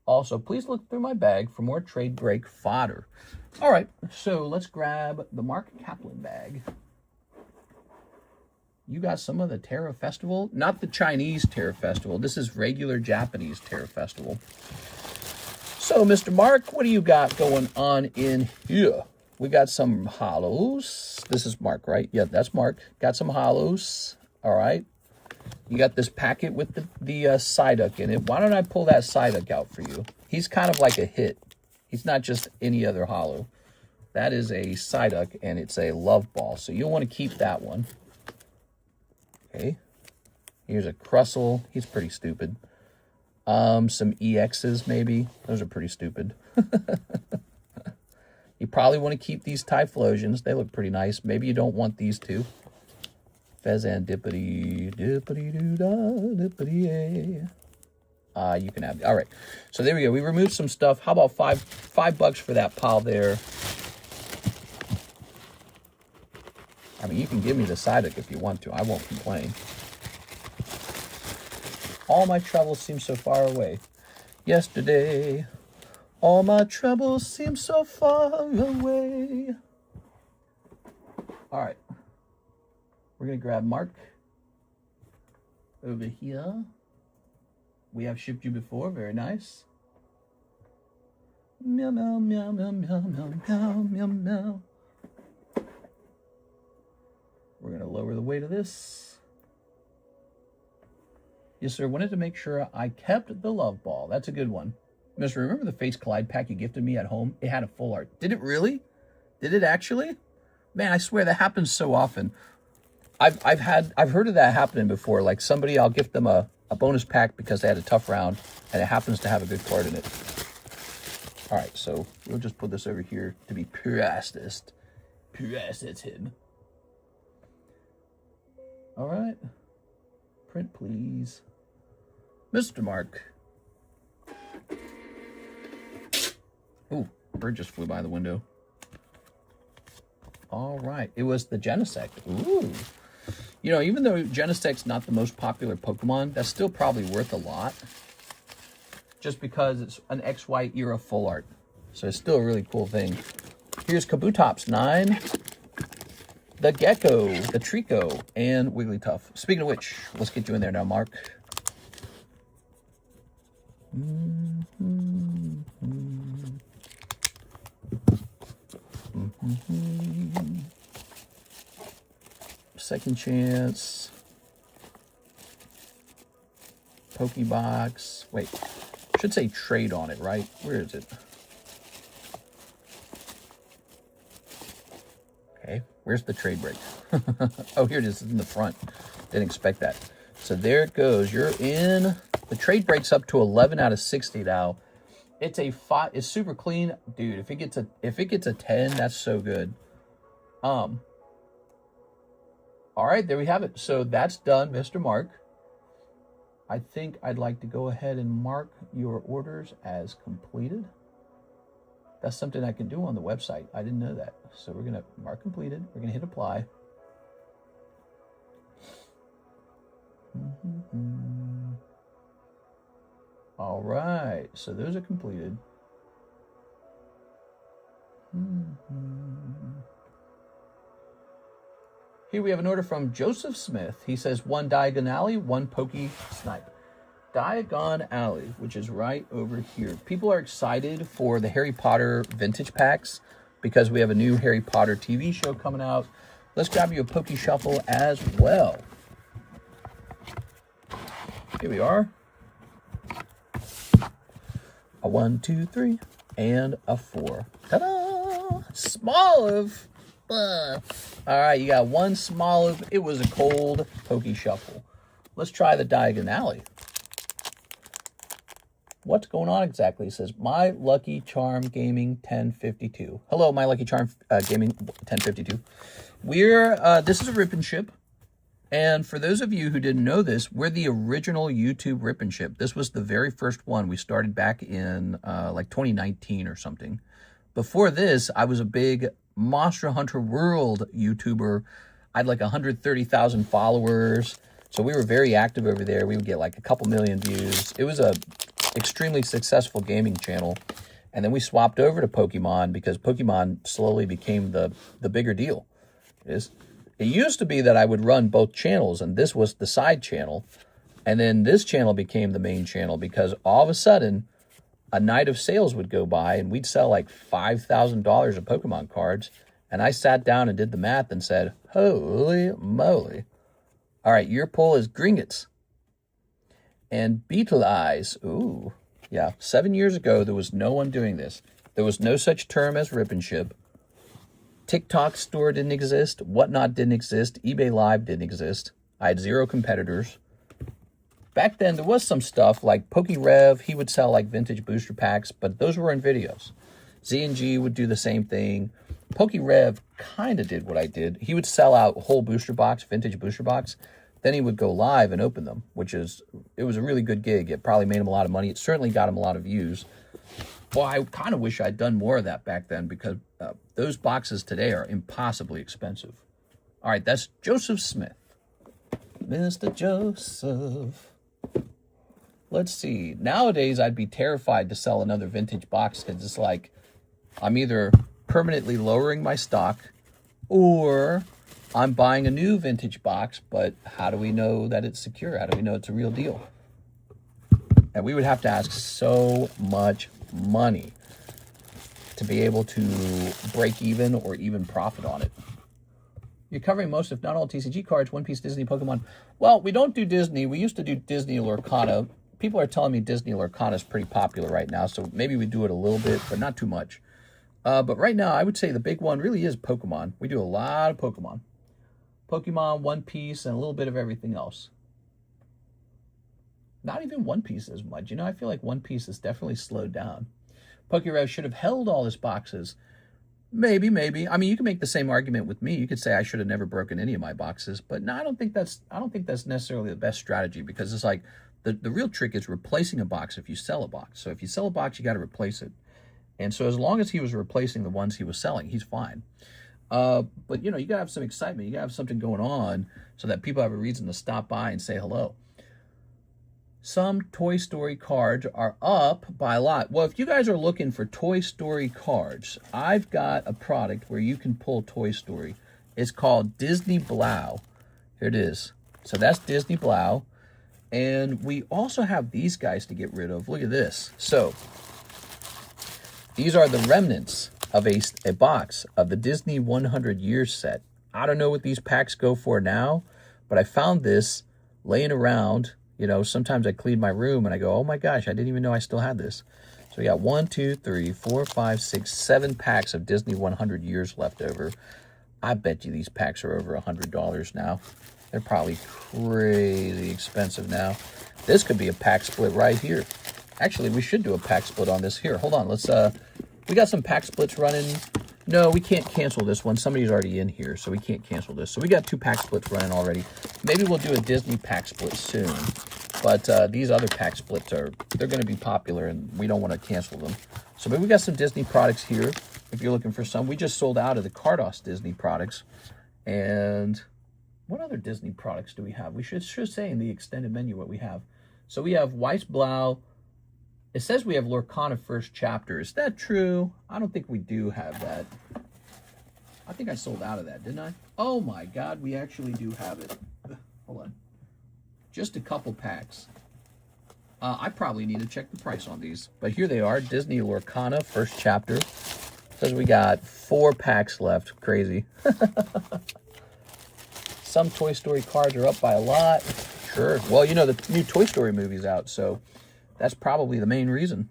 Also, please look through my bag for more trade break fodder. All right, so let's grab the Mark Kaplan bag. You got some of the Terra Festival? Not the Chinese Terra Festival. This is regular Japanese Terra Festival. So, Mr. Mark, what do you got going on in here? We got some hollows. This is Mark, right? Yeah, that's Mark. Got some hollows. All right. You got this packet with the Psyduck in it. Why don't I pull that Psyduck out for you? He's kind of like a hit. He's not just any other hollow. That is a Psyduck, and it's a Love Ball. So you'll want to keep that one. Okay. Here's a Crustle. He's pretty stupid. Some EXs, maybe. Those are pretty stupid. You probably want to keep these Typhlosions. They look pretty nice. Maybe you don't want these two. Fezandippity, dippity-doo-dah, dippity-ay. You can have... All right. So there we go. We removed some stuff. How about $5 for that pile there? I mean, you can give me the Psyduck if you want to. I won't complain. All my troubles seem so far away. Yesterday, all my troubles seem so far away. All right. We're going to grab Mark over here. We have shipped you before. Very nice. Meow, meow, meow, meow, meow, meow, meow, meow, meow. We're going to lower the weight of this. Yes, sir. Wanted to make sure I kept the Love Ball. That's a good one. Mister, remember the Face Collide pack you gifted me at home? It had a full art. Did it really? Did it actually? Man, I swear that happens so often. I've heard of that happening before. Like somebody, I'll gift them a bonus pack because they had a tough round and it happens to have a good card in it. All right, so we'll just put this over here to be processed. Process him. All right. Print, please. Mr. Mark. Ooh, bird just flew by the window. All right. It was the Genesect. Ooh. You know, even though Genesect's not the most popular Pokemon, that's still probably worth a lot. Just because it's an XY era full art. So it's still a really cool thing. Here's Kabutops 9. The Gecko, the Trico, and Wigglytuff. Speaking of which, let's get you in there now, Mark. Second chance. Pokebox. Wait, should say trade on it, right? Where is it? Okay, where's the trade break? Oh, here it is in the front. Didn't expect that. So there it goes. You're in. The trade break's up to 11 out of 60 now. It's a 5. It's super clean, dude. If it gets a 10, that's so good. All right, there we have it. So that's done, Mr. Mark. I think I'd like to go ahead and mark your orders as completed. That's something I can do on the website. I didn't know that. So we're going to mark completed. We're going to hit apply. All right. So those are completed. Here we have an order from Joseph Smith. He says 1 Diagon Alley, 1 Pokey Snipe. Diagon Alley, which is right over here. People are excited for the Harry Potter vintage packs because we have a new Harry Potter TV show coming out. Let's grab you a Pokey Shuffle as well. Here we are. A 1, 2, 3, and a 4. Ta-da! Small of... All right, you got one small. It was a cold pokey shuffle. Let's try the diagonally. What's going on exactly? It says, My Lucky Charm Gaming 1052. Hello, My Lucky Charm Gaming 1052. This is a rip and ship. And for those of you who didn't know this, we're the original YouTube rip and ship. This was the very first one. We started back in like 2019 or something. Before this, I was a big Monster Hunter World YouTuber. I had like 130,000 followers. So we were very active over there. We would get like a couple million views. It was a extremely successful gaming channel. And then we swapped over to Pokemon because Pokemon slowly became the bigger deal. It used to be that I would run both channels, and this was the side channel. And then this channel became the main channel because all of a sudden, a night of sales would go by and we'd sell like $5,000 of Pokemon cards. And I sat down and did the math and said, holy moly. All right, your pull is Gringotts. And Beetle Eyes. Ooh, yeah. 7 years ago, there was no one doing this. There was no such term as rip and ship. TikTok store didn't exist. Whatnot didn't exist. eBay Live didn't exist. I had 0 competitors. Back then, there was some stuff like PokeRev. He would sell like vintage booster packs, but those were in videos. Z&G would do the same thing. PokeRev kind of did what I did. He would sell out a whole booster box, vintage booster box. Then he would go live and open them, it was a really good gig. It probably made him a lot of money. It certainly got him a lot of views. Well, I kind of wish I'd done more of that back then because those boxes today are impossibly expensive. All right, that's Joseph Smith. Mr. Joseph. Let's see. Nowadays, I'd be terrified to sell another vintage box because it's like I'm either permanently lowering my stock or I'm buying a new vintage box, but how do we know that it's secure? How do we know it's a real deal? And we would have to ask so much money to be able to break even or even profit on it. You're covering most, if not all, TCG cards, One Piece, Disney, Pokemon. Well, we don't do Disney. We used to do Disney Lorcana. People are telling me Disney Lorcana is pretty popular right now, so maybe we do it a little bit, but not too much. But right now, I would say the big one really is Pokemon. We do a lot of Pokemon. Pokemon, One Piece, and a little bit of everything else. Not even One Piece as much. You know, I feel like One Piece has definitely slowed down. PokeRev should have held all his boxes. Maybe. I mean, you can make the same argument with me. You could say I should have never broken any of my boxes, but no, I don't think that's necessarily the best strategy because it's like the real trick is replacing a box if you sell a box. So if you sell a box, you got to replace it. And so as long as he was replacing the ones he was selling, he's fine. But you know, you gotta have some excitement. You gotta have something going on so that people have a reason to stop by and say hello. Some Toy Story cards are up by a lot. Well, if you guys are looking for Toy Story cards, I've got a product where you can pull Toy Story. It's called Disney Blau. Here it is. So that's Disney Blau. And we also have these guys to get rid of. Look at this. So these are the remnants of a box of the Disney 100 Years set. I don't know what these packs go for now, but I found this laying around. You know, sometimes I clean my room and I go, oh my gosh, I didn't even know I still had this. So we got 1, 2, 3, 4, 5, 6, 7 packs of Disney 100 Years left over. I bet you these packs are over $100 now. They're probably crazy expensive now. This could be a pack split right here. Actually, we should do a pack split on this here. Hold on, let's, we got some pack splits running. No, we can't cancel this one. Somebody's already in here, so we can't cancel this. So we got 2 pack splits running already. Maybe we'll do a Disney pack split soon. But these other pack splits they're going to be popular, and we don't want to cancel them. So maybe we got some Disney products here, if you're looking for some. We just sold out of the Cardos Disney products. And what other Disney products do we have? We should say in the extended menu what we have. So we have Weiss Blau. It says we have Lorcana First Chapter. Is that true? I don't think we do have that. I think I sold out of that, didn't I? Oh my God, we actually do have it. Hold on. Just a couple packs. I probably need to check the price on these. But here they are, Disney Lorcana First Chapter. Says we got 4 packs left. Crazy. Some Toy Story cards are up by a lot. Sure. Well, you know, the new Toy Story movie's out, so that's probably the main reason.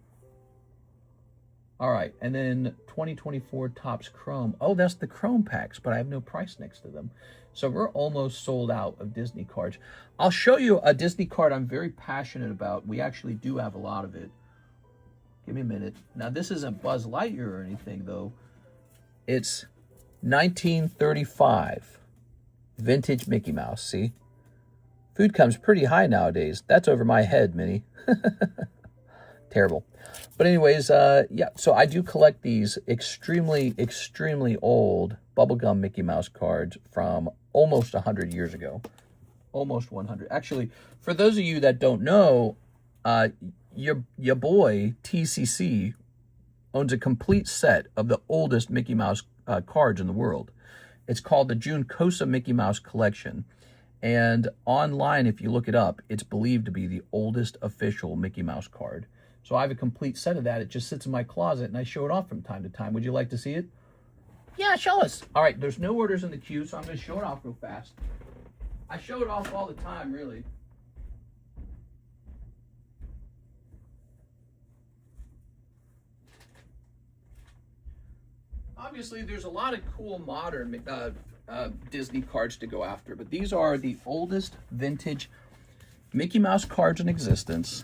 All right, and then 2024 Topps Chrome. Oh, that's the Chrome packs, but I have no price next to them. So we're almost sold out of Disney cards. I'll show you a Disney card I'm very passionate about. We actually do have a lot of it. Give me a minute. Now, this isn't Buzz Lightyear or anything, though. It's 1935 vintage Mickey Mouse, see? Food comes pretty high nowadays. That's over my head, Minnie. Terrible. But anyways, yeah, so I do collect these extremely, extremely old bubblegum Mickey Mouse cards from almost 100 years ago. Almost 100. Actually, for those of you that don't know, your boy, TCC, owns a complete set of the oldest Mickey Mouse cards in the world. It's called the Junkosa Mickey Mouse Collection. And online, if you look it up, it's believed to be the oldest official Mickey Mouse card. So I have a complete set of that. It just sits in my closet, and I show it off from time to time. Would you like to see it? Yeah, show us. All right, there's no orders in the queue, so I'm going to show it off real fast. I show it off all the time, really. Obviously, there's a lot of cool modern Disney cards to go after, but these are the oldest vintage Mickey Mouse cards in existence.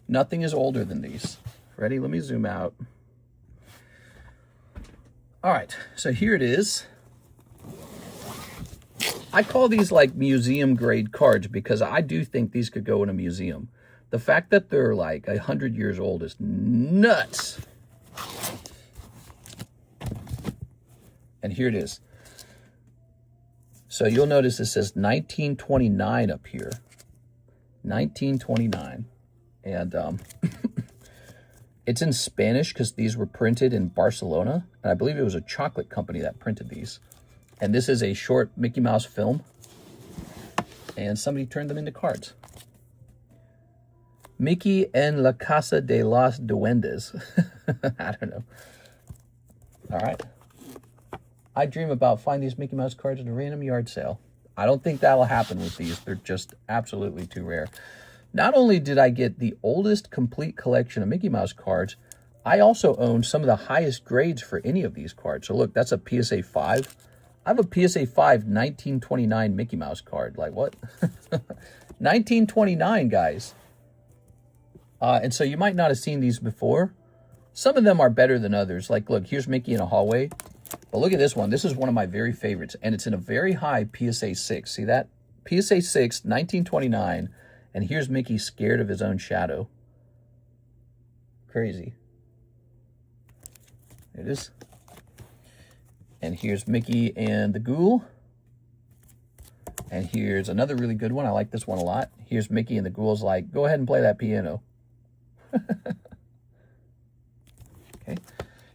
Nothing is older than these. Ready? Let me zoom out. All right, so here it is. I call these like museum grade cards because I do think these could go in a museum. The fact that they're like 100 years old is nuts. And here it is. So you'll notice it says 1929 up here. 1929. And it's in Spanish because these were printed in Barcelona. And I believe it was a chocolate company that printed these. And this is a short Mickey Mouse film. And somebody turned them into cards. Mickey en la Casa de los Duendes. I don't know. All right. I dream about finding these Mickey Mouse cards at a random yard sale. I don't think that'll happen with these. They're just absolutely too rare. Not only did I get the oldest complete collection of Mickey Mouse cards, I also own some of the highest grades for any of these cards. So look, that's a PSA 5. I have a PSA 5 1929 Mickey Mouse card. Like what? 1929, guys. And so you might not have seen these before. Some of them are better than others. Like, look, here's Mickey in a hallway. But look at this one. This is one of my very favorites. And it's in a very high PSA 6. See that? PSA 6, 1929. And here's Mickey scared of his own shadow. Crazy. There it is. And here's Mickey and the Ghoul. And here's another really good one. I like this one a lot. Here's Mickey and the Ghoul's like, go ahead and play that piano. Okay.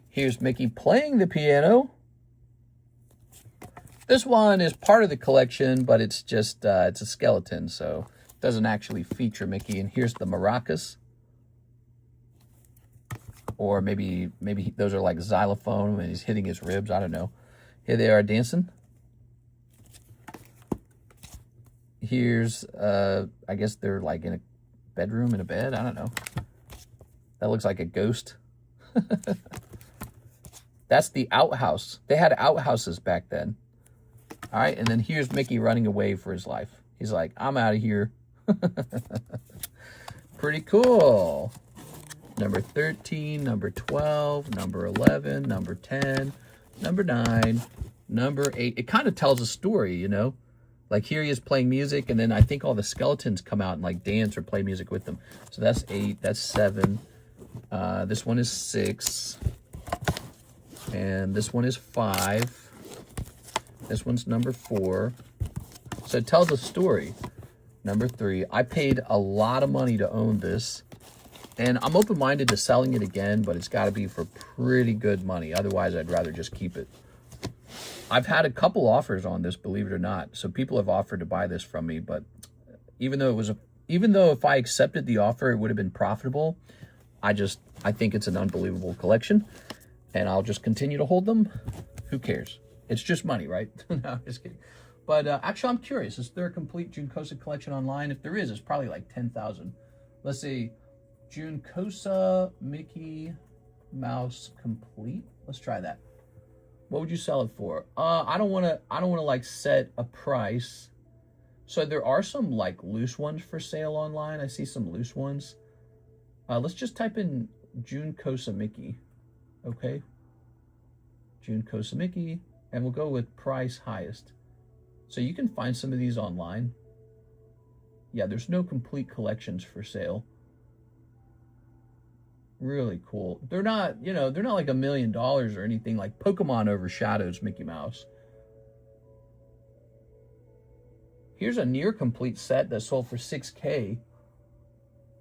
Here's Mickey playing the piano. This one is part of the collection, but it's just, it's a skeleton, so it doesn't actually feature Mickey. And here's the maracas. Or maybe those are like xylophone and he's hitting his ribs. I don't know. Here they are dancing. Here's, I guess they're like in a bedroom, in a bed. I don't know. That looks like a ghost. That's the outhouse. They had outhouses back then. All right, and then here's Mickey running away for his life. He's like, I'm out of here. Pretty cool. Number 13, number 12, number 11, number 10, number 9, number 8. It kind of tells a story, you know? Like here he is playing music, and then I think all the skeletons come out and like dance or play music with them. So that's 8, that's 7. This one is 6. And this one is 5. This one's number 4. So it tells a story. Number 3. I paid a lot of money to own this. And I'm open-minded to selling it again, but it's got to be for pretty good money. Otherwise, I'd rather just keep it. I've had a couple offers on this, believe it or not. So people have offered to buy this from me, but even though if I accepted the offer, it would have been profitable. I think it's an unbelievable collection, and I'll just continue to hold them. Who cares? It's just money, right? No, I'm just kidding. But actually, I'm curious. Is there a complete Junkosa collection online? If there is, it's probably like 10,000. Let's see. Junkosa Mickey Mouse complete. Let's try that. What would you sell it for? I don't want to like set a price. So there are some like loose ones for sale online. I see some loose ones. Let's just type in June Kosamiki. Okay. June Kosamiki, and we'll go with price highest. So you can find some of these online. Yeah, there's no complete collections for sale. Really cool. They're not, you know, they're not like $1 million or anything. Like Pokemon overshadows Mickey Mouse. Here's a near complete set that sold for $6K.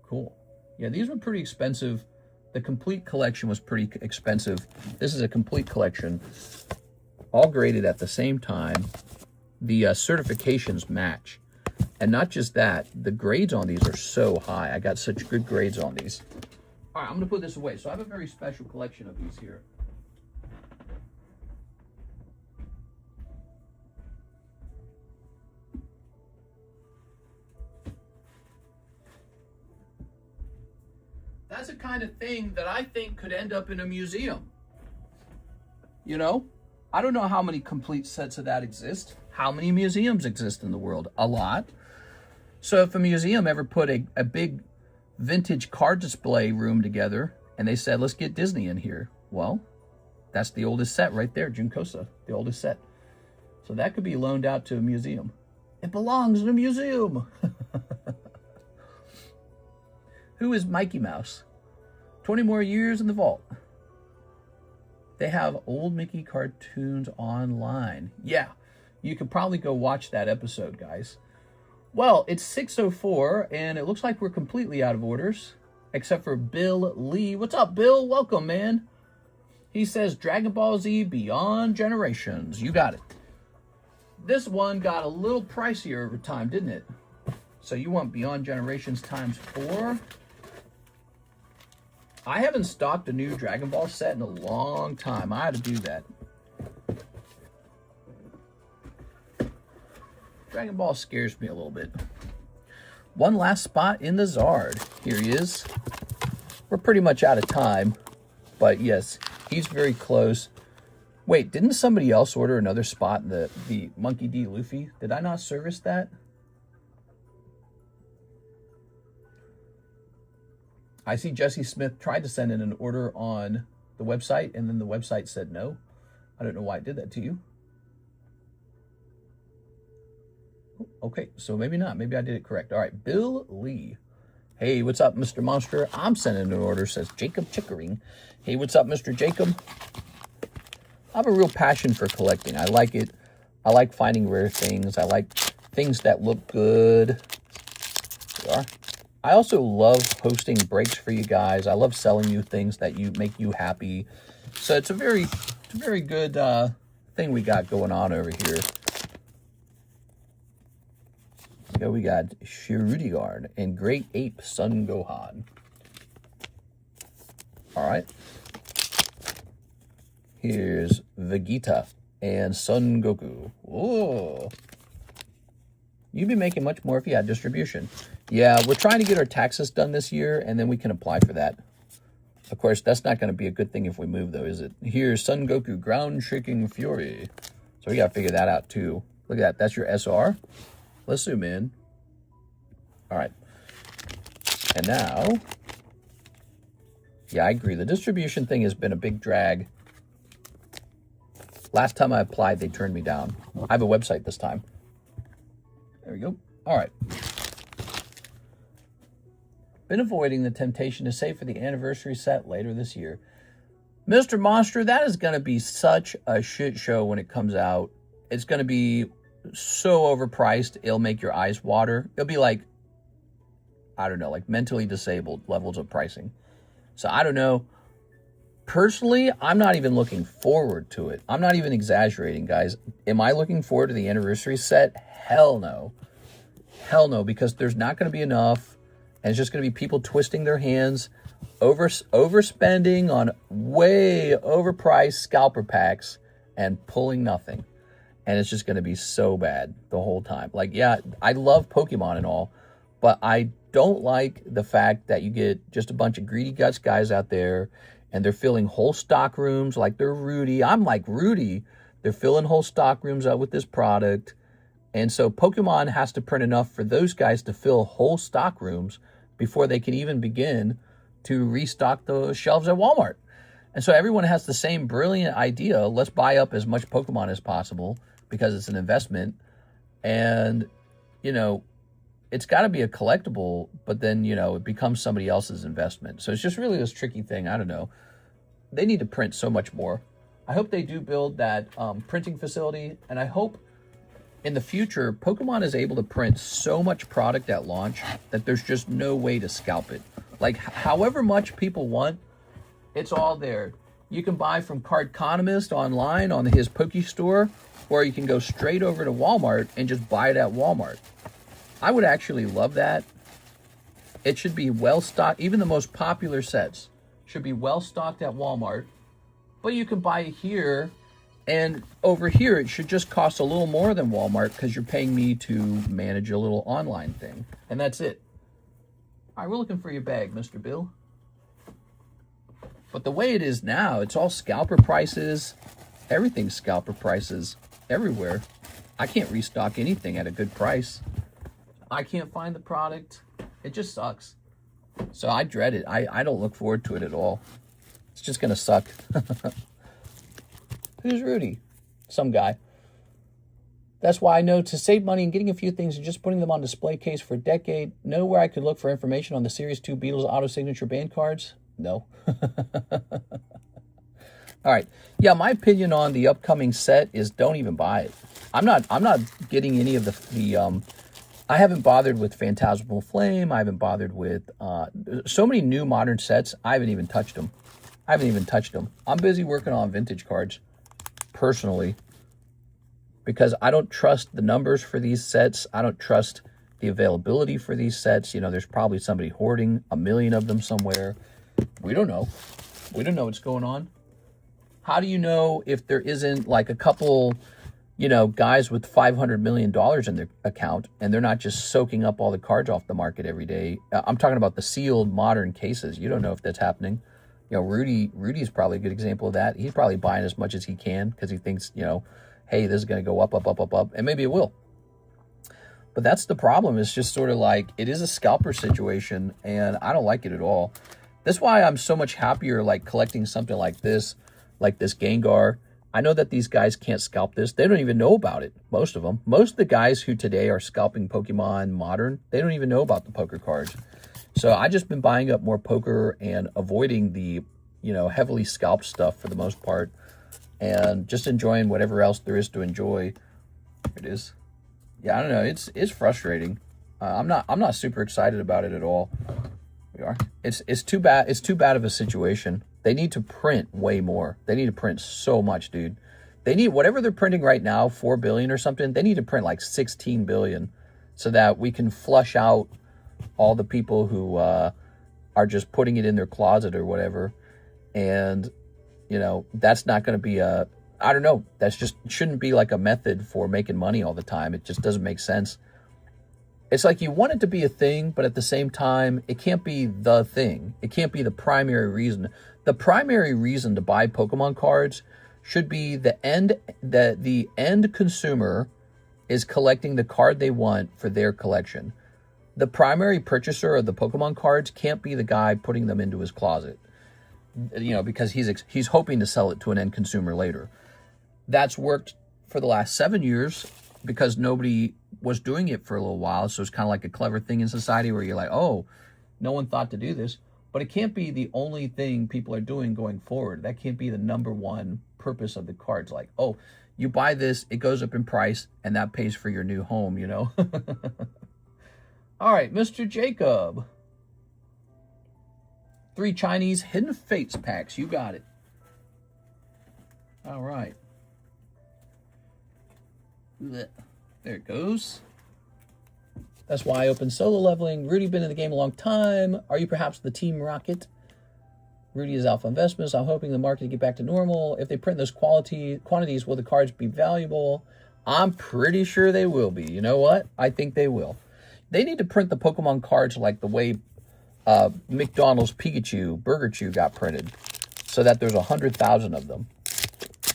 Cool. Yeah, these were pretty expensive. The complete collection was pretty expensive. This is a complete collection, all graded at the same time. The certifications match. And not just that, the grades on these are so high. I got such good grades on these. All right, I'm going to put this away. So I have a very special collection of these here. That's the kind of thing that I think could end up in a museum. You know, I don't know how many complete sets of that exist. How many museums exist in the world? A lot. So if a museum ever put a big vintage car display room together and they said, let's get Disney in here. Well, that's the oldest set right there, Junkosa, the oldest set. So that could be loaned out to a museum. It belongs in a museum. Who is Mikey Mouse? 20 more years in the vault. They have old Mickey cartoons online. Yeah, you could probably go watch that episode, guys. Well, it's 6:04, and it looks like we're completely out of orders, except for Bill Lee. What's up, Bill? Welcome, man. He says, Dragon Ball Z Beyond Generations. You got it. This one got a little pricier over time, didn't it? So you want Beyond Generations ×4. I haven't stocked a new Dragon Ball set in a long time. I had to do that. Dragon Ball scares me a little bit. One last spot in the Zard. Here he is. We're pretty much out of time. But yes, he's very close. Wait, didn't somebody else order another spot in the Monkey D. Luffy? Did I not service that? I see Jesse Smith tried to send in an order on the website, and then the website said no. I don't know why it did that to you. Okay, so maybe not. Maybe I did it correct. All right, Bill Lee. Hey, what's up, Mr. Monster? I'm sending an order, says Jacob Chickering. Hey, what's up, Mr. Jacob? I have a real passion for collecting. I like it. I like finding rare things. I like things that look good. There we are. I also love hosting breaks for you guys. I love selling you things that make you happy. So it's a very good thing we got going on over here. So we got Shirudigard and Great Ape Son Gohan. All right. Here's Vegeta and Son Goku. Whoa. You'd be making much more if you had distribution. Yeah, we're trying to get our taxes done this year, and then we can apply for that. Of course, that's not going to be a good thing if we move, though, is it? Here's Son Goku, Ground Shaking Fury. So we got to figure that out, too. Look at that. That's your SR. Let's zoom in. All right. And now, yeah, I agree. The distribution thing has been a big drag. Last time I applied, they turned me down. I have a website this time. There we go. All right. Been avoiding the temptation to save for the anniversary set later this year. Mr. Monster, that is going to be such a shit show when it comes out. It's going to be so overpriced, it'll make your eyes water. It'll be like, I don't know, like mentally disabled levels of pricing. So I don't know. Personally, I'm not even looking forward to it. I'm not even exaggerating, guys. Am I looking forward to the anniversary set? Hell no. Hell no, because there's not going to be enough. And it's just going to be people twisting their hands, overspending on way overpriced scalper packs and pulling nothing. And it's just going to be so bad the whole time. Like, yeah, I love Pokemon and all, but I don't like the fact that you get just a bunch of greedy guts guys out there and they're filling whole stock rooms like they're Rudy. I'm like Rudy. They're filling whole stock rooms up with this product. And so Pokemon has to print enough for those guys to fill whole stock rooms before they can even begin to restock the shelves at Walmart. And so everyone has the same brilliant idea. Let's buy up as much Pokemon as possible because it's an investment. And, you know, it's got to be a collectible, but then, you know, it becomes somebody else's investment. So it's just really this tricky thing. I don't know. They need to print so much more. I hope they do build that printing facility. And I hope in the future, Pokemon is able to print so much product at launch that there's just no way to scalp it. Like, however much people want, it's all there. You can buy from TheCardconomist online on his Poke Store, or you can go straight over to Walmart and just buy it at Walmart. I would actually love that. It should be well stocked. Even the most popular sets should be well stocked at Walmart. But you can buy it here, and over here it should just cost a little more than Walmart because you're paying me to manage a little online thing. And that's it. All right, we're looking for your bag, Mr. Bill. But the way it is now, it's all scalper prices. Everything's scalper prices everywhere. I can't restock anything at a good price. I can't find the product. It just sucks. So I dread it. I don't look forward to it at all. It's just going to suck. Who's Rudy? Some guy. That's why I know to save money and getting a few things and just putting them on display case for a decade. Know where I could look for information on the Series 2 Beatles auto signature band cards? No. All right. Yeah, my opinion on the upcoming set is don't even buy it. I'm not getting any of the I haven't bothered with Phantasmal Flame. I haven't bothered with so many new modern sets. I haven't even touched them. I'm busy working on vintage cards personally because I don't trust the numbers for these sets. I don't trust the availability for these sets. You know, there's probably somebody hoarding 1 million of them somewhere. We don't know. We don't know what's going on. How do you know if there isn't like a couple, you know, guys with $500 million in their account and they're not just soaking up all the cards off the market every day? I'm talking about the sealed modern cases. You don't know if that's happening. You know, Rudy's probably a good example of that. He's probably buying as much as he can because he thinks, you know, hey, this is going to go up, and maybe it will. But that's the problem. It's just sort of like it is a scalper situation, and I don't like it at all. That's why I'm so much happier like collecting something like this Gengar. I know that these guys can't scalp this. They don't even know about it, most of them. Most of the guys who today are scalping Pokemon Modern, they don't even know about the poker cards. So I just been buying up more poker and avoiding the, you know, heavily scalped stuff for the most part, and just enjoying whatever else there is to enjoy. Here it is. Yeah, I don't know. It's frustrating. I'm not super excited about it at all. We are. It's too bad. It's too bad of a situation. They need to print way more. They need to print so much, dude. They need whatever they're printing right now, 4 billion or something. They need to print like 16 billion so that we can flush out all the people who are just putting it in their closet or whatever. And, you know, that's not going to be a, I don't know. That's just shouldn't be like a method for making money all the time. It just doesn't make sense. It's like you want it to be a thing, but at the same time, it can't be the thing. It can't be the primary reason. The primary reason to buy Pokemon cards should be the end consumer is collecting the card they want for their collection. The primary purchaser of the Pokemon cards can't be the guy putting them into his closet, you know, because he's hoping to sell it to an end consumer later. That's worked for the last 7 years because nobody was doing it for a little while. So it's kind of like a clever thing in society where you're like, oh, no one thought to do this. But it can't be the only thing people are doing going forward. That can't be the number one purpose of the cards. Like, oh, you buy this, it goes up in price, and that pays for your new home, you know? All right, Mr. Jacob. 3 Chinese Hidden Fates packs. You got it. All right. There it goes. That's why I opened solo leveling. Rudy been in the game a long time. Are you perhaps the Team Rocket? Rudy is Alpha Investments. I'm hoping the market to get back to normal. If they print those quantities, will the cards be valuable? I'm pretty sure they will be. You know what? I think they will. They need to print the Pokemon cards like the way McDonald's Pikachu, Burger Chew got printed. so that there's 100,000 of them.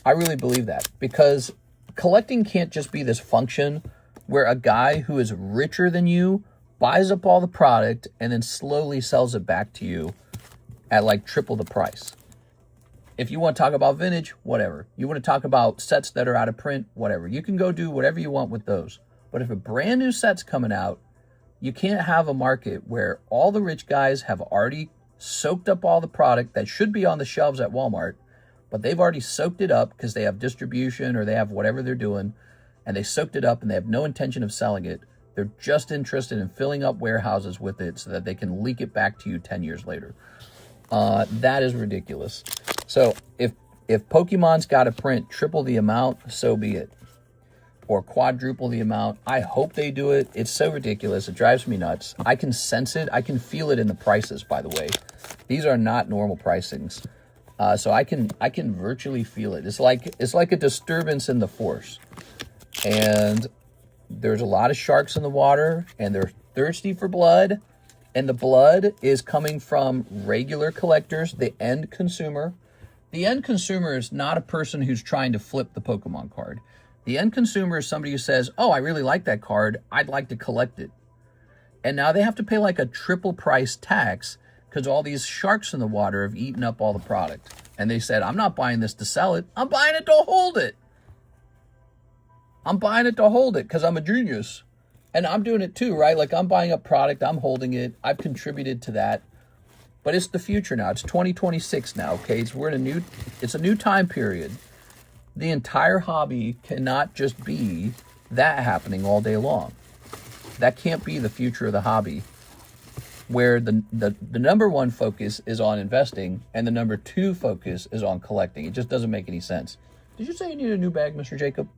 I really believe that, because collecting can't just be this function where a guy who is richer than you buys up all the product and then slowly sells it back to you at like triple the price. If you want to talk about vintage, whatever. You want to talk about sets that are out of print, whatever. You can go do whatever you want with those. But if a brand new set's coming out, you can't have a market where all the rich guys have already soaked up all the product that should be on the shelves at Walmart, but they've already soaked it up because they have distribution or they have whatever they're doing, and they soaked it up and they have no intention of selling it. They're just interested in filling up warehouses with it so that they can leak it back to you 10 years later. That is ridiculous. So if Pokemon's got to print triple the amount, so be it. Or quadruple the amount. I hope they do it. It's so ridiculous. It drives me nuts. I can sense it. I can feel it in the prices, by the way. These are not normal pricings. So I can virtually feel it. It's like a disturbance in the force. And there's a lot of sharks in the water, and they're thirsty for blood. And the blood is coming from regular collectors, the end consumer. The end consumer is not a person who's trying to flip the Pokemon card. The end consumer is somebody who says, oh, I really like that card. I'd like to collect it. And now they have to pay like a triple price tax because all these sharks in the water have eaten up all the product. And they said, I'm not buying this to sell it. I'm buying it to hold it. I'm buying it to hold it because I'm a genius. And I'm doing it too, right? Like I'm buying a product. I'm holding it. I've contributed to that. But it's the future now. It's 2026 now, okay? It's a new time period. The entire hobby cannot just be that happening all day long. That can't be the future of the hobby, where the number one focus is on investing and the number two focus is on collecting. It just doesn't make any sense. Did you say you need a new bag, Mr. Jacob?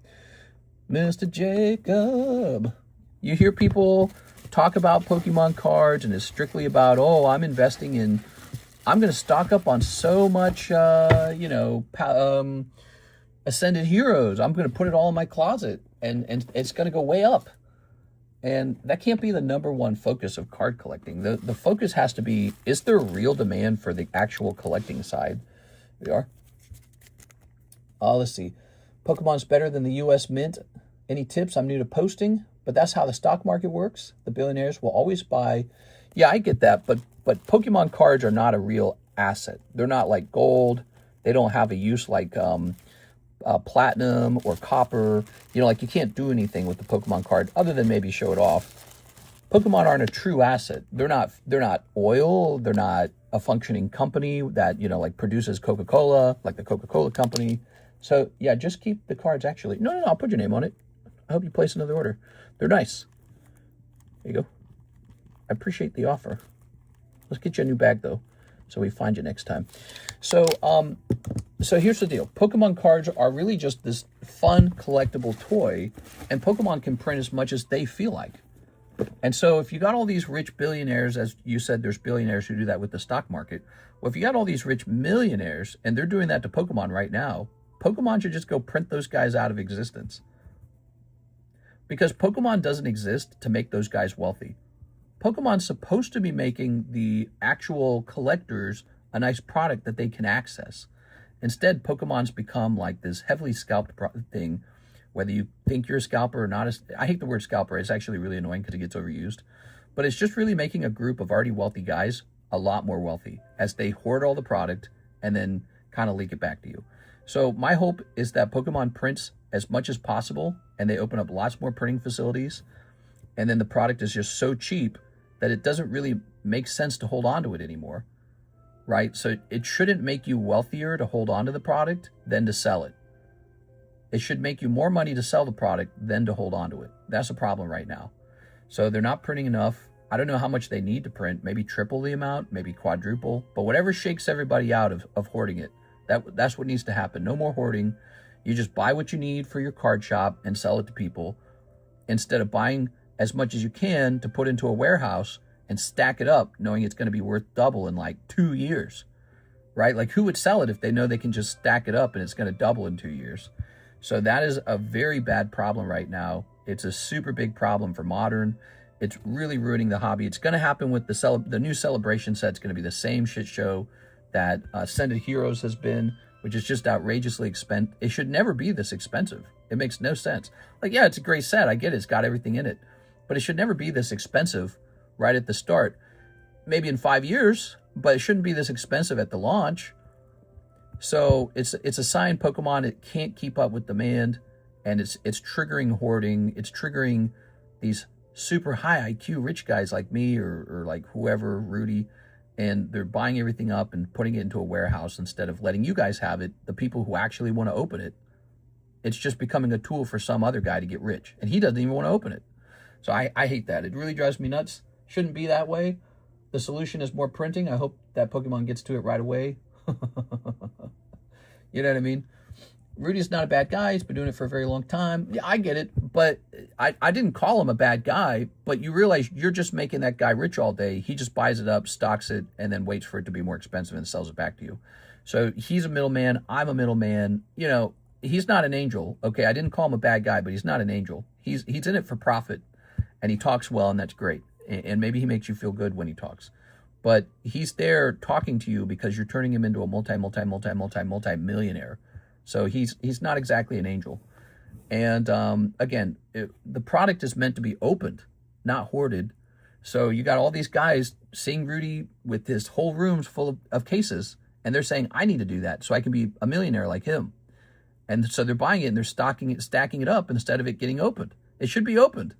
Mr. Jacob. You hear people talk about Pokemon cards and it's strictly about, oh, I'm going to stock up on so much, Ascended Heroes. I'm going to put it all in my closet and it's going to go way up. And that can't be the number one focus of card collecting. The focus has to be, is there real demand for the actual collecting side? We are. Let's see. Pokemon's better than the U.S. Mint. Any tips? I'm new to posting, but that's how the stock market works. The billionaires will always buy. Yeah, I get that, but Pokemon cards are not a real asset. They're not like gold. They don't have a use like platinum or copper. Like you can't do anything with the Pokemon card other than maybe show it off. Pokemon aren't a true asset. They're not oil. They're not a functioning company that, like produces Coca-Cola, like the Coca-Cola company. So yeah, just keep the cards actually. No, I'll put your name on it. I hope you place another order. They're nice. There you go. I appreciate the offer. Let's get you a new bag though, so we find you next time. So here's the deal. Pokemon cards are really just this fun collectible toy, and Pokemon can print as much as they feel like. And so if you got all these rich billionaires, as you said, there's billionaires who do that with the stock market. Well, if you got all these rich millionaires and they're doing that to Pokemon right now, Pokemon should just go print those guys out of existence. Because Pokemon doesn't exist to make those guys wealthy. Pokemon's supposed to be making the actual collectors a nice product that they can access. Instead, Pokemon's become like this heavily scalped thing, whether you think you're a scalper or not. I hate the word scalper. It's actually really annoying because it gets overused. But it's just really making a group of already wealthy guys a lot more wealthy as they hoard all the product and then kind of leak it back to you. So my hope is that Pokemon prints as much as possible and they open up lots more printing facilities. And then the product is just so cheap that it doesn't really make sense to hold on to it anymore. Right? So it shouldn't make you wealthier to hold on to the product than to sell it. It should make you more money to sell the product than to hold on to it. That's a problem right now. So they're not printing enough. I don't know how much they need to print. Maybe triple the amount, maybe quadruple. But whatever shakes everybody out of hoarding it, that's what needs to happen. No more hoarding. You just buy what you need for your card shop and sell it to people instead of buying as much as you can to put into a warehouse and stack it up knowing it's going to be worth double in like 2 years, right? Like who would sell it if they know they can just stack it up and it's going to double in 2 years? So that is a very bad problem right now. It's a super big problem for Modern. It's really ruining the hobby. It's going to happen with the new Celebration set. It's going to be the same shit show that Ascended Heroes has been, which is just outrageously expensive. It should never be this expensive. It makes no sense. Like, yeah, it's a great set. I get it. It's got everything in it. But it should never be this expensive right at the start. Maybe in 5 years, but it shouldn't be this expensive at the launch. So it's a sign Pokemon, it can't keep up with demand, and it's triggering hoarding. It's triggering these super high IQ rich guys like me or like whoever, Rudy, and they're buying everything up and putting it into a warehouse instead of letting you guys have it, the people who actually want to open it. It's just becoming a tool for some other guy to get rich, and he doesn't even want to open it. So I hate that. It really drives me nuts. Shouldn't be that way. The solution is more printing. I hope that Pokemon gets to it right away. You know what I mean? Rudy's not a bad guy. He's been doing it for a very long time. Yeah, I get it. But I didn't call him a bad guy. But you realize you're just making that guy rich all day. He just buys it up, stocks it, and then waits for it to be more expensive and sells it back to you. So he's a middleman. I'm a middleman. You know, he's not an angel. Okay, I didn't call him a bad guy, but he's not an angel. He's in it for profit. And he talks well, and that's great. And maybe he makes you feel good when he talks. But he's there talking to you because you're turning him into a multi-millionaire. So he's not exactly an angel. And again, the product is meant to be opened, not hoarded. So you got all these guys seeing Rudy with his whole rooms full of cases, and they're saying, I need to do that so I can be a millionaire like him. And so they're buying it and they're stacking it up instead of it getting opened. It should be opened.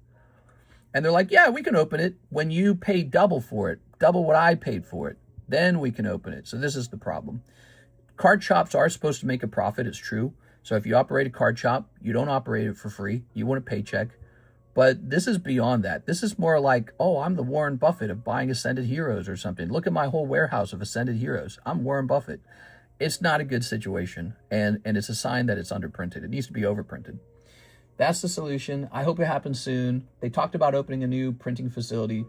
And they're like, yeah, we can open it when you pay double for it, double what I paid for it. Then we can open it. So this is the problem. Card shops are supposed to make a profit, it's true. So if you operate a card shop, you don't operate it for free. You want a paycheck. But this is beyond that. This is more like, oh, I'm the Warren Buffett of buying Ascended Heroes or something. Look at my whole warehouse of Ascended Heroes. I'm Warren Buffett. It's not a good situation. And it's a sign that it's underprinted. It needs to be overprinted. That's the solution. I hope it happens soon. They talked about opening a new printing facility.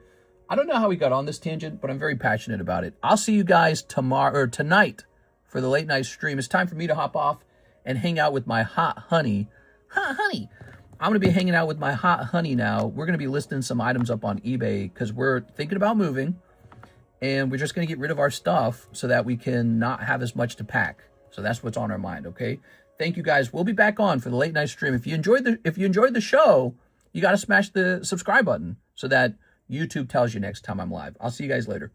I don't know how we got on this tangent, but I'm very passionate about it. I'll see you guys tonight for the late night stream. It's time for me to hop off and hang out with my hot honey. Hot honey. I'm going to be hanging out with my hot honey now. We're going to be listing some items up on eBay because we're thinking about moving, and we're just going to get rid of our stuff so that we can not have as much to pack. So that's what's on our mind, okay? Thank you guys. We'll be back on for the late night stream. If you enjoyed the show, you got to smash the subscribe button so that YouTube tells you next time I'm live. I'll see you guys later.